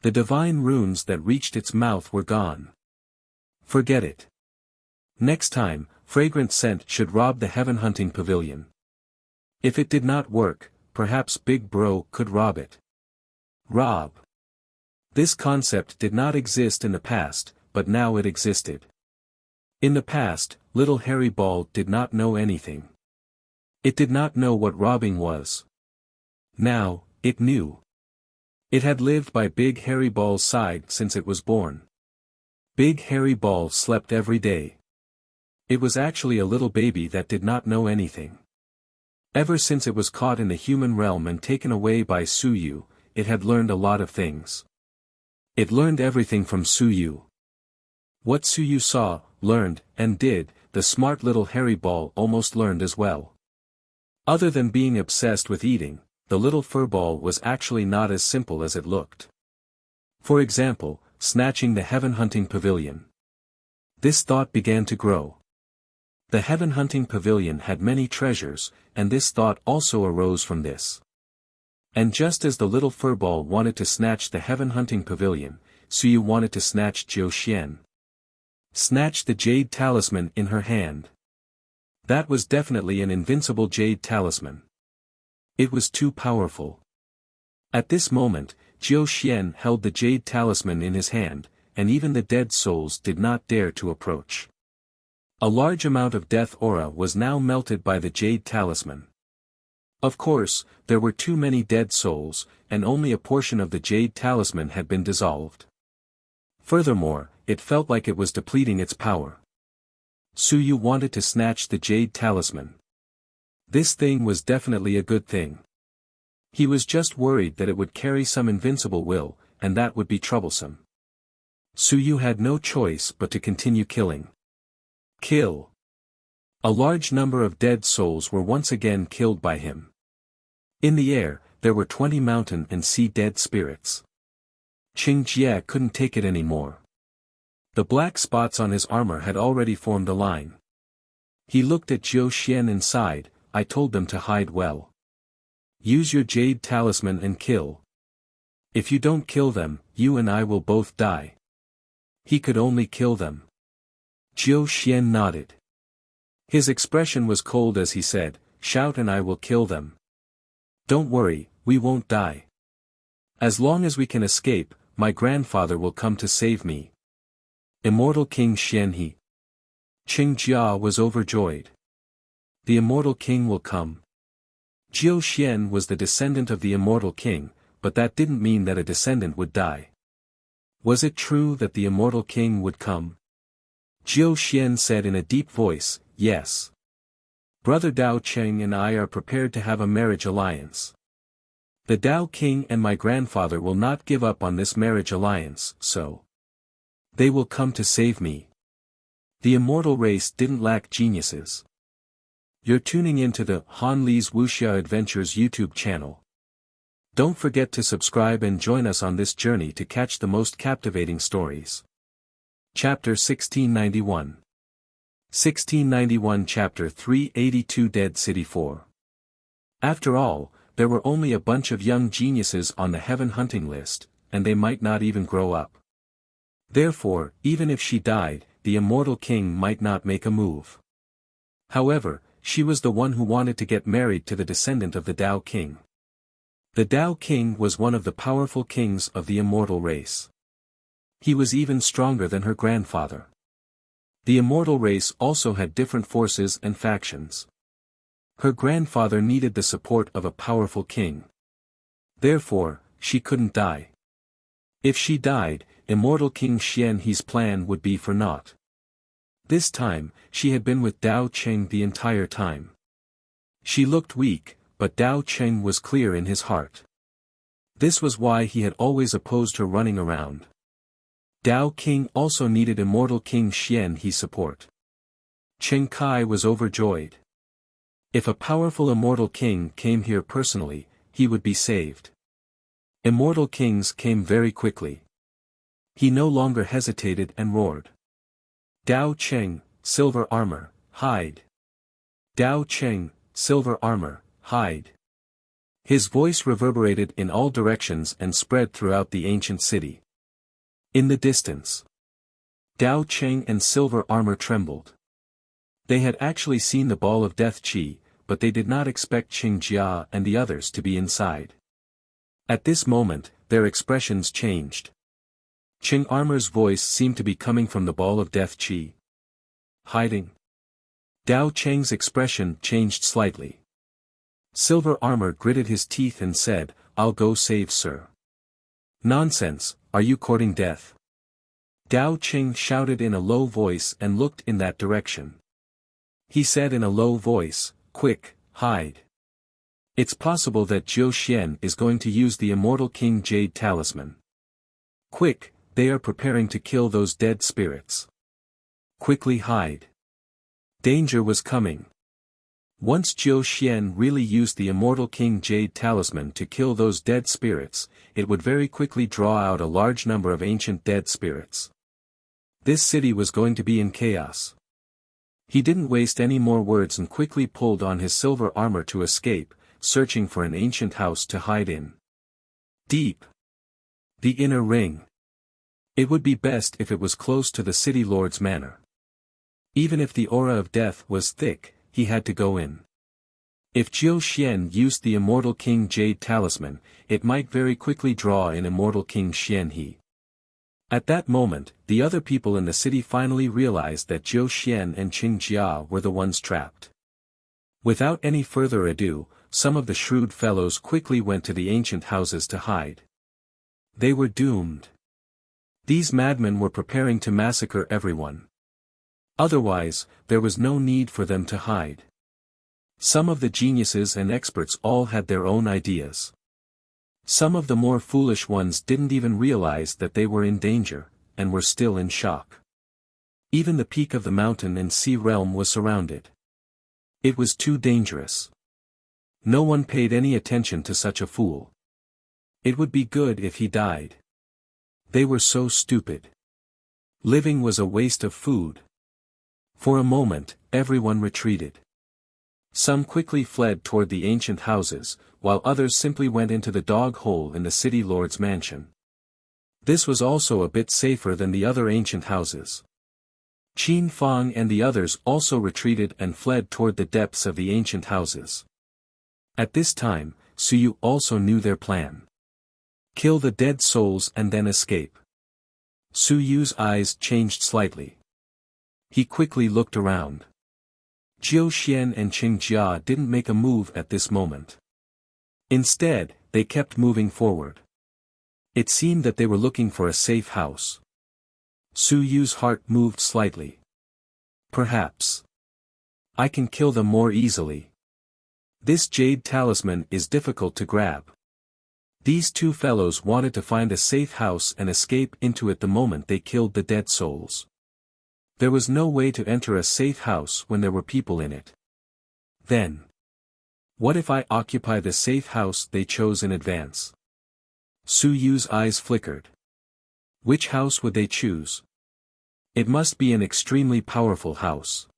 The divine runes that reached its mouth were gone. Forget it. Next time, Fragrance Scent should rob the heaven-hunting pavilion. If it did not work, perhaps Big Bro could rob it. Rob. This concept did not exist in the past, but now it existed. In the past, little Harry Ball did not know anything. It did not know what robbing was. Now, it knew. It had lived by Big Harry Ball's side since it was born. Big Harry Ball slept every day. It was actually a little baby that did not know anything. Ever since it was caught in the human realm and taken away by Suyu, it had learned a lot of things. It learned everything from Suyu. What Suyu saw, learned, and did, the smart little Harry Ball almost learned as well. Other than being obsessed with eating, the little furball was actually not as simple as it looked. For example, snatching the heaven-hunting pavilion. This thought began to grow. The heaven-hunting pavilion had many treasures, and this thought also arose from this. And just as the little furball wanted to snatch the heaven-hunting pavilion, Suyu wanted to snatch Jiu Xian. Snatch the jade talisman in her hand. That was definitely an invincible jade talisman. It was too powerful. At this moment, Jiu Xian held the jade talisman in his hand, and even the dead souls did not dare to approach. A large amount of death aura was now melted by the jade talisman. Of course, there were too many dead souls, and only a portion of the jade talisman had been dissolved. Furthermore, it felt like it was depleting its power. Suyu wanted to snatch the jade talisman. This thing was definitely a good thing. He was just worried that it would carry some invincible will, and that would be troublesome. Suyu had no choice but to continue killing. Kill. A large number of dead souls were once again killed by him. In the air, there were 20 mountain and sea dead spirits. Qing Jie couldn't take it anymore. The black spots on his armor had already formed a line. He looked at Jiu Xian and sighed, I told them to hide well. Use your jade talisman and kill. If you don't kill them, you and I will both die. He could only kill them. Jiu Xian nodded. His expression was cold as he said, "Shout and I will kill them. Don't worry, we won't die. As long as we can escape, my grandfather will come to save me." Immortal King Xianhe. Qing Jia was overjoyed. The immortal king will come. Jiu Xian was the descendant of the immortal king, but that didn't mean that a descendant would die. Was it true that the immortal king would come? Jiu Xian said in a deep voice, "Yes. Brother Dao Cheng and I are prepared to have a marriage alliance. The Dao King and my grandfather will not give up on this marriage alliance, so they will come to save me." The immortal race didn't lack geniuses. You're tuning into the Han Li's Wuxia Adventures YouTube channel. Don't forget to subscribe and join us on this journey to catch the most captivating stories. Chapter 1691. 1691 Chapter 382 Dead City 4. After all, there were only a bunch of young geniuses on the heaven hunting list, and they might not even grow up. Therefore, even if she died, the immortal king might not make a move. However, she was the one who wanted to get married to the descendant of the Dao King. The Dao King was one of the powerful kings of the immortal race. He was even stronger than her grandfather. The immortal race also had different forces and factions. Her grandfather needed the support of a powerful king. Therefore, she couldn't die. If she died, immortal King Xianhe's plan would be for naught. This time, she had been with Dao Cheng the entire time. She looked weak, but Dao Cheng was clear in his heart. This was why he had always opposed her running around. Dao King also needed immortal King Xianhe's support. Cheng Kai was overjoyed. If a powerful immortal king came here personally, he would be saved. Immortal kings came very quickly. He no longer hesitated and roared. "Dao Cheng, silver armor, hide. Dao Cheng, silver armor, hide." His voice reverberated in all directions and spread throughout the ancient city. In the distance, Dao Cheng and silver armor trembled. They had actually seen the ball of death Qi, but they did not expect Qing Jia and the others to be inside. At this moment, their expressions changed. Qing Armor's voice seemed to be coming from the ball of death Qi. Hiding. Dao Cheng's expression changed slightly. Silver Armor gritted his teeth and said, "I'll go save Sir." "Nonsense, are you courting death?" Dao Cheng shouted in a low voice and looked in that direction. He said in a low voice, "Quick, hide. It's possible that Jiu Xian is going to use the immortal King Jade Talisman. Quick, they are preparing to kill those dead spirits. Quickly hide. Danger was coming. Once Jiu Xian really used the immortal King Jade Talisman to kill those dead spirits, it would very quickly draw out a large number of ancient dead spirits. This city was going to be in chaos. He didn't waste any more words and quickly pulled on his silver armor to escape, searching for an ancient house to hide in. Deep. The inner ring. It would be best if it was close to the city lord's manor. Even if the aura of death was thick, he had to go in. If Jiu Xian used the immortal King Jade Talisman, it might very quickly draw in immortal King Xianhe. At that moment, the other people in the city finally realized that Jiu Xian and Qing Jia were the ones trapped. Without any further ado, some of the shrewd fellows quickly went to the ancient houses to hide. They were doomed. These madmen were preparing to massacre everyone. Otherwise, there was no need for them to hide. Some of the geniuses and experts all had their own ideas. Some of the more foolish ones didn't even realize that they were in danger, and were still in shock. Even the peak of the mountain and sea realm was surrounded. It was too dangerous. No one paid any attention to such a fool. It would be good if he died. They were so stupid. Living was a waste of food. For a moment, everyone retreated. Some quickly fled toward the ancient houses, while others simply went into the dog hole in the city lord's mansion. This was also a bit safer than the other ancient houses. Qin Fang and the others also retreated and fled toward the depths of the ancient houses. At this time, Suyu also knew their plan. Kill the dead souls and then escape. Suyu's eyes changed slightly. He quickly looked around. Jiu Xian and Qing Jia didn't make a move at this moment. Instead, they kept moving forward. It seemed that they were looking for a safe house. Suyu's heart moved slightly. Perhaps I can kill them more easily. This jade talisman is difficult to grab. These two fellows wanted to find a safe house and escape into it the moment they killed the dead souls. There was no way to enter a safe house when there were people in it. Then, what if I occupy the safe house they chose in advance? Suyu's eyes flickered. Which house would they choose? It must be an extremely powerful house.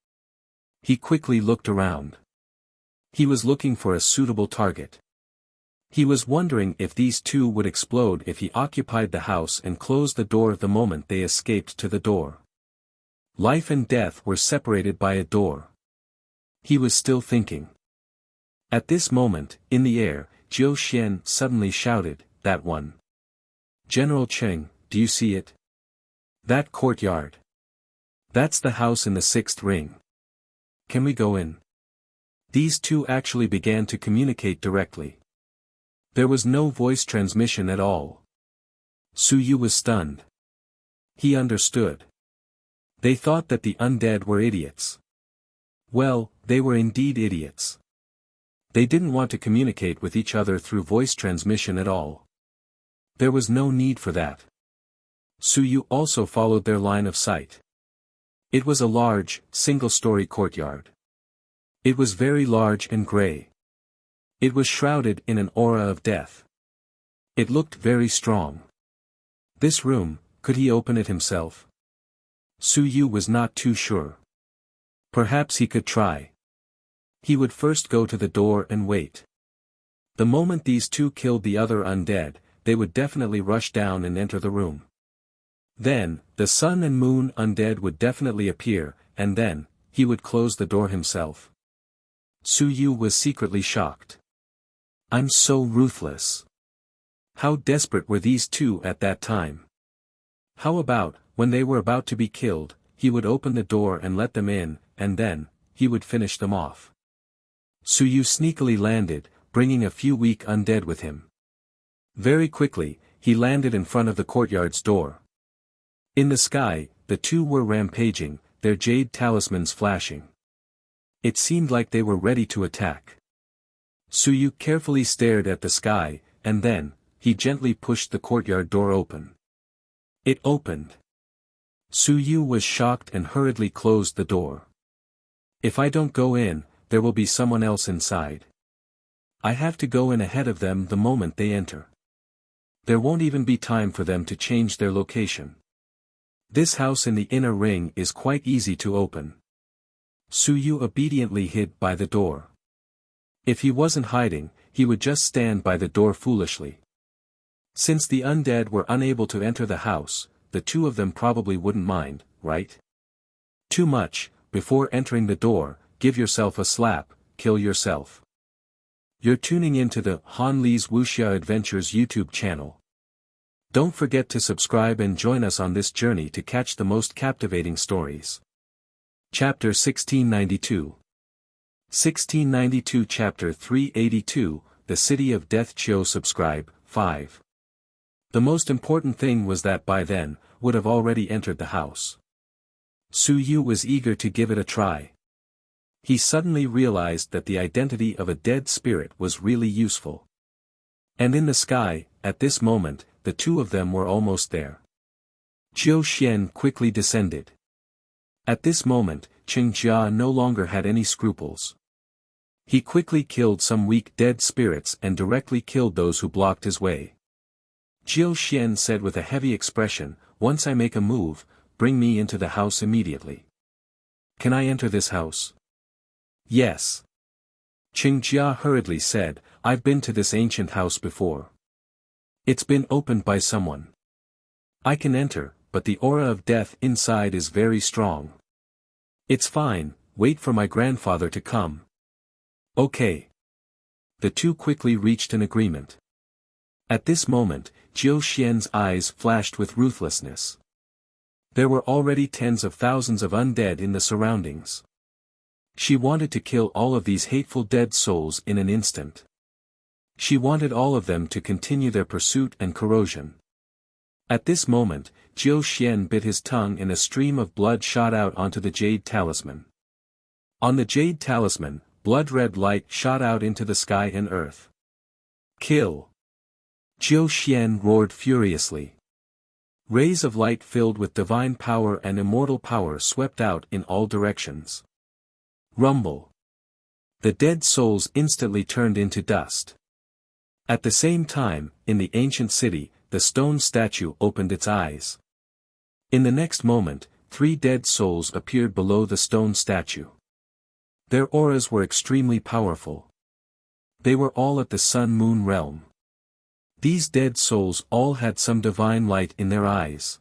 He quickly looked around. He was looking for a suitable target. He was wondering if these two would explode if he occupied the house and closed the door the moment they escaped to the door. Life and death were separated by a door. He was still thinking. At this moment, in the air, Jiu Xian suddenly shouted, "That one. General Cheng, do you see it? That courtyard. That's the house in the 6th ring. Can we go in?" These two actually began to communicate directly. There was no voice transmission at all. Suyu was stunned. He understood. They thought that the undead were idiots. Well, they were indeed idiots. They didn't want to communicate with each other through voice transmission at all. There was no need for that. Suyu also followed their line of sight. It was a large, single-story courtyard. It was very large and gray. It was shrouded in an aura of death. It looked very strong. This room, could he open it himself? Suyu was not too sure. Perhaps he could try. He would first go to the door and wait. The moment these two killed the other undead, they would definitely rush down and enter the room. Then, the sun and moon undead would definitely appear, and then, he would close the door himself. Suyu was secretly shocked. I'm so ruthless. How desperate were these two at that time? How about, when they were about to be killed, he would open the door and let them in, and then, he would finish them off. Suyu sneakily landed, bringing a few weak undead with him. Very quickly, he landed in front of the courtyard's door. In the sky, the two were rampaging, their jade talismans flashing. It seemed like they were ready to attack. Suyu carefully stared at the sky, and then, he gently pushed the courtyard door open. It opened. Suyu was shocked and hurriedly closed the door. If I don't go in, there will be someone else inside. I have to go in ahead of them the moment they enter. There won't even be time for them to change their location. This house in the inner ring is quite easy to open. Suyu obediently hid by the door. If he wasn't hiding, he would just stand by the door foolishly. Since the undead were unable to enter the house, the two of them probably wouldn't mind, right? Too much, before entering the door, give yourself a slap, kill yourself. You're tuning into the Han Li's Wuxia Adventures YouTube channel. Don't forget to subscribe and join us on this journey to catch the most captivating stories. Chapter 1692 1692 Chapter 382, The City of Death. Chio subscribe, 5. The most important thing was that by then, would have already entered the house. Suyu was eager to give it a try. He suddenly realized that the identity of a dead spirit was really useful. And in the sky, at this moment, the two of them were almost there. Jiu Xian quickly descended. At this moment, Qing Jia no longer had any scruples. He quickly killed some weak dead spirits and directly killed those who blocked his way. Jiu Xian said with a heavy expression, "Once I make a move, bring me into the house immediately." "Can I enter this house?" "Yes." Qing Jia hurriedly said, "I've been to this ancient house before. It's been opened by someone. I can enter, but the aura of death inside is very strong." It's fine, wait for my grandfather to come. Okay. The two quickly reached an agreement. At this moment, Jiu Xian's eyes flashed with ruthlessness. There were already tens of thousands of undead in the surroundings. She wanted to kill all of these hateful dead souls in an instant. She wanted all of them to continue their pursuit and corrosion. At this moment, Jiu Xian bit his tongue and a stream of blood shot out onto the jade talisman. On the jade talisman, blood-red light shot out into the sky and earth. Kill! Jiu Xian roared furiously. Rays of light filled with divine power and immortal power swept out in all directions. Rumble! The dead souls instantly turned into dust. At the same time, in the ancient city, the stone statue opened its eyes. In the next moment, 3 dead souls appeared below the stone statue. Their auras were extremely powerful. They were all at the Sun-Moon realm. These dead souls all had some divine light in their eyes.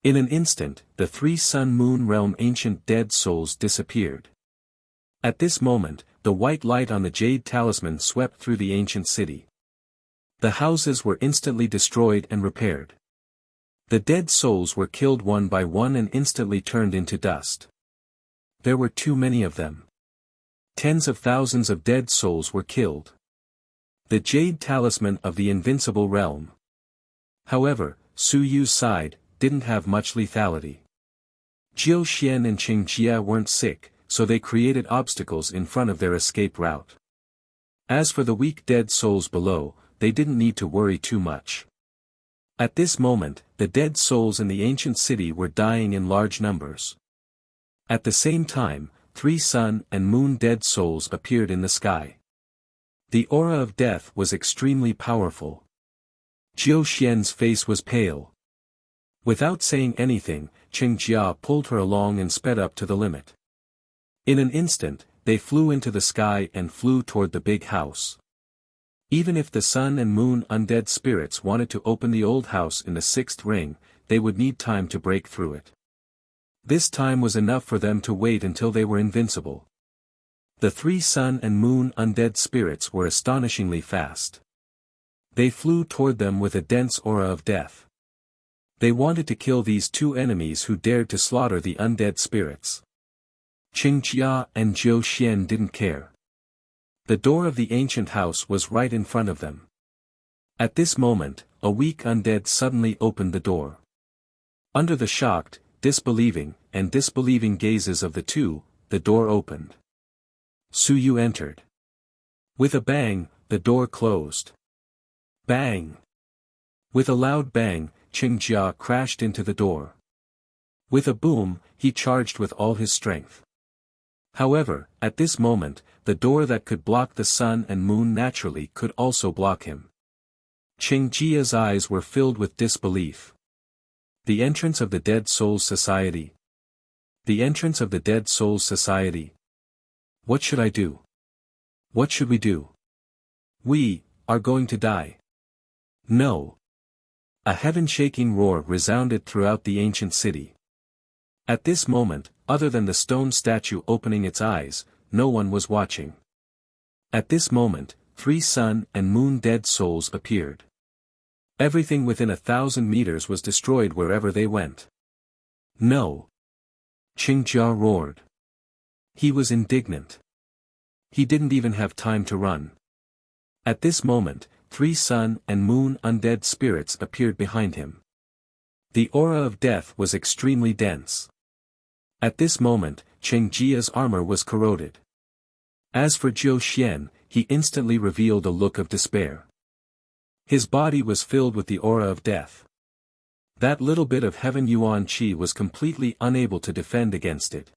In an instant, the 3 Sun-Moon realm ancient dead souls disappeared. At this moment, the white light on the jade talisman swept through the ancient city. The houses were instantly destroyed and repaired. The dead souls were killed one by one and instantly turned into dust. There were too many of them. Tens of thousands of dead souls were killed. The jade talisman of the invincible realm. However, Su Yu's side didn't have much lethality. Jiu Xian and Qing Jia weren't sick, so they created obstacles in front of their escape route. As for the weak dead souls below, they didn't need to worry too much. At this moment, the dead souls in the ancient city were dying in large numbers. At the same time, 3 sun and moon dead souls appeared in the sky. The aura of death was extremely powerful. Jiu Xian's face was pale. Without saying anything, Qing Jia pulled her along and sped up to the limit. In an instant, they flew into the sky and flew toward the big house. Even if the sun and moon undead spirits wanted to open the old house in the 6th ring, they would need time to break through it. This time was enough for them to wait until they were invincible. The 3 sun and moon undead spirits were astonishingly fast. They flew toward them with a dense aura of death. They wanted to kill these 2 enemies who dared to slaughter the undead spirits. Qing Jia and Jiu Xian didn't care. The door of the ancient house was right in front of them. At this moment, a weak undead suddenly opened the door. Under the shocked, disbelieving gazes of the 2, the door opened. Su Yu entered. With a bang, the door closed. Bang! With a loud bang, Qing Jia crashed into the door. With a boom, he charged with all his strength. However, at this moment, the door that could block the sun and moon naturally could also block him. Qing Jia's eyes were filled with disbelief. The entrance of the Dead Souls Society. The entrance of the Dead Souls Society. What should I do? What should we do? We are going to die. No. A heaven-shaking roar resounded throughout the ancient city. At this moment, other than the stone statue opening its eyes, no one was watching. At this moment, 3 sun and moon dead souls appeared. Everything within 1,000 meters was destroyed wherever they went. No. Qing Jia roared. He was indignant. He didn't even have time to run. At this moment, 3 sun and moon undead spirits appeared behind him. The aura of death was extremely dense. At this moment, Qing Jia's armor was corroded. As for Jiu Xian, he instantly revealed a look of despair. His body was filled with the aura of death. That little bit of heaven yuan qi was completely unable to defend against it.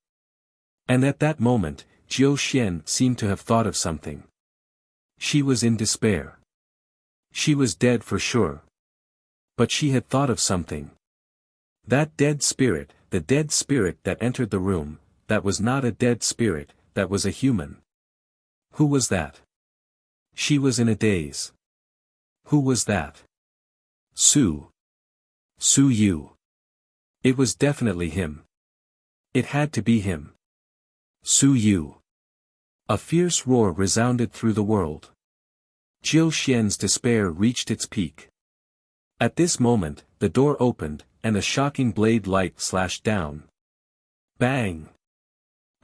And at that moment, Jiu Xian seemed to have thought of something. She was in despair. She was dead for sure. But she had thought of something. That dead spirit, the dead spirit that entered the room, that was not a dead spirit, that was a human. Who was that? She was in a daze. Who was that? Su Yu. It was definitely him. It had to be him. Su Yu. A fierce roar resounded through the world. Jiu Xian's despair reached its peak. At this moment, the door opened, and a shocking blade light slashed down. Bang!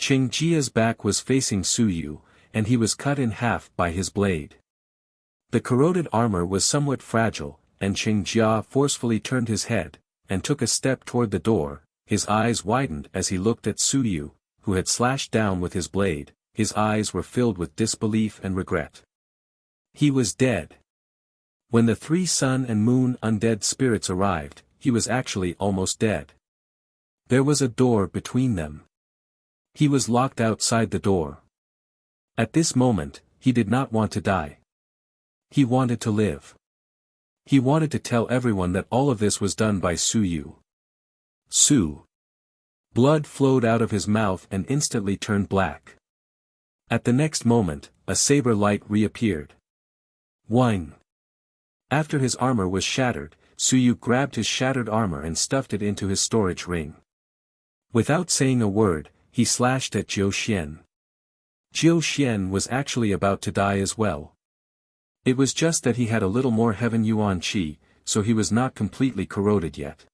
Qing Jia's back was facing Su Yu, and he was cut in half by his blade. The corroded armor was somewhat fragile, and Qing Jia forcefully turned his head, and took a step toward the door. His eyes widened as he looked at Su Yu, who had slashed down with his blade. His eyes were filled with disbelief and regret. He was dead. When the 3 sun and moon undead spirits arrived, he was actually almost dead. There was a door between them. He was locked outside the door. At this moment, he did not want to die. He wanted to live. He wanted to tell everyone that all of this was done by Su Yu. Su. Blood flowed out of his mouth and instantly turned black. At the next moment, a saber light reappeared. Whine. After his armor was shattered, Su Yu grabbed his shattered armor and stuffed it into his storage ring. Without saying a word, he slashed at Jiu Xian. Jiu Xian was actually about to die as well. It was just that he had a little more heaven yuan qi, so he was not completely corroded yet.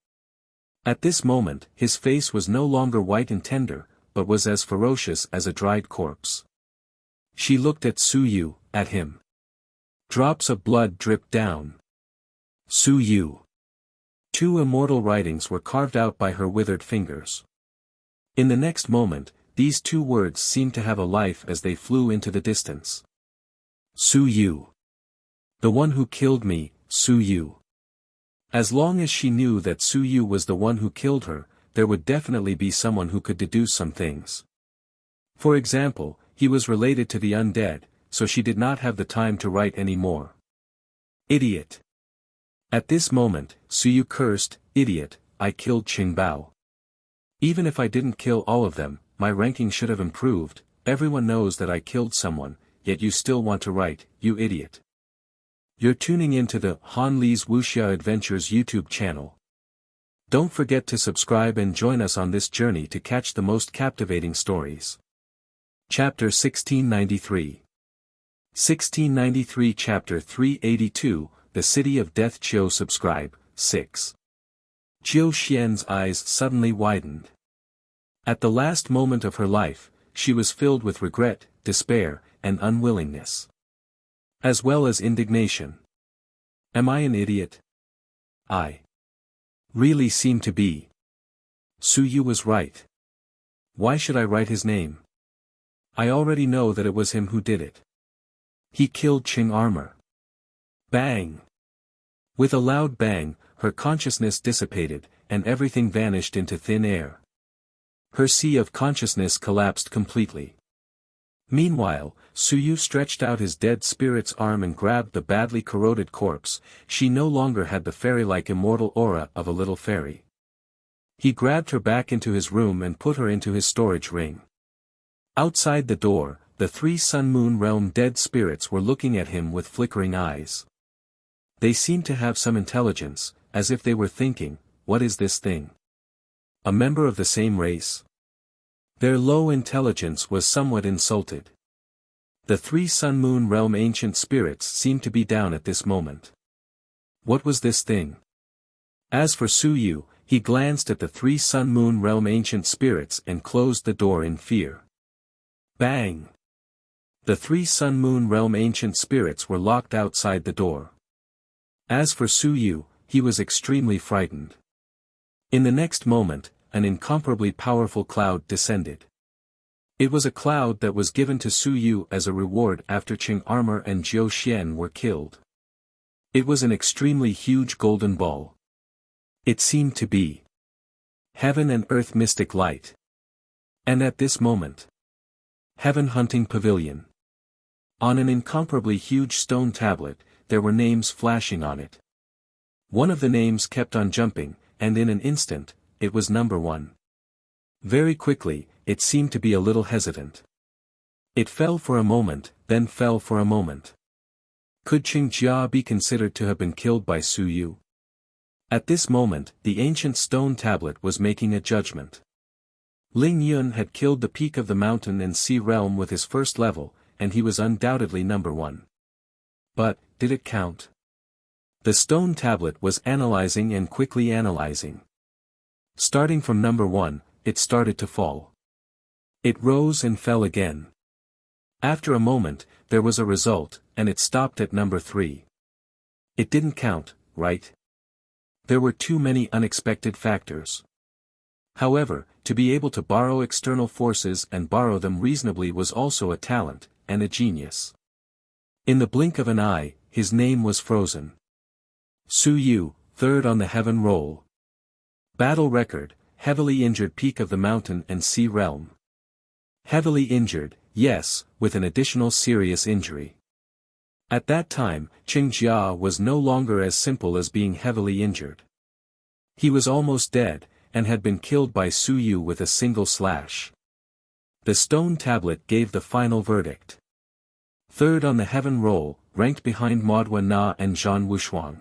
At this moment, his face was no longer white and tender, but was as ferocious as a dried corpse. She looked at Su Yu, at him. Drops of blood dripped down. Su Yu. 2 immortal writings were carved out by her withered fingers. In the next moment, these 2 words seemed to have a life as they flew into the distance. Su Yu. The one who killed me, Su Yu. As long as she knew that Su Yu was the one who killed her, there would definitely be someone who could deduce some things. For example, he was related to the undead, so she did not have the time to write any more. Idiot. At this moment, Su Yu cursed, "Idiot, I killed Qing Bao. Even if I didn't kill all of them, my ranking should have improved. Everyone knows that I killed someone, yet you still want to write, you idiot." You're tuning into the Han Li's Wuxia Adventures YouTube channel. Don't forget to subscribe and join us on this journey to catch the most captivating stories. Chapter 1693. 1693 Chapter 382, The City of Death. Chiu subscribe, 6. Jiu Xian's eyes suddenly widened. At the last moment of her life, she was filled with regret, despair, and unwillingness. As well as indignation. Am I an idiot? I really seem to be. Su Yu was right. Why should I write his name? I already know that it was him who did it. He killed Qing Armor. Bang! With a loud bang, her consciousness dissipated, and everything vanished into thin air. Her sea of consciousness collapsed completely. Meanwhile, Su Yu stretched out his dead spirit's arm and grabbed the badly corroded corpse. She no longer had the fairy-like immortal aura of a little fairy. He grabbed her back into his room and put her into his storage ring. Outside the door, the 3 Sun-Moon Realm dead spirits were looking at him with flickering eyes. They seemed to have some intelligence, as if they were thinking, what is this thing? A member of the same race? Their low intelligence was somewhat insulted. The 3 Sun-Moon Realm ancient spirits seemed to be down at this moment. What was this thing? As for Su Yu, he glanced at the 3 Sun-Moon Realm ancient spirits and closed the door in fear. Bang! The 3 Sun-Moon Realm ancient spirits were locked outside the door. As for Su Yu, he was extremely frightened. In the next moment, an incomparably powerful cloud descended. It was a cloud that was given to Su Yu as a reward after Qing Armor and Jiu Xian were killed. It was an extremely huge golden ball. It seemed to be heaven and earth mystic light. And at this moment, Heaven Hunting Pavilion. On an incomparably huge stone tablet, there were names flashing on it. One of the names kept on jumping, and in an instant, it was number 1. Very quickly, it seemed to be a little hesitant. It fell for a moment, then fell for a moment. Could Qing Jia be considered to have been killed by Su Yu? At this moment, the ancient stone tablet was making a judgment. Ling Yun had killed the peak of the mountain and sea realm with his first level, and he was undoubtedly number one. But, did it count? The stone tablet was analyzing and quickly analyzing. Starting from number one, it started to fall. It rose and fell again. After a moment, there was a result, and it stopped at number 3. It didn't count, right? There were too many unexpected factors. However, to be able to borrow external forces and borrow them reasonably was also a talent, and a genius. In the blink of an eye, his name was frozen. Su Yu, third on the heaven roll. Battle record, heavily injured peak of the mountain and sea realm. Heavily injured, yes, with an additional serious injury. At that time, Qingjia was no longer as simple as being heavily injured. He was almost dead, and had been killed by Su Yu with a single slash. The stone tablet gave the final verdict. Third on the heaven roll, ranked behind Maodua Na and Zhan Wushuang.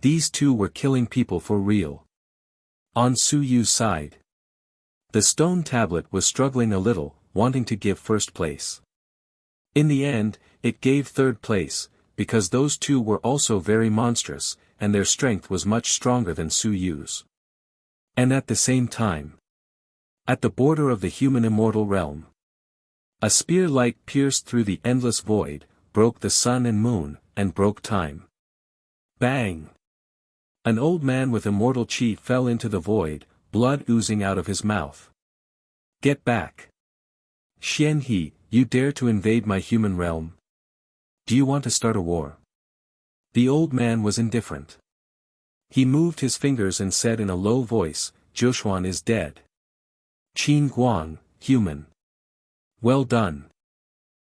These two were killing people for real. On Su Yu's side, the stone tablet was struggling a little, wanting to give first place. In the end, it gave third place, because those two were also very monstrous, and their strength was much stronger than Su Yu's. And at the same time, at the border of the human immortal realm, a spear light pierced through the endless void, broke the sun and moon, and broke time. Bang! An old man with immortal chi fell into the void, blood oozing out of his mouth. Get back! Xian He, you dare to invade my human realm? Do you want to start a war? The old man was indifferent. He moved his fingers and said in a low voice, Joshuan is dead. Qin Guang, human. Well done.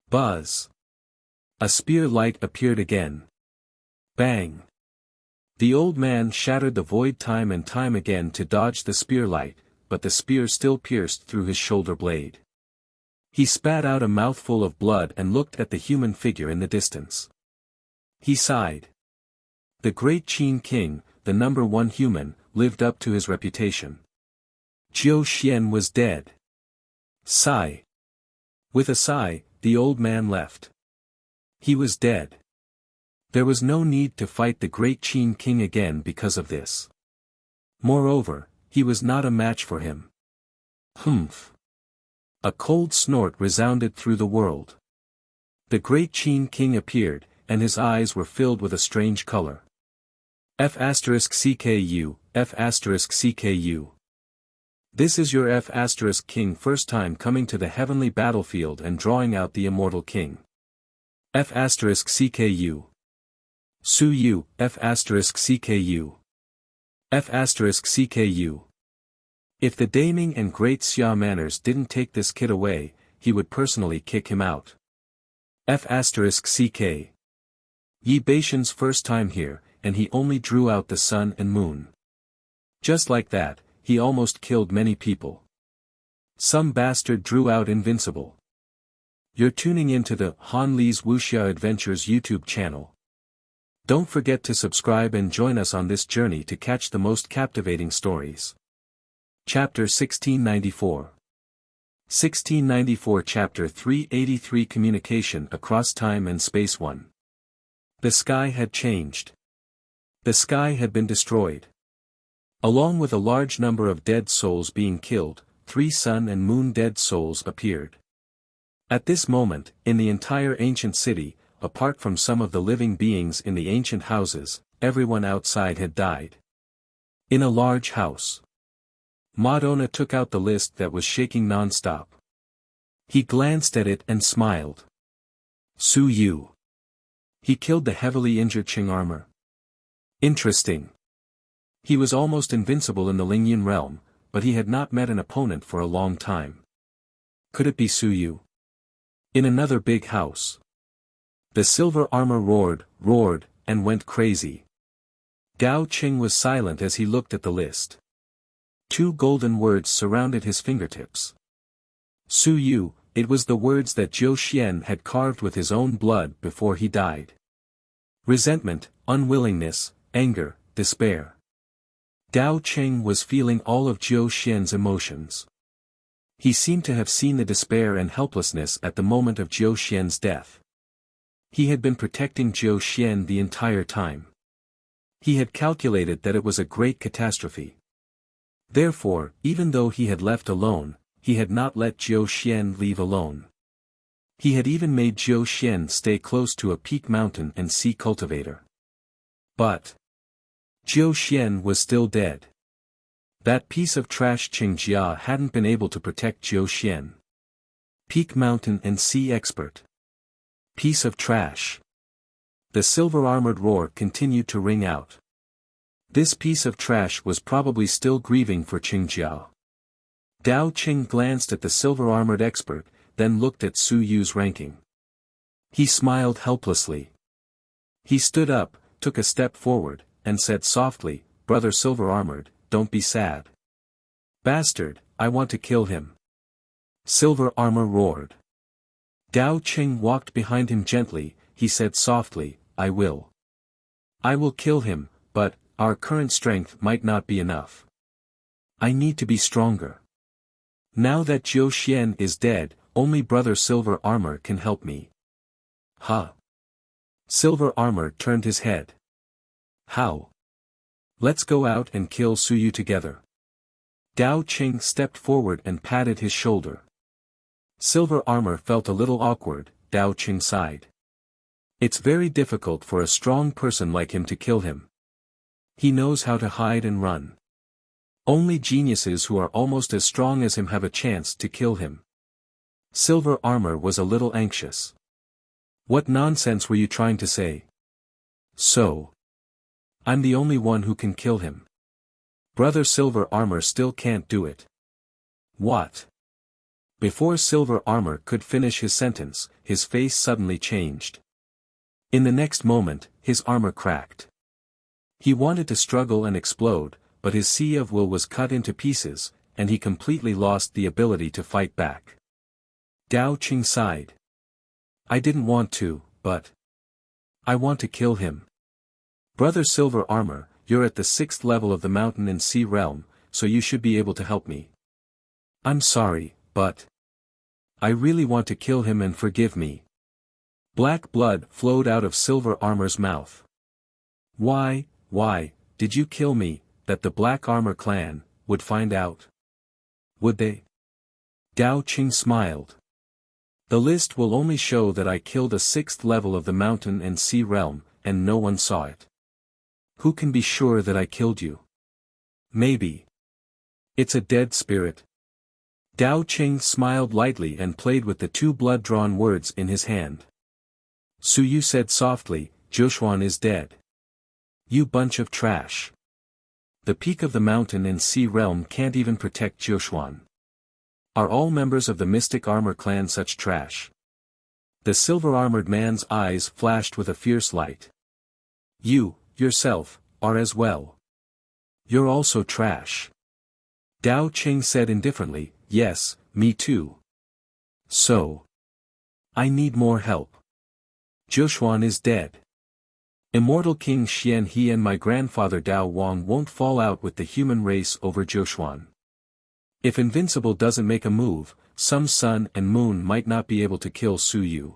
Buzz. A spear light appeared again. Bang. The old man shattered the void time and time again to dodge the spear light, but the spear still pierced through his shoulder blade. He spat out a mouthful of blood and looked at the human figure in the distance. He sighed. The great Qin king, the number one human, lived up to his reputation. Jiu Xian was dead. Sigh. With a sigh, the old man left. He was dead. There was no need to fight the great Qin king again because of this. Moreover, he was not a match for him. Humph. A cold snort resounded through the world. The great Qin king appeared, and his eyes were filled with a strange color. F*CKU, F*CKU. This is your F** king first time coming to the heavenly battlefield and drawing out the immortal king. F*CKU. Su Yu, F*CKU. F*CKU. If the Daming and Great Xia Manners didn't take this kid away, he would personally kick him out. F*CK. Yi Beishan's first time here, and he only drew out the sun and moon. Just like that, he almost killed many people. Some bastard drew out invincible. You're tuning into the Han Li's Wuxia Adventures YouTube channel. Don't forget to subscribe and join us on this journey to catch the most captivating stories. Chapter 1694. 1694 Chapter 383 Communication Across Time and Space 1. The sky had changed. The sky had been destroyed. Along with a large number of dead souls being killed, 3 sun and moon dead souls appeared. At this moment, in the entire ancient city, apart from some of the living beings in the ancient houses, everyone outside had died. In a large house. Madonna took out the list that was shaking non-stop. He glanced at it and smiled. Su Yu. He killed the heavily injured Qing armor. Interesting. He was almost invincible in the Lingyun realm, but he had not met an opponent for a long time. Could it be Su Yu? In another big house. The silver armor roared, and went crazy. Gao Qing was silent as he looked at the list. 2 golden words surrounded his fingertips. Su Yu, it was the words that Jiu Xian had carved with his own blood before he died. Resentment, unwillingness, anger, despair. Gao Qing was feeling all of Jiu Xian's emotions. He seemed to have seen the despair and helplessness at the moment of Zhou Xian's death. He had been protecting Zhou Xian the entire time. He had calculated that it was a great catastrophe. Therefore, even though he had left alone, he had not let Zhou Xian leave alone. He had even made Zhou Xian stay close to a peak mountain and sea cultivator. But Zhou Xian was still dead. That piece of trash Qing Jia hadn't been able to protect Zhou Xian. Peak mountain and sea expert. Piece of trash. The silver-armored roar continued to ring out. This piece of trash was probably still grieving for Qing Jia. Dao Qing glanced at the silver-armored expert, then looked at Su Yu's ranking. He smiled helplessly. He stood up, took a step forward, and said softly, "Brother Silver-Armored, don't be sad. Bastard, I want to kill him." Silver Armor roared. Dao Qing walked behind him gently, he said softly, "I will. I will kill him, but our current strength might not be enough. I need to be stronger. Now that Zhou Xian is dead, only Brother Silver Armor can help me." Huh? Silver Armor turned his head. How? Let's go out and kill Su Yu together. Dao Qing stepped forward and patted his shoulder. Silver Armor felt a little awkward. Dao Qing sighed. It's very difficult for a strong person like him to kill him. He knows how to hide and run. Only geniuses who are almost as strong as him have a chance to kill him. Silver Armor was a little anxious. What nonsense were you trying to say? So, I'm the only one who can kill him. Brother Silver Armor still can't do it. What? Before Silver Armor could finish his sentence, his face suddenly changed. In the next moment, his armor cracked. He wanted to struggle and explode, but his sea of will was cut into pieces, and he completely lost the ability to fight back. Dao Qing sighed. I didn't want to, but I want to kill him. Brother Silver Armor, you're at the 6th level of the mountain and sea realm, so you should be able to help me. I'm sorry, but I really want to kill him and forgive me. Black blood flowed out of Silver Armor's mouth. Why, did you kill me, that the Black Armor clan would find out? Would they? Dao Qing smiled. The list will only show that I killed a 6th level of the mountain and sea realm, and no one saw it. Who can be sure that I killed you? Maybe. It's a dead spirit. Dao Qing smiled lightly and played with the 2 blood-drawn words in his hand. Su Yu said softly, Zhoushuan is dead. You bunch of trash. The peak of the mountain and sea realm can't even protect Zhoushuan. Are all members of the Mystic Armor clan such trash? The silver-armored man's eyes flashed with a fierce light. You, yourself, are as well. You're also trash. Dao Qing said indifferently, yes, me too. So, I need more help. Zhoushuan is dead. Immortal King Xian He and my grandfather Dao Wang won't fall out with the human race over Zhoushuan. If Invincible doesn't make a move, some sun and moon might not be able to kill Su Yu.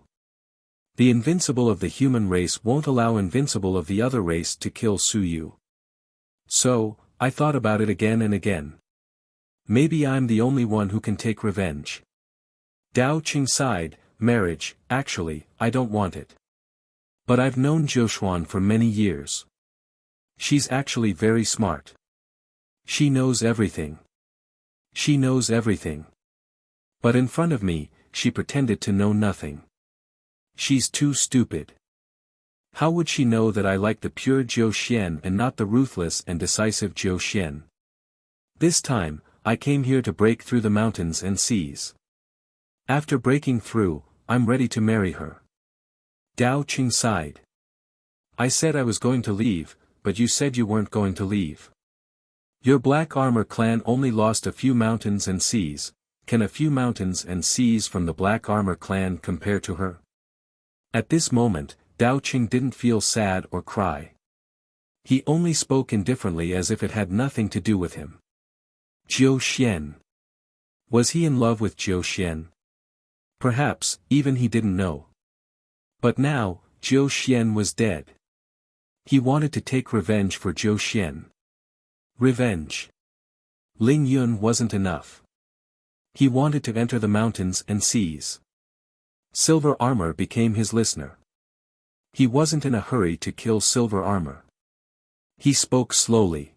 The Invincible of the human race won't allow Invincible of the other race to kill Su Yu. So, I thought about it again and again. Maybe I'm the only one who can take revenge. Dao Qing sighed, marriage, actually, I don't want it. But I've known Zhoushuan for many years. She's actually very smart. She knows everything. She knows everything. But in front of me, she pretended to know nothing. She's too stupid. How would she know that I like the pure Zhou Xian and not the ruthless and decisive Zhou Xian? This time, I came here to break through the mountains and seas. After breaking through, I'm ready to marry her. Dao Qing sighed. I said I was going to leave, but you said you weren't going to leave. Your Black Armor clan only lost a few mountains and seas. Can a few mountains and seas from the Black Armor clan compare to her? At this moment, Dao Qing didn't feel sad or cry. He only spoke indifferently as if it had nothing to do with him. Zhou Xian. Was he in love with Jiu Xian? Perhaps, even he didn't know. But now, Jiu Xian was dead. He wanted to take revenge for Jiu Xian. Revenge. Ling Yun wasn't enough. He wanted to enter the mountains and seas. Silver Armor became his listener. He wasn't in a hurry to kill Silver Armor. He spoke slowly.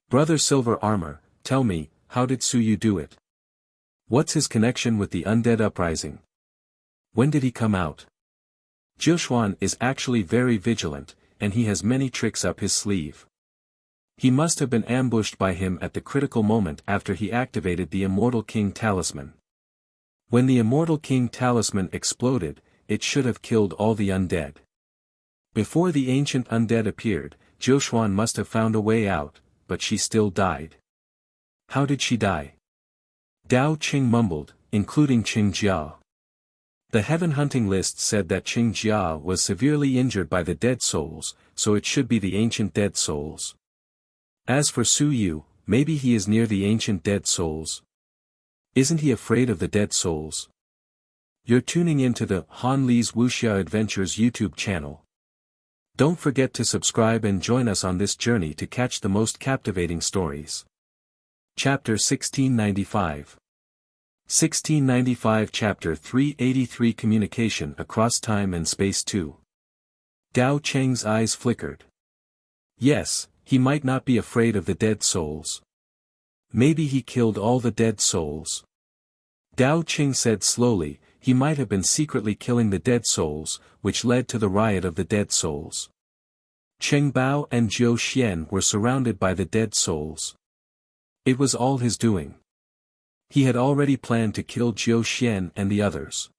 Brother Silver Armor, tell me, how did Su Yu do it? What's his connection with the undead uprising? When did he come out? Zhixuan is actually very vigilant, and he has many tricks up his sleeve. He must have been ambushed by him at the critical moment after he activated the Immortal King Talisman. When the Immortal King Talisman exploded, it should have killed all the undead. Before the ancient undead appeared, Zhixuan must have found a way out, but she still died. How did she die? Dao Qing mumbled, including Qing Jia. The heaven hunting list said that Qing Jia was severely injured by the dead souls, so it should be the ancient dead souls. As for Su Yu, maybe he is near the ancient dead souls. Isn't he afraid of the dead souls? You're tuning into the Han Li's Wuxia Adventures YouTube channel. Don't forget to subscribe and join us on this journey to catch the most captivating stories. Chapter 1695. 1695 Chapter 383 Communication Across Time and Space 2. Dao Cheng's eyes flickered. Yes, he might not be afraid of the dead souls. Maybe he killed all the dead souls. Dao Qing said slowly, he might have been secretly killing the dead souls, which led to the riot of the dead souls. Cheng Bao and Jiu Xian were surrounded by the dead souls. It was all his doing. He had already planned to kill Jiu Xian and the others.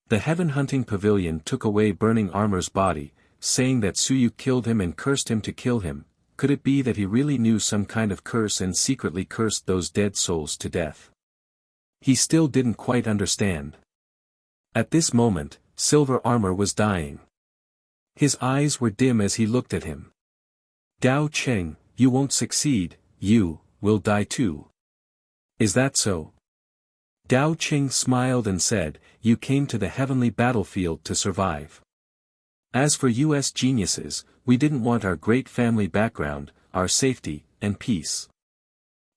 The heaven hunting pavilion took away Burning Armor's body, saying that Su Yu killed him and cursed him to kill him. Could it be that he really knew some kind of curse and secretly cursed those dead souls to death? He still didn't quite understand. At this moment, Silver Armor was dying. His eyes were dim as he looked at him. Dao Cheng, you won't succeed, you will die too. Is that so? Dao Cheng smiled and said, you came to the heavenly battlefield to survive. As for us geniuses, we didn't want our great family background, our safety, and peace.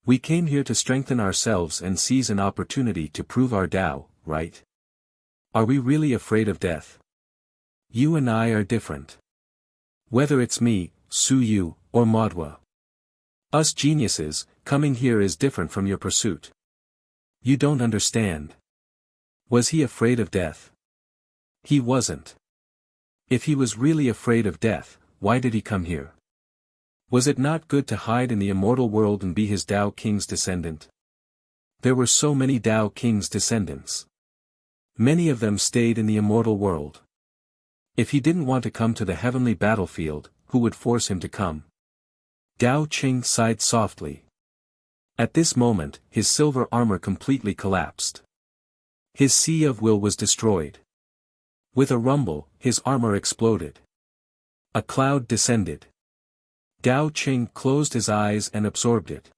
We came here to strengthen ourselves and seize an opportunity to prove our Tao, right? Are we really afraid of death? You and I are different. Whether it's me, Su Yu, or Modwa. Us geniuses, coming here is different from your pursuit. You don't understand. Was he afraid of death? He wasn't. If he was really afraid of death, why did he come here? Was it not good to hide in the immortal world and be his Tao King's descendant? There were so many Tao King's descendants. Many of them stayed in the immortal world. If he didn't want to come to the heavenly battlefield, who would force him to come? Dao Qing sighed softly. At this moment, his silver armor completely collapsed. His sea of will was destroyed. With a rumble, his armor exploded. A cloud descended. Dao Qing closed his eyes and absorbed it.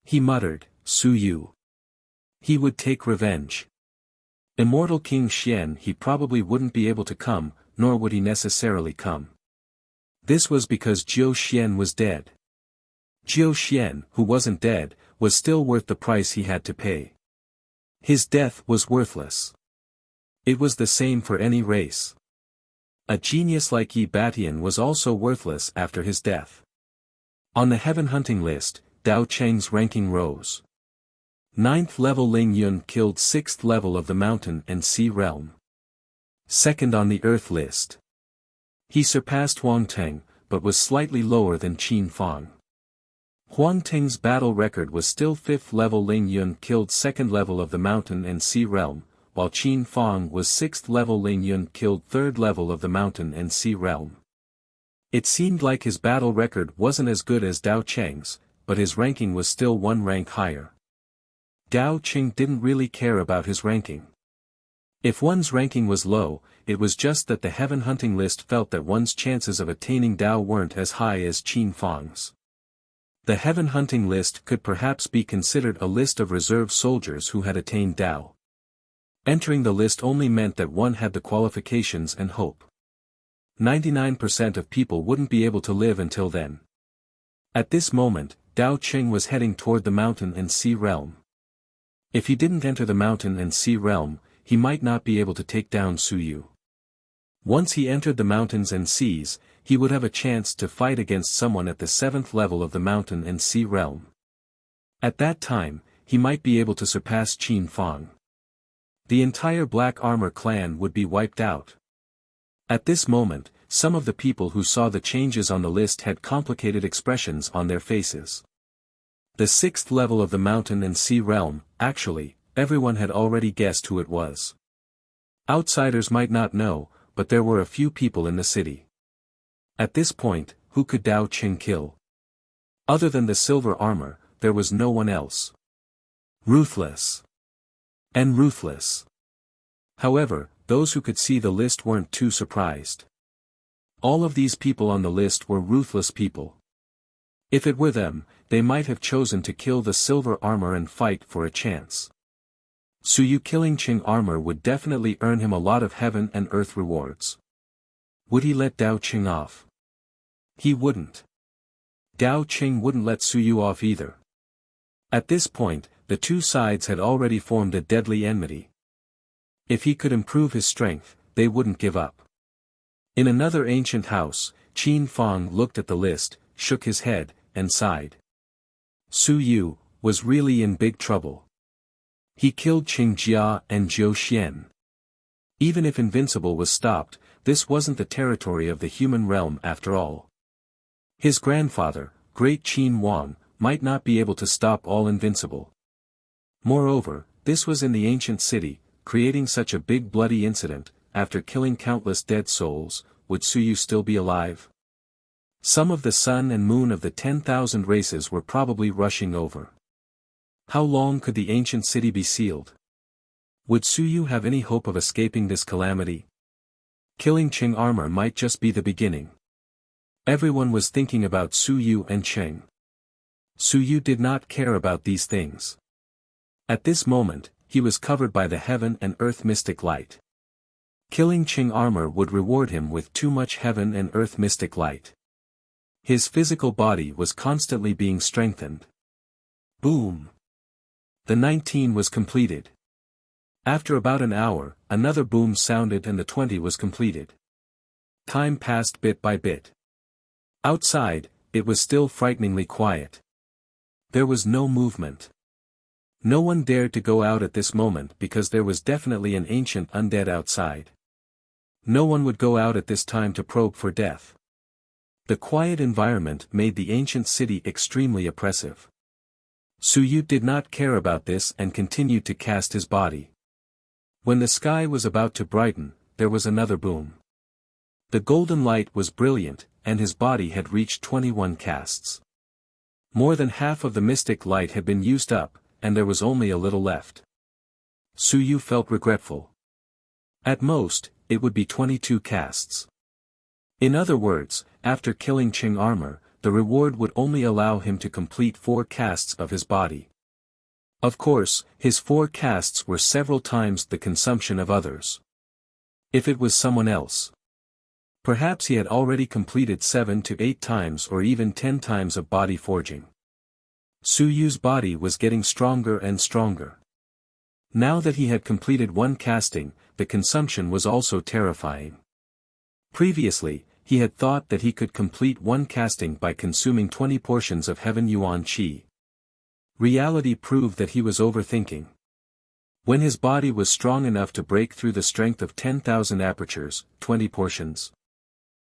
He muttered, Su Yu. He would take revenge. Immortal King Xian he probably wouldn't be able to come, nor would he necessarily come. This was because Jiu Xian was dead. Jiu Xian, who wasn't dead, was still worth the price he had to pay. His death was worthless. It was the same for any race. A genius like Yi Batian was also worthless after his death. On the heaven hunting list, Dao Cheng's ranking rose. 9th level Ling Yun killed 6th level of the mountain and sea realm. 2nd on the earth list. He surpassed Huang Teng, but was slightly lower than Qin Fang. Huang Teng's battle record was still 5th level Ling Yun killed 2nd level of the mountain and sea realm, while Qin Fang was 6th level Ling Yun killed 3rd level of the mountain and sea realm. It seemed like his battle record wasn't as good as Dao Cheng's, but his ranking was still one rank higher. Dao Qing didn't really care about his ranking. If one's ranking was low, it was just that the heaven hunting list felt that one's chances of attaining Dao weren't as high as Qin Fang's. The heaven hunting list could perhaps be considered a list of reserve soldiers who had attained Tao. Entering the list only meant that one had the qualifications and hope. 99% of people wouldn't be able to live until then. At this moment, Dao Qing was heading toward the mountain and sea realm. If he didn't enter the mountain and sea realm, he might not be able to take down Su Yu. Once he entered the mountains and seas, he would have a chance to fight against someone at the 7th level of the mountain and sea realm. At that time, he might be able to surpass Qin Fang. The entire Black Armor clan would be wiped out. At this moment, some of the people who saw the changes on the list had complicated expressions on their faces. The 6th level of the mountain and sea realm, actually, everyone had already guessed who it was. Outsiders might not know, but there were a few people in the city. At this point, who could Dao Qing kill? Other than the silver armor, there was no one else. Ruthless. And ruthless. However, those who could see the list weren't too surprised. All of these people on the list were ruthless people. If it were them, they might have chosen to kill the silver armor and fight for a chance. Su Yu killing Qing armor would definitely earn him a lot of heaven and earth rewards. Would he let Dao Qing off? He wouldn't. Dao Qing wouldn't let Su Yu off either. At this point, the two sides had already formed a deadly enmity. If he could improve his strength, they wouldn't give up. In another ancient house, Qin Fang looked at the list, shook his head, and sighed. Su Yu was really in big trouble. He killed Qing Jia and Zhou Xian. Even if Invincible was stopped, this wasn't the territory of the human realm after all. His grandfather, Great Qin Wang, might not be able to stop all Invincible. Moreover, this was in the ancient city, creating such a big bloody incident. After killing countless dead souls, would Su Yu still be alive? Some of the sun and moon of the 10,000 races were probably rushing over. How long could the ancient city be sealed? Would Su Yu have any hope of escaping this calamity? Killing Qing armor might just be the beginning. Everyone was thinking about Su Yu and Qing. Su Yu did not care about these things. At this moment, he was covered by the heaven and earth mystic light. Killing Qing armor would reward him with too much heaven and earth mystic light. His physical body was constantly being strengthened. Boom! The 19 was completed. After about an hour, another boom sounded and the 20 was completed. Time passed bit by bit. Outside, it was still frighteningly quiet. There was no movement. No one dared to go out at this moment because there was definitely an ancient undead outside. No one would go out at this time to probe for death. The quiet environment made the ancient city extremely oppressive. Su Yu did not care about this and continued to cast his body. When the sky was about to brighten, there was another boom. The golden light was brilliant, and his body had reached 21 casts. More than half of the mystic light had been used up, and there was only a little left. Su Yu felt regretful. At most, it would be 22 casts. In other words, after killing Qing armor, the reward would only allow him to complete 4 casts of his body. Of course, his 4 casts were several times the consumption of others. If it was someone else, perhaps he had already completed 7 to 8 times or even 10 times of body forging. Su Yu's body was getting stronger and stronger. Now that he had completed 1 casting, the consumption was also terrifying. Previously, he had thought that he could complete 1 casting by consuming 20 portions of Heaven Yuan Qi. Reality proved that he was overthinking. When his body was strong enough to break through the strength of 10,000 apertures, 20 portions.